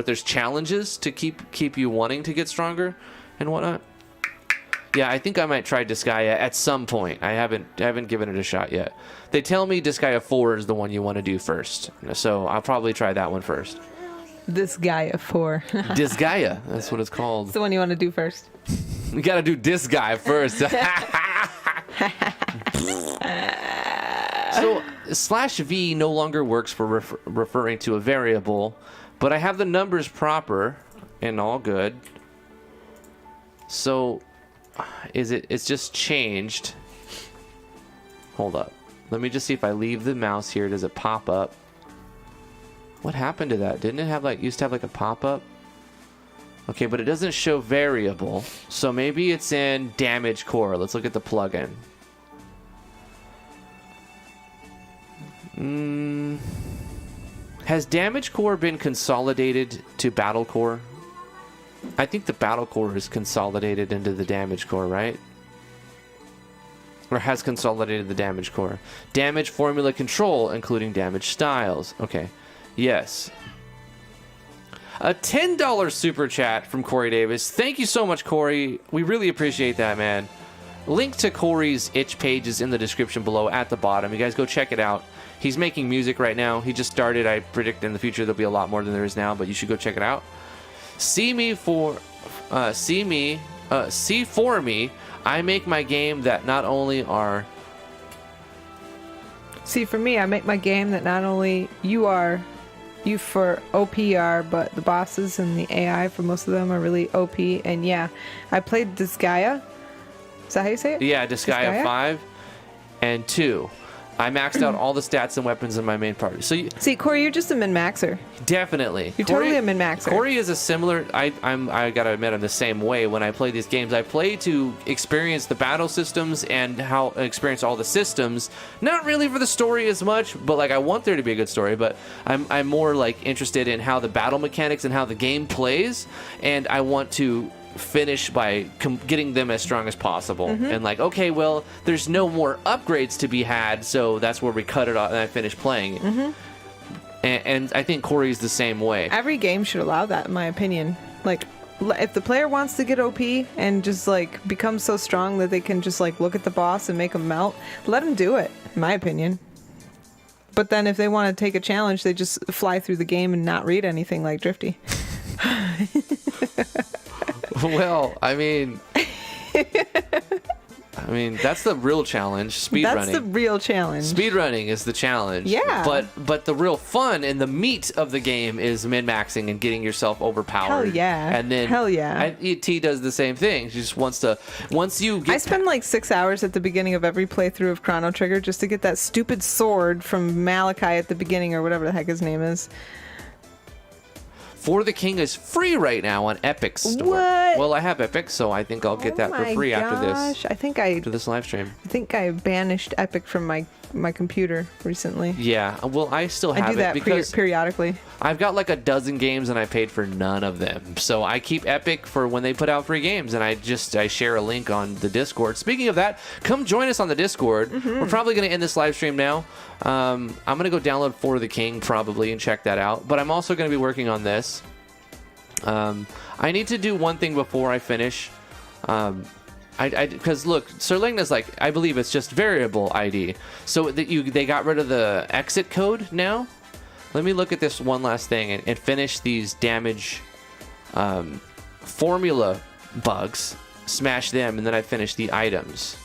Speaker 1: there's challenges to keep you wanting to get stronger and whatnot. Yeah, I think I might try Disgaea at some point. I haven't given it a shot yet. They tell me Disgaea 4 is the one you want to do first, so I'll probably try that one first.
Speaker 2: Disgaea 4.
Speaker 1: Disgaea, that's what it's called.
Speaker 2: It's the one you want to do first.
Speaker 1: We gotta do this guy first. So /v no longer works for referring to a variable, but I have the numbers proper and all good. So it's just changed. Hold up. Let me just see if I leave the mouse here, does it pop up? What happened to that? Didn't it have like used to have like a pop-up? Okay, but it doesn't show variable. So maybe it's in damage core. Let's look at the plugin. Has damage core been consolidated to battle core? I think the battle core is consolidated into the damage core, right? Or has consolidated the damage core. Damage formula control, including damage styles. Okay. Yes. A $10 super chat from Corey Davis. Thank you so much, Corey. We really appreciate that, man. Link to Corey's itch page is in the description below at the bottom. You guys go check it out. He's making music right now. He just started. I predict in the future there'll be a lot more than there is now, but you should go check it out. See for me. I make my game that not only are.
Speaker 2: See, for me, I make my game that not only you for OPR, but the bosses and the AI for most of them are really OP. And yeah, I played Disgaea. Is that how you say it?
Speaker 1: Yeah, Disgaea 5 and 2. I maxed out all the stats and weapons in my main party. So
Speaker 2: See, Corey, you're just a min-maxer.
Speaker 1: definitely,
Speaker 2: You're totally a min-maxer.
Speaker 1: Corey is a similar. I gotta admit, I'm the same way when I play these games. I play to experience the battle systems and how experience all the systems. Not really for the story as much, but like I want there to be a good story. But I'm more like interested in how the battle mechanics and how the game plays, and I want to finish by getting them as strong as possible. And like, okay, well, there's no more upgrades to be had, so that's where we cut it off and I finish playing it. And I think Corey's the same way.
Speaker 2: Every game should allow that, in my opinion. Like, if the player wants to get OP and just like become so strong that they can just like look at the boss and make them melt, let them do it, in my opinion. But then if they want to take a challenge, they just fly through the game and not read anything like Drifty.
Speaker 1: Well, I mean, that's the real challenge. Speedrunning.
Speaker 2: That's the real challenge.
Speaker 1: Speedrunning is the challenge.
Speaker 2: Yeah.
Speaker 1: But the real fun and the meat of the game is min-maxing and getting yourself overpowered.
Speaker 2: Hell yeah.
Speaker 1: And then
Speaker 2: Hell yeah.
Speaker 1: T does the same thing. She just wants to. Once you get.
Speaker 2: I spend like 6 hours at the beginning of every playthrough of Chrono Trigger just to get that stupid sword from Malachi at the beginning, or whatever the heck his name is.
Speaker 1: For the King is free right now on Epic Store.
Speaker 2: What?
Speaker 1: Well, I have Epic, so I think I'll get that for free after this.
Speaker 2: After
Speaker 1: this live stream.
Speaker 2: I think I banished Epic from my computer recently.
Speaker 1: Yeah, well, I still have
Speaker 2: I do that
Speaker 1: it because
Speaker 2: periodically.
Speaker 1: I've got like a dozen games and I paid for none of them. So I keep Epic for when they put out free games, and I share a link on the Discord. Speaking of that, come join us on the Discord. We're probably going to end this live stream now. I'm going to go download For the King probably and check that out. But I'm also going to be working on this. I need to do one thing before I finish. Because look, Sir Lingna's like, I believe it's just variable ID. So that they got rid of the exit code now. Let me look at this one last thing and finish these damage formula bugs, smash them, and then I finish the items.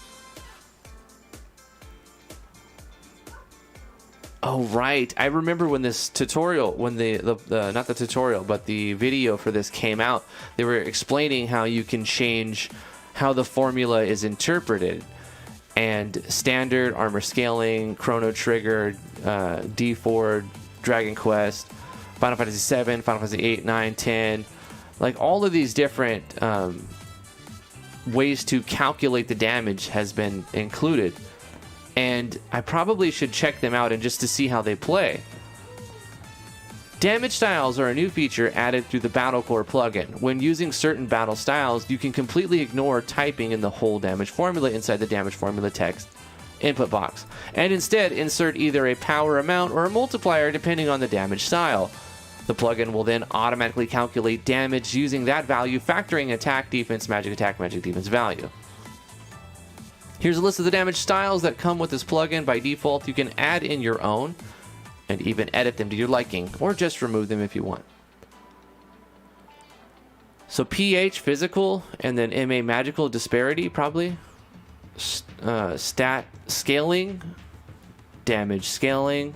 Speaker 1: Oh, right. I remember when this tutorial, when not the tutorial, but the video for this came out, they were explaining how you can change how the formula is interpreted. And standard, armor scaling, Chrono Trigger, D4, Dragon Quest, Final Fantasy VII, Final Fantasy 8, 9, 10, like all of these different ways to calculate the damage has been included. And I probably should check them out and just to see how they play. Damage styles are a new feature added through the Battle Core plugin. When using certain battle styles, you can completely ignore typing in the whole damage formula inside the damage formula text input box, and instead insert either a power amount or a multiplier depending on the damage style. The plugin will then automatically calculate damage using that value, factoring attack, defense, magic defense value. Here's a list of the damage styles that come with this plugin. By default, you can add in your own and even edit them to your liking, or just remove them if you want. So PH, physical, and then MA, magical, disparity, probably. Stat, scaling, damage, scaling.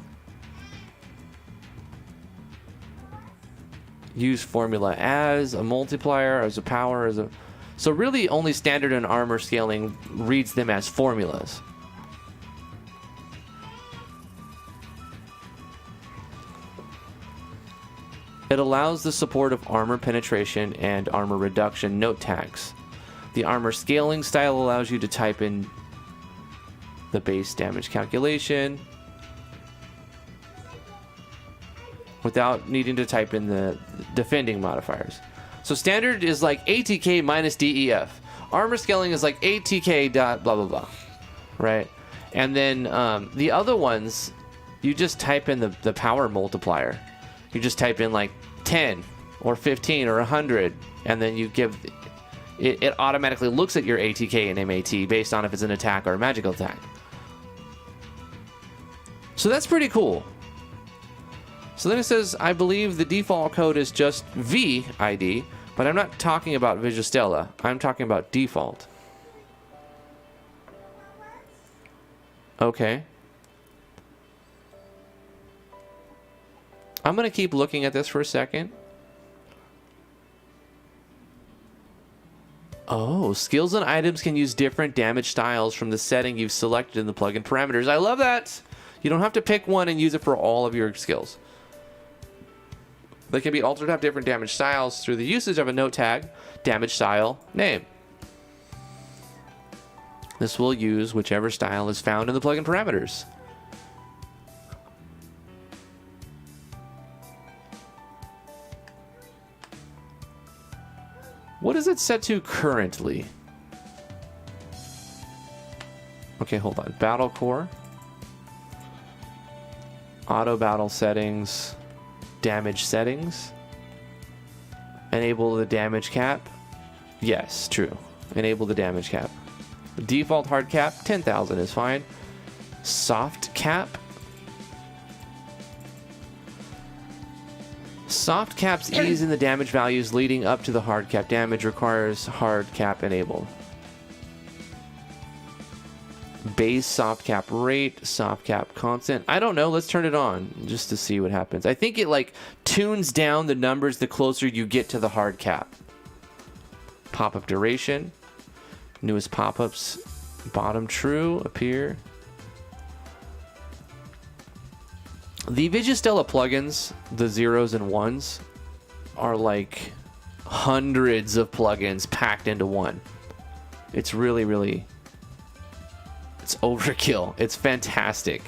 Speaker 1: Use formula as a multiplier, as a power, as a... So really only standard and armor scaling reads them as formulas. It allows the support of armor penetration and armor reduction note tags. The armor scaling style allows you to type in the base damage calculation without needing to type in the defending modifiers. So standard is like ATK minus DEF. Armor scaling is like ATK dot blah blah blah, right? And then the other ones, you just type in the power multiplier. You just type in like 10 or 15 or 100, and then you give it automatically looks at your ATK and MAT based on if it's an attack or a magical attack. So that's pretty cool. So then it says, I believe the default code is just VID, but I'm not talking about Vigistella. I'm talking about default. Okay. I'm going to keep looking at this for a second. Oh, skills and items can use different damage styles from the setting you've selected in the plugin parameters. I love that. You don't have to pick one and use it for all of your skills. They can be altered to have different damage styles through the usage of a note tag, damage style, name. This will use whichever style is found in the plugin parameters. What is it set to currently? Okay, hold on. Battle core. Auto battle settings. Damage settings. Enable the damage cap. Yes, true. Enable the damage cap. Default hard cap, 10,000 is fine. Soft cap. Soft caps ease in the damage values leading up to the hard cap. Damage requires hard cap enabled. Base soft cap rate, soft cap constant. I don't know. Let's turn it on just to see what happens. I think it like tunes down the numbers the closer you get to the hard cap. Pop-up duration. Newest pop-ups. Bottom true appear. The Vigistella plugins, the zeros and ones, are like hundreds of plugins packed into one. It's really, really... It's overkill. It's fantastic.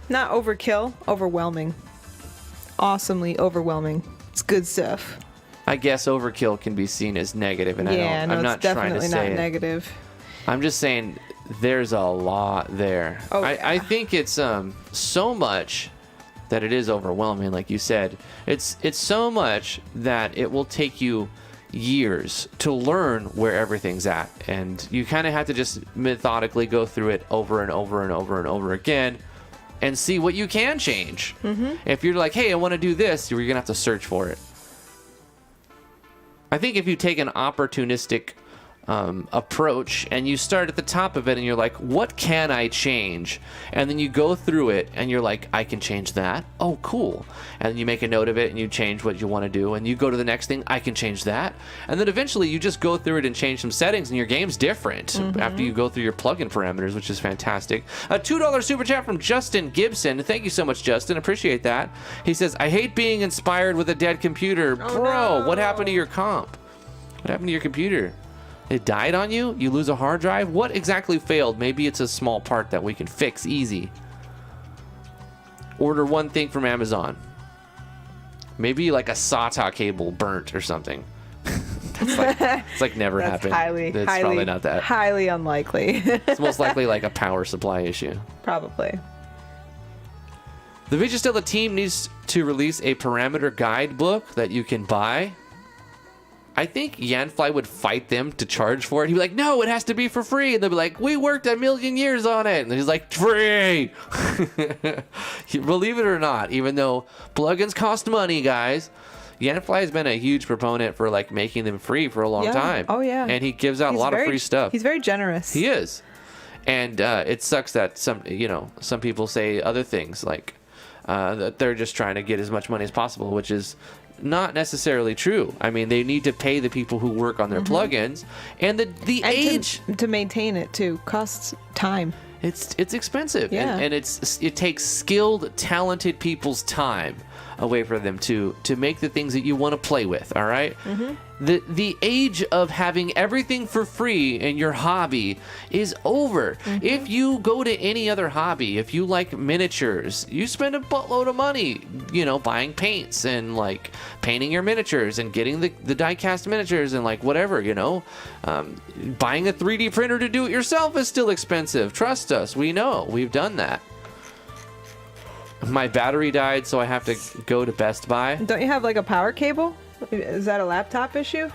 Speaker 2: Not overkill, overwhelming. Awesomely overwhelming. It's good stuff.
Speaker 1: I guess overkill can be seen as negative, and
Speaker 2: Yeah, no,
Speaker 1: I'm not
Speaker 2: it's
Speaker 1: trying to
Speaker 2: definitely
Speaker 1: say
Speaker 2: not
Speaker 1: it.
Speaker 2: negative.
Speaker 1: I'm just saying there's a lot there.
Speaker 2: Oh,
Speaker 1: I
Speaker 2: yeah.
Speaker 1: think it's so much that it is overwhelming, like you said. It's so much that it will take you years to learn where everything's at, and you kind of have to just methodically go through it over and over and over and over again and see what you can change. If you're like, hey, I want to do this, you're gonna have to search for it. I think if you take an opportunistic approach and you start at the top of it and you're like, what can I change? And then you go through it and you're like, I can change that. Oh, cool. And then you make a note of it and you change what you want to do, and you go to the next thing, I can change that. And then eventually you just go through it and change some settings, and your game's different after you go through your plugin parameters, which is fantastic. A $2 super chat from Justin Gibson. Thank you so much, Justin. Appreciate that. He says, I hate being inspired with a dead computer.
Speaker 2: Oh,
Speaker 1: Bro,
Speaker 2: no.
Speaker 1: what happened to your comp? What happened to your computer? It died on you? You lose a hard drive? What exactly failed? Maybe it's a small part that we can fix easy. Order one thing from Amazon. Maybe like a SATA cable burnt or something. It's like never
Speaker 2: That's
Speaker 1: happened.
Speaker 2: highly,
Speaker 1: It's
Speaker 2: highly,
Speaker 1: probably not that.
Speaker 2: highly unlikely.
Speaker 1: It's most likely like a power supply issue.
Speaker 2: Probably.
Speaker 1: The Vigistella team needs to release a parameter guidebook that you can buy. I think Yanfly would fight them to charge for it. He'd be like, no, it has to be for free. And they'll be like, we worked a million years on it. And he's like, free. Believe it or not, even though plugins cost money, guys, Yanfly has been a huge proponent for like making them free for a long time.
Speaker 2: Oh, yeah.
Speaker 1: And he gives out a lot of free stuff.
Speaker 2: He's very generous.
Speaker 1: He is. And it sucks that some people say other things like that they're just trying to get as much money as possible, which is not necessarily true. I mean, they need to pay the people who work on their plugins, and the
Speaker 2: And
Speaker 1: age
Speaker 2: to maintain it too costs time.
Speaker 1: it's expensive.
Speaker 2: Yeah.
Speaker 1: And it takes skilled, talented people's time away from them to make the things that you want to play with. All right? The age of having everything for free in your hobby is over. If you go to any other hobby, if you like miniatures, you spend a buttload of money, buying paints and like painting your miniatures and getting the die-cast miniatures and like whatever, buying a 3D printer to do it yourself is still expensive. Trust us, we know, we've done that. My battery died, so I have to go to Best Buy.
Speaker 2: Don't you have like a power cable? Is that a laptop issue?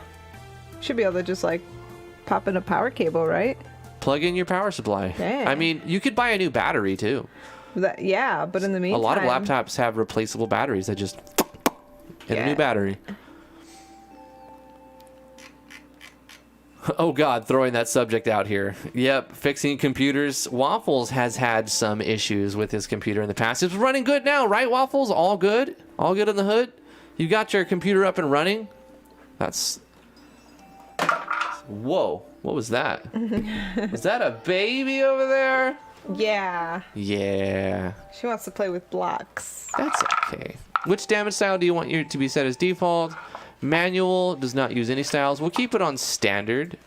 Speaker 2: Should be able to just like pop in a power cable, right?
Speaker 1: Plug in your power supply.
Speaker 2: Yeah.
Speaker 1: I mean, you could buy a new battery too.
Speaker 2: Yeah, but in the meantime,
Speaker 1: A lot of laptops have replaceable batteries that just get a new
Speaker 2: Yeah.
Speaker 1: battery. Oh God, throwing that subject out here. Yep, fixing computers. Waffles has had some issues with his computer in the past. It's running good now, right, Waffles? All good? All good in the hood? You got your computer up and running? That's... Whoa, what was that? Was that a baby over there?
Speaker 2: Yeah.
Speaker 1: Yeah.
Speaker 2: She wants to play with blocks.
Speaker 1: That's okay. Which damage style do you want to be set as default? Manual does not use any styles. We'll keep it on standard.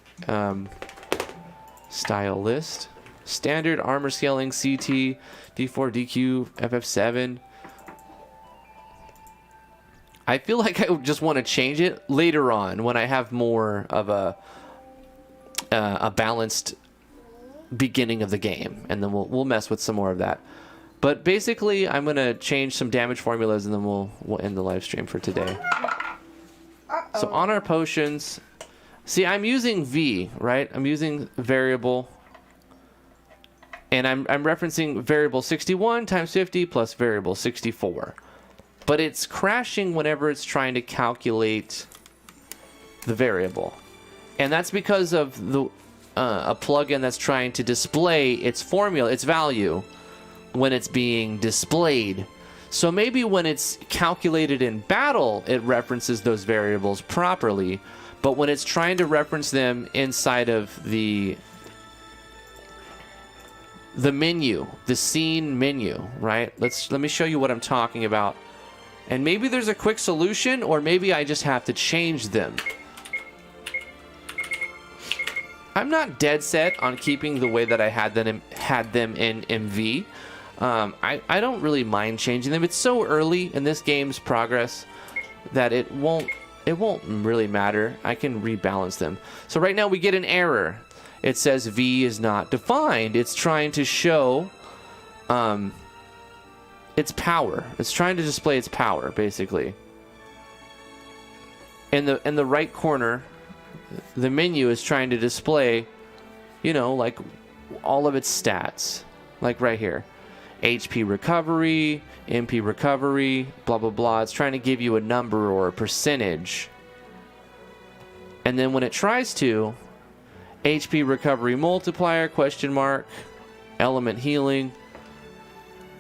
Speaker 1: Style list. Standard armor scaling CT, D4, DQ, FF7. I feel like I just want to change it later on when I have more of a balanced beginning of the game, and then we'll mess with some more of that. But basically, I'm gonna change some damage formulas, and then we'll end the live stream for today. So on our potions, see, I'm using V, right? I'm using variable, and I'm referencing variable 61 times 50 plus variable 64. But it's crashing whenever it's trying to calculate the variable. And that's because of the a plugin that's trying to display its formula, its value, when it's being displayed. So maybe when it's calculated in battle, it references those variables properly. But when it's trying to reference them inside of the menu, the scene menu, right? Let me show you what I'm talking about. And maybe there's a quick solution, or maybe I just have to change them. I'm not dead set on keeping the way that I had them in MV. I don't really mind changing them. It's so early in this game's progress that it won't really matter. I can rebalance them. So right now we get an error. It says V is not defined. It's trying to show its power. It's trying to display its power, basically. In the right corner, the menu is trying to display, like all of its stats, like right here. HP recovery, MP recovery, blah, blah, blah. It's trying to give you a number or a percentage. And then when it tries to, HP recovery multiplier, question mark, element healing,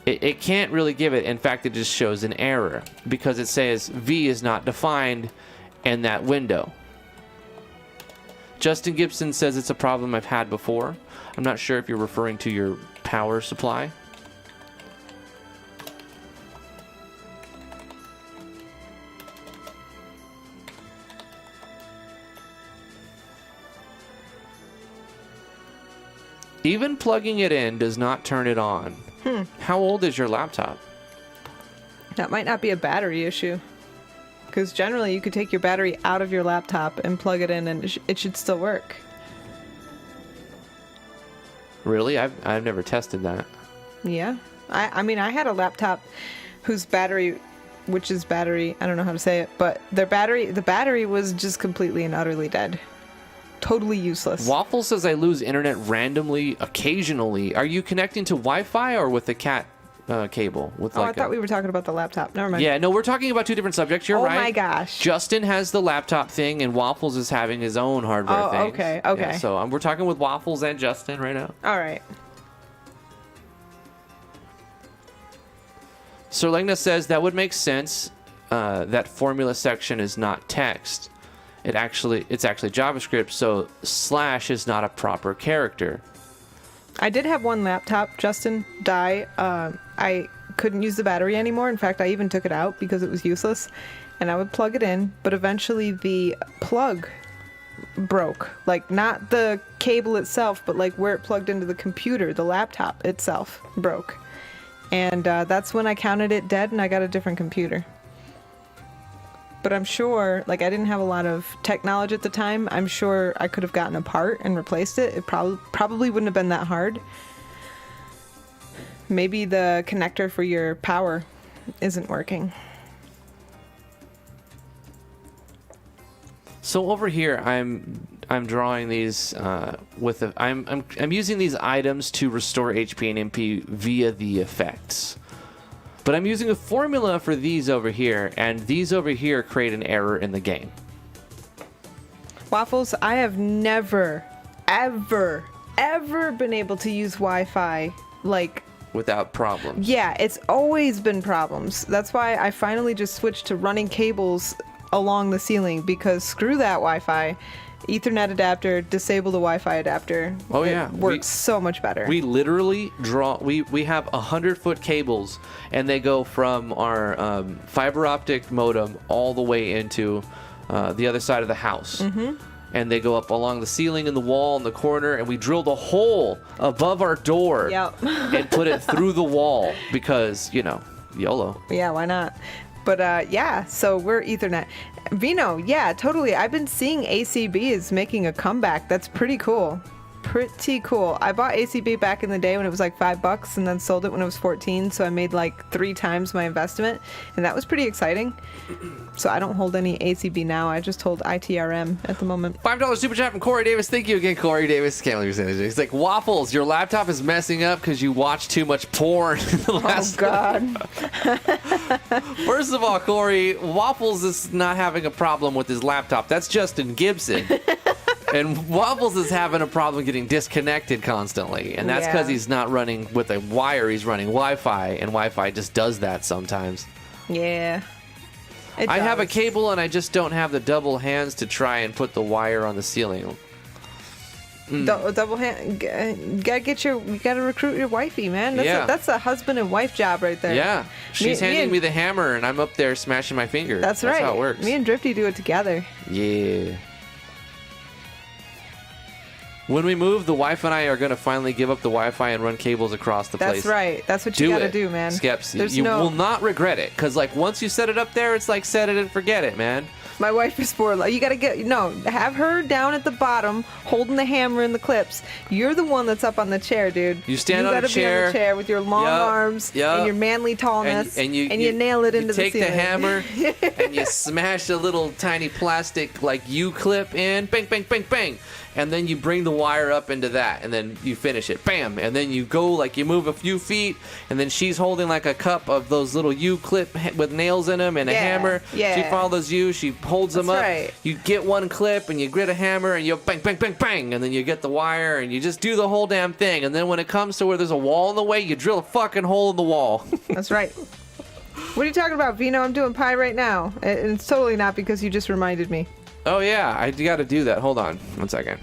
Speaker 1: it can't really give it. In fact, it just shows an error because it says V is not defined in that window. Justin Gibson says it's a problem I've had before. I'm not sure if you're referring to your power supply. Even plugging it in does not turn it on. How old is your laptop?
Speaker 2: That might not be a battery issue. Because generally you could take your battery out of your laptop and plug it in and it should still work.
Speaker 1: Really? I've never tested that.
Speaker 2: Yeah. I mean, I had a laptop whose battery, I don't know how to say it, but the battery was just completely and utterly dead. Totally useless.
Speaker 1: Waffle says I lose internet randomly, occasionally. Are you connecting to Wi-Fi or with the cat cable?
Speaker 2: I thought we were talking about the laptop. Never mind.
Speaker 1: Yeah, no, we're talking about two different subjects. You're right.
Speaker 2: Oh my gosh.
Speaker 1: Justin has the laptop thing, and Waffles is having his own hardware thing.
Speaker 2: Okay.
Speaker 1: Yeah, so we're talking with Waffles and Justin right now.
Speaker 2: All right.
Speaker 1: So Legna says that would make sense. That formula section is not text. It's actually JavaScript, so / is not a proper character.
Speaker 2: I did have one laptop, Justin, die. I couldn't use the battery anymore. In fact, I even took it out because it was useless. And I would plug it in, but eventually the plug broke. Like, not the cable itself, but like where it plugged into the computer, the laptop itself broke. And that's when I counted it dead and I got a different computer. But I'm sure, like, I didn't have a lot of tech knowledge at the time. I'm sure I could have gotten a part and replaced it. It probably wouldn't have been that hard. Maybe the connector for your power isn't working.
Speaker 1: So over here, I'm drawing these I'm using these items to restore HP and MP via the effects. But I'm using a formula for these over here, and these over here create an error in the game.
Speaker 2: Waffles, I have never, ever been able to use Wi-Fi, like...
Speaker 1: Without problems.
Speaker 2: Yeah, it's always been problems. That's why I finally just switched to running cables along the ceiling because screw that Wi-Fi. Ethernet adapter, disable the Wi-Fi adapter.
Speaker 1: Oh, yeah.
Speaker 2: It works so much better.
Speaker 1: We literally we have 100-foot cables, and they go from our fiber optic modem all the way into the other side of the house. Mm-hmm. And they go up along the ceiling and the wall in the corner, and we drilled a hole above our door and put it through the wall because, YOLO.
Speaker 2: Yeah, why not? But yeah, so we're Ethernet. Vino, yeah, totally. I've been seeing ACB is making a comeback. That's pretty cool. Pretty cool. I bought ACB back in the day when it was like $5 and then sold it when it was 14. So I made like 3 times my investment, and that was pretty exciting. So I don't hold any ACB now. I just hold ITRM at the moment.
Speaker 1: $5 super chat from Corey Davis. Thank you again, Corey Davis. Can't believe you're saying this. He's like, Waffles, your laptop is messing up because you watch too much porn in the last.
Speaker 2: Oh God.
Speaker 1: First of all, Corey, Waffles is not having a problem with his laptop. That's Justin Gibson. And Waffles is having a problem getting disconnected constantly. And that's because he's not running with a wire. He's running Wi-Fi. And Wi-Fi just does that sometimes.
Speaker 2: Yeah.
Speaker 1: I have a cable and I just don't have the double hands to try and put the wire on the ceiling.
Speaker 2: Double hand. You gotta recruit your wifey, man. That's a husband and wife job right there.
Speaker 1: Yeah. She's handing me the hammer and I'm up there smashing my finger.
Speaker 2: That's right.
Speaker 1: That's how it works.
Speaker 2: Me and Drifty do it together.
Speaker 1: Yeah. When we move, the wife and I are going to finally give up the Wi-Fi and run cables across the place.
Speaker 2: That's right. That's what you got to do, man.
Speaker 1: Skeps, you will not regret it. Because, once you set it up there, it's like set it and forget it, man.
Speaker 2: My wife is for you got to have her down at the bottom holding the hammer and the clips. You're the one that's up on the chair, dude.
Speaker 1: You stand on a chair.
Speaker 2: You got to be on the chair with your long arms and your manly tallness, and you nail it into the ceiling.
Speaker 1: You take the hammer and you smash a little tiny plastic U-clip in, bang, bang, bang, bang. And then you bring the wire up into that, and then you finish it. Bam! And then you go, you move a few feet, and then she's holding a cup of those little U-clip with nails in them and a hammer.
Speaker 2: Yeah.
Speaker 1: She follows you. She holds them up.
Speaker 2: Right.
Speaker 1: You get one clip, and you grit a hammer, and you bang, bang, bang, bang, and then you get the wire, and you just do the whole damn thing. And then when it comes to where there's a wall in the way, you drill a fucking hole in the wall.
Speaker 2: That's right. What are you talking about, Vino? I'm doing pie right now. And it's totally not because you just reminded me.
Speaker 1: Oh, yeah, I got to do that. Hold on 1 second.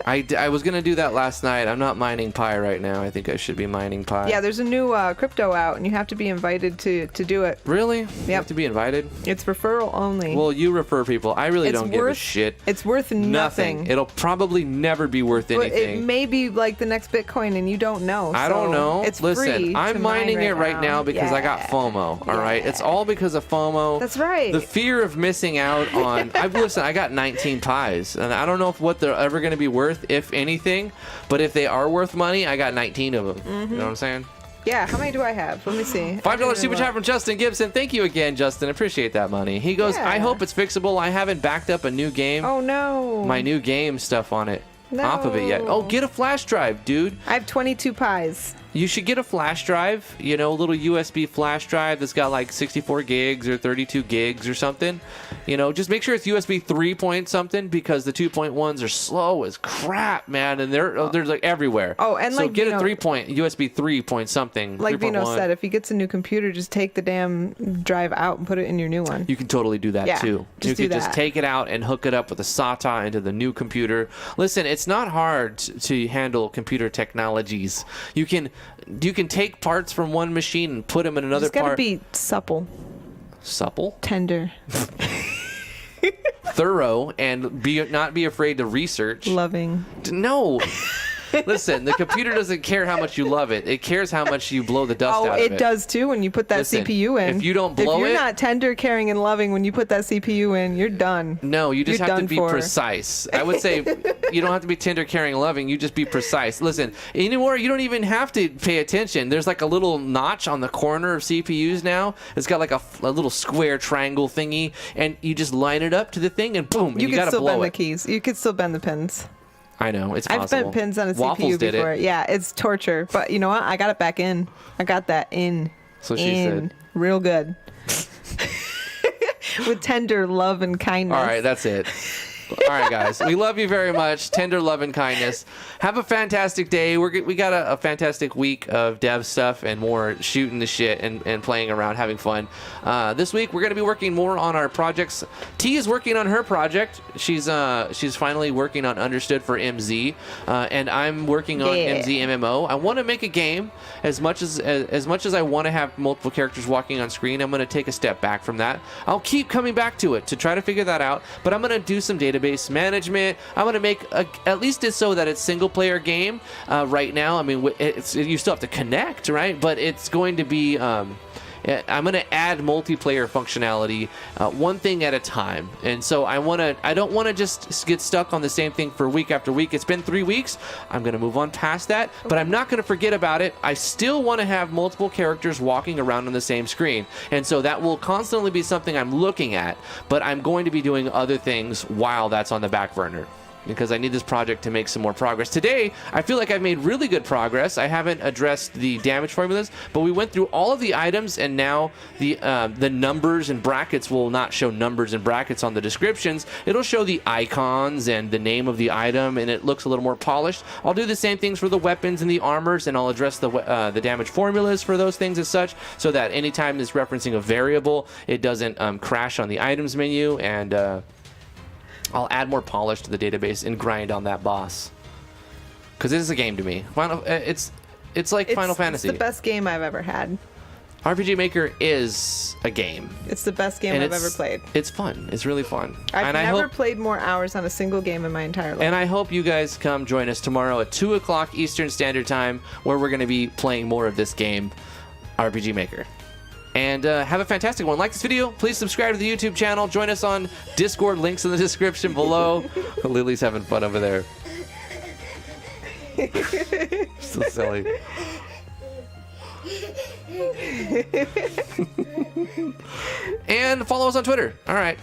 Speaker 1: I was going to do that last night. I'm not mining Pi right now. I think I should be mining Pi.
Speaker 2: Yeah, there's a new crypto out, and you have to be invited to do it.
Speaker 1: Really? You
Speaker 2: Yep.
Speaker 1: have to be invited?
Speaker 2: It's referral only.
Speaker 1: Well, you refer people. I really don't give a shit.
Speaker 2: It's worth nothing.
Speaker 1: It'll probably never be worth anything.
Speaker 2: It may be the next Bitcoin, and you don't know.
Speaker 1: I don't know.
Speaker 2: It's
Speaker 1: Listen,
Speaker 2: free
Speaker 1: I'm mining it right now because I got FOMO. All right? It's all because of FOMO.
Speaker 2: That's right.
Speaker 1: The fear of missing out on... I got 19 pies, and I don't know what they're ever going to be worth, if anything, but if they are worth money, I got 19 of them. Mm-hmm. You know what I'm saying?
Speaker 2: Yeah, how many do I have? Let me see.
Speaker 1: $5 super chat from Justin Gibson. Thank you again, Justin. Appreciate that money. He goes, I hope it's fixable. I haven't backed up a new game.
Speaker 2: Oh, no.
Speaker 1: My new game stuff on it.
Speaker 2: No.
Speaker 1: Off of it yet. Oh, get a flash drive, dude.
Speaker 2: I have 22 pies.
Speaker 1: You should get a flash drive, a little USB flash drive that's got 64 gigs or 32 gigs or something. Just make sure it's USB 3 point something because the 2.1s are slow as crap, man, and they're everywhere.
Speaker 2: Oh, and
Speaker 1: so get a 3 point USB 3 point something.
Speaker 2: Like Vino said, if he gets a new computer, just take the damn drive out and put it in your new one.
Speaker 1: You can totally do that too. You can just take it out and hook it up with a SATA into the new computer. Listen, it's not hard to handle computer technologies. You can take parts from one machine and put them in another part.
Speaker 2: It's got to be supple.
Speaker 1: Supple?
Speaker 2: Tender.
Speaker 1: Thorough, and not be afraid to research.
Speaker 2: Loving.
Speaker 1: No. Listen, the computer doesn't care how much you love it. It cares how much you blow the dust out of it.
Speaker 2: Oh, it does too when you put that CPU in.
Speaker 1: If you don't blow it...
Speaker 2: If you're not tender, caring, and loving when you put that CPU in, you're done.
Speaker 1: No, you just have to be precise. I would say you don't have to be tender, caring, and loving. You just be precise. Listen, anymore, you don't even have to pay attention. There's a little notch on the corner of CPUs now. It's got a little square triangle thingy, and you just line it up to the thing, and boom, you got to blow it. You can
Speaker 2: still bend the keys. You can still bend the pins.
Speaker 1: I know, it's possible.
Speaker 2: I've bent pins on a
Speaker 1: Waffles
Speaker 2: CPU before. Yeah, it's torture. But you know what? I got it back in. I got that in.
Speaker 1: So she said.
Speaker 2: Real good. With tender love and kindness.
Speaker 1: All right, that's it. All right, guys. We love you very much. Tender love and kindness. Have a fantastic day. We got a fantastic week of dev stuff and more shooting the shit and playing around, having fun. This week, we're going to be working more on our projects. T is working on her project. She's finally working on Understood for MZ, and I'm working on MZMMO. I want to make a game. As much as I want to have multiple characters walking on screen, I'm going to take a step back from that. I'll keep coming back to it to try to figure that out, but I'm going to do some database management. I'm going to make at least it's so that it's single player game right now. I mean, you still have to connect, right? But it's going to be I'm going to add multiplayer functionality one thing at a time. And so I don't want to just get stuck on the same thing for week after week. It's been 3 weeks. I'm going to move on past that, but I'm not going to forget about it. I still want to have multiple characters walking around on the same screen. And so that will constantly be something I'm looking at, but I'm going to be doing other things while that's on the back burner, because I need this project to make some more progress. Today, I feel like I've made really good progress. I haven't addressed the damage formulas, but we went through all of the items, and now the numbers and brackets will not show numbers and brackets on the descriptions. It'll show the icons and the name of the item, and it looks a little more polished. I'll do the same things for the weapons and the armors, and I'll address the damage formulas for those things as such, so that anytime it's referencing a variable, it doesn't crash on the items menu, and I'll add more polish to the database and grind on that boss. Because it is a game to me. It's like Final Fantasy.
Speaker 2: It's the best game I've ever had.
Speaker 1: RPG Maker is a game.
Speaker 2: It's the best game I've ever played.
Speaker 1: It's fun. It's really fun.
Speaker 2: I've never played more hours on a single game in my entire life.
Speaker 1: And I hope you guys come join us tomorrow at 2 o'clock Eastern Standard Time, where we're going to be playing more of this game, RPG Maker. And have a fantastic one. Like this video, please subscribe to the YouTube channel. Join us on Discord, links in the description below. Lily's having fun over there. So silly. And follow us on Twitter. All right.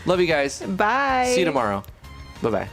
Speaker 1: Love you guys.
Speaker 2: Bye.
Speaker 1: See you tomorrow. Bye-bye.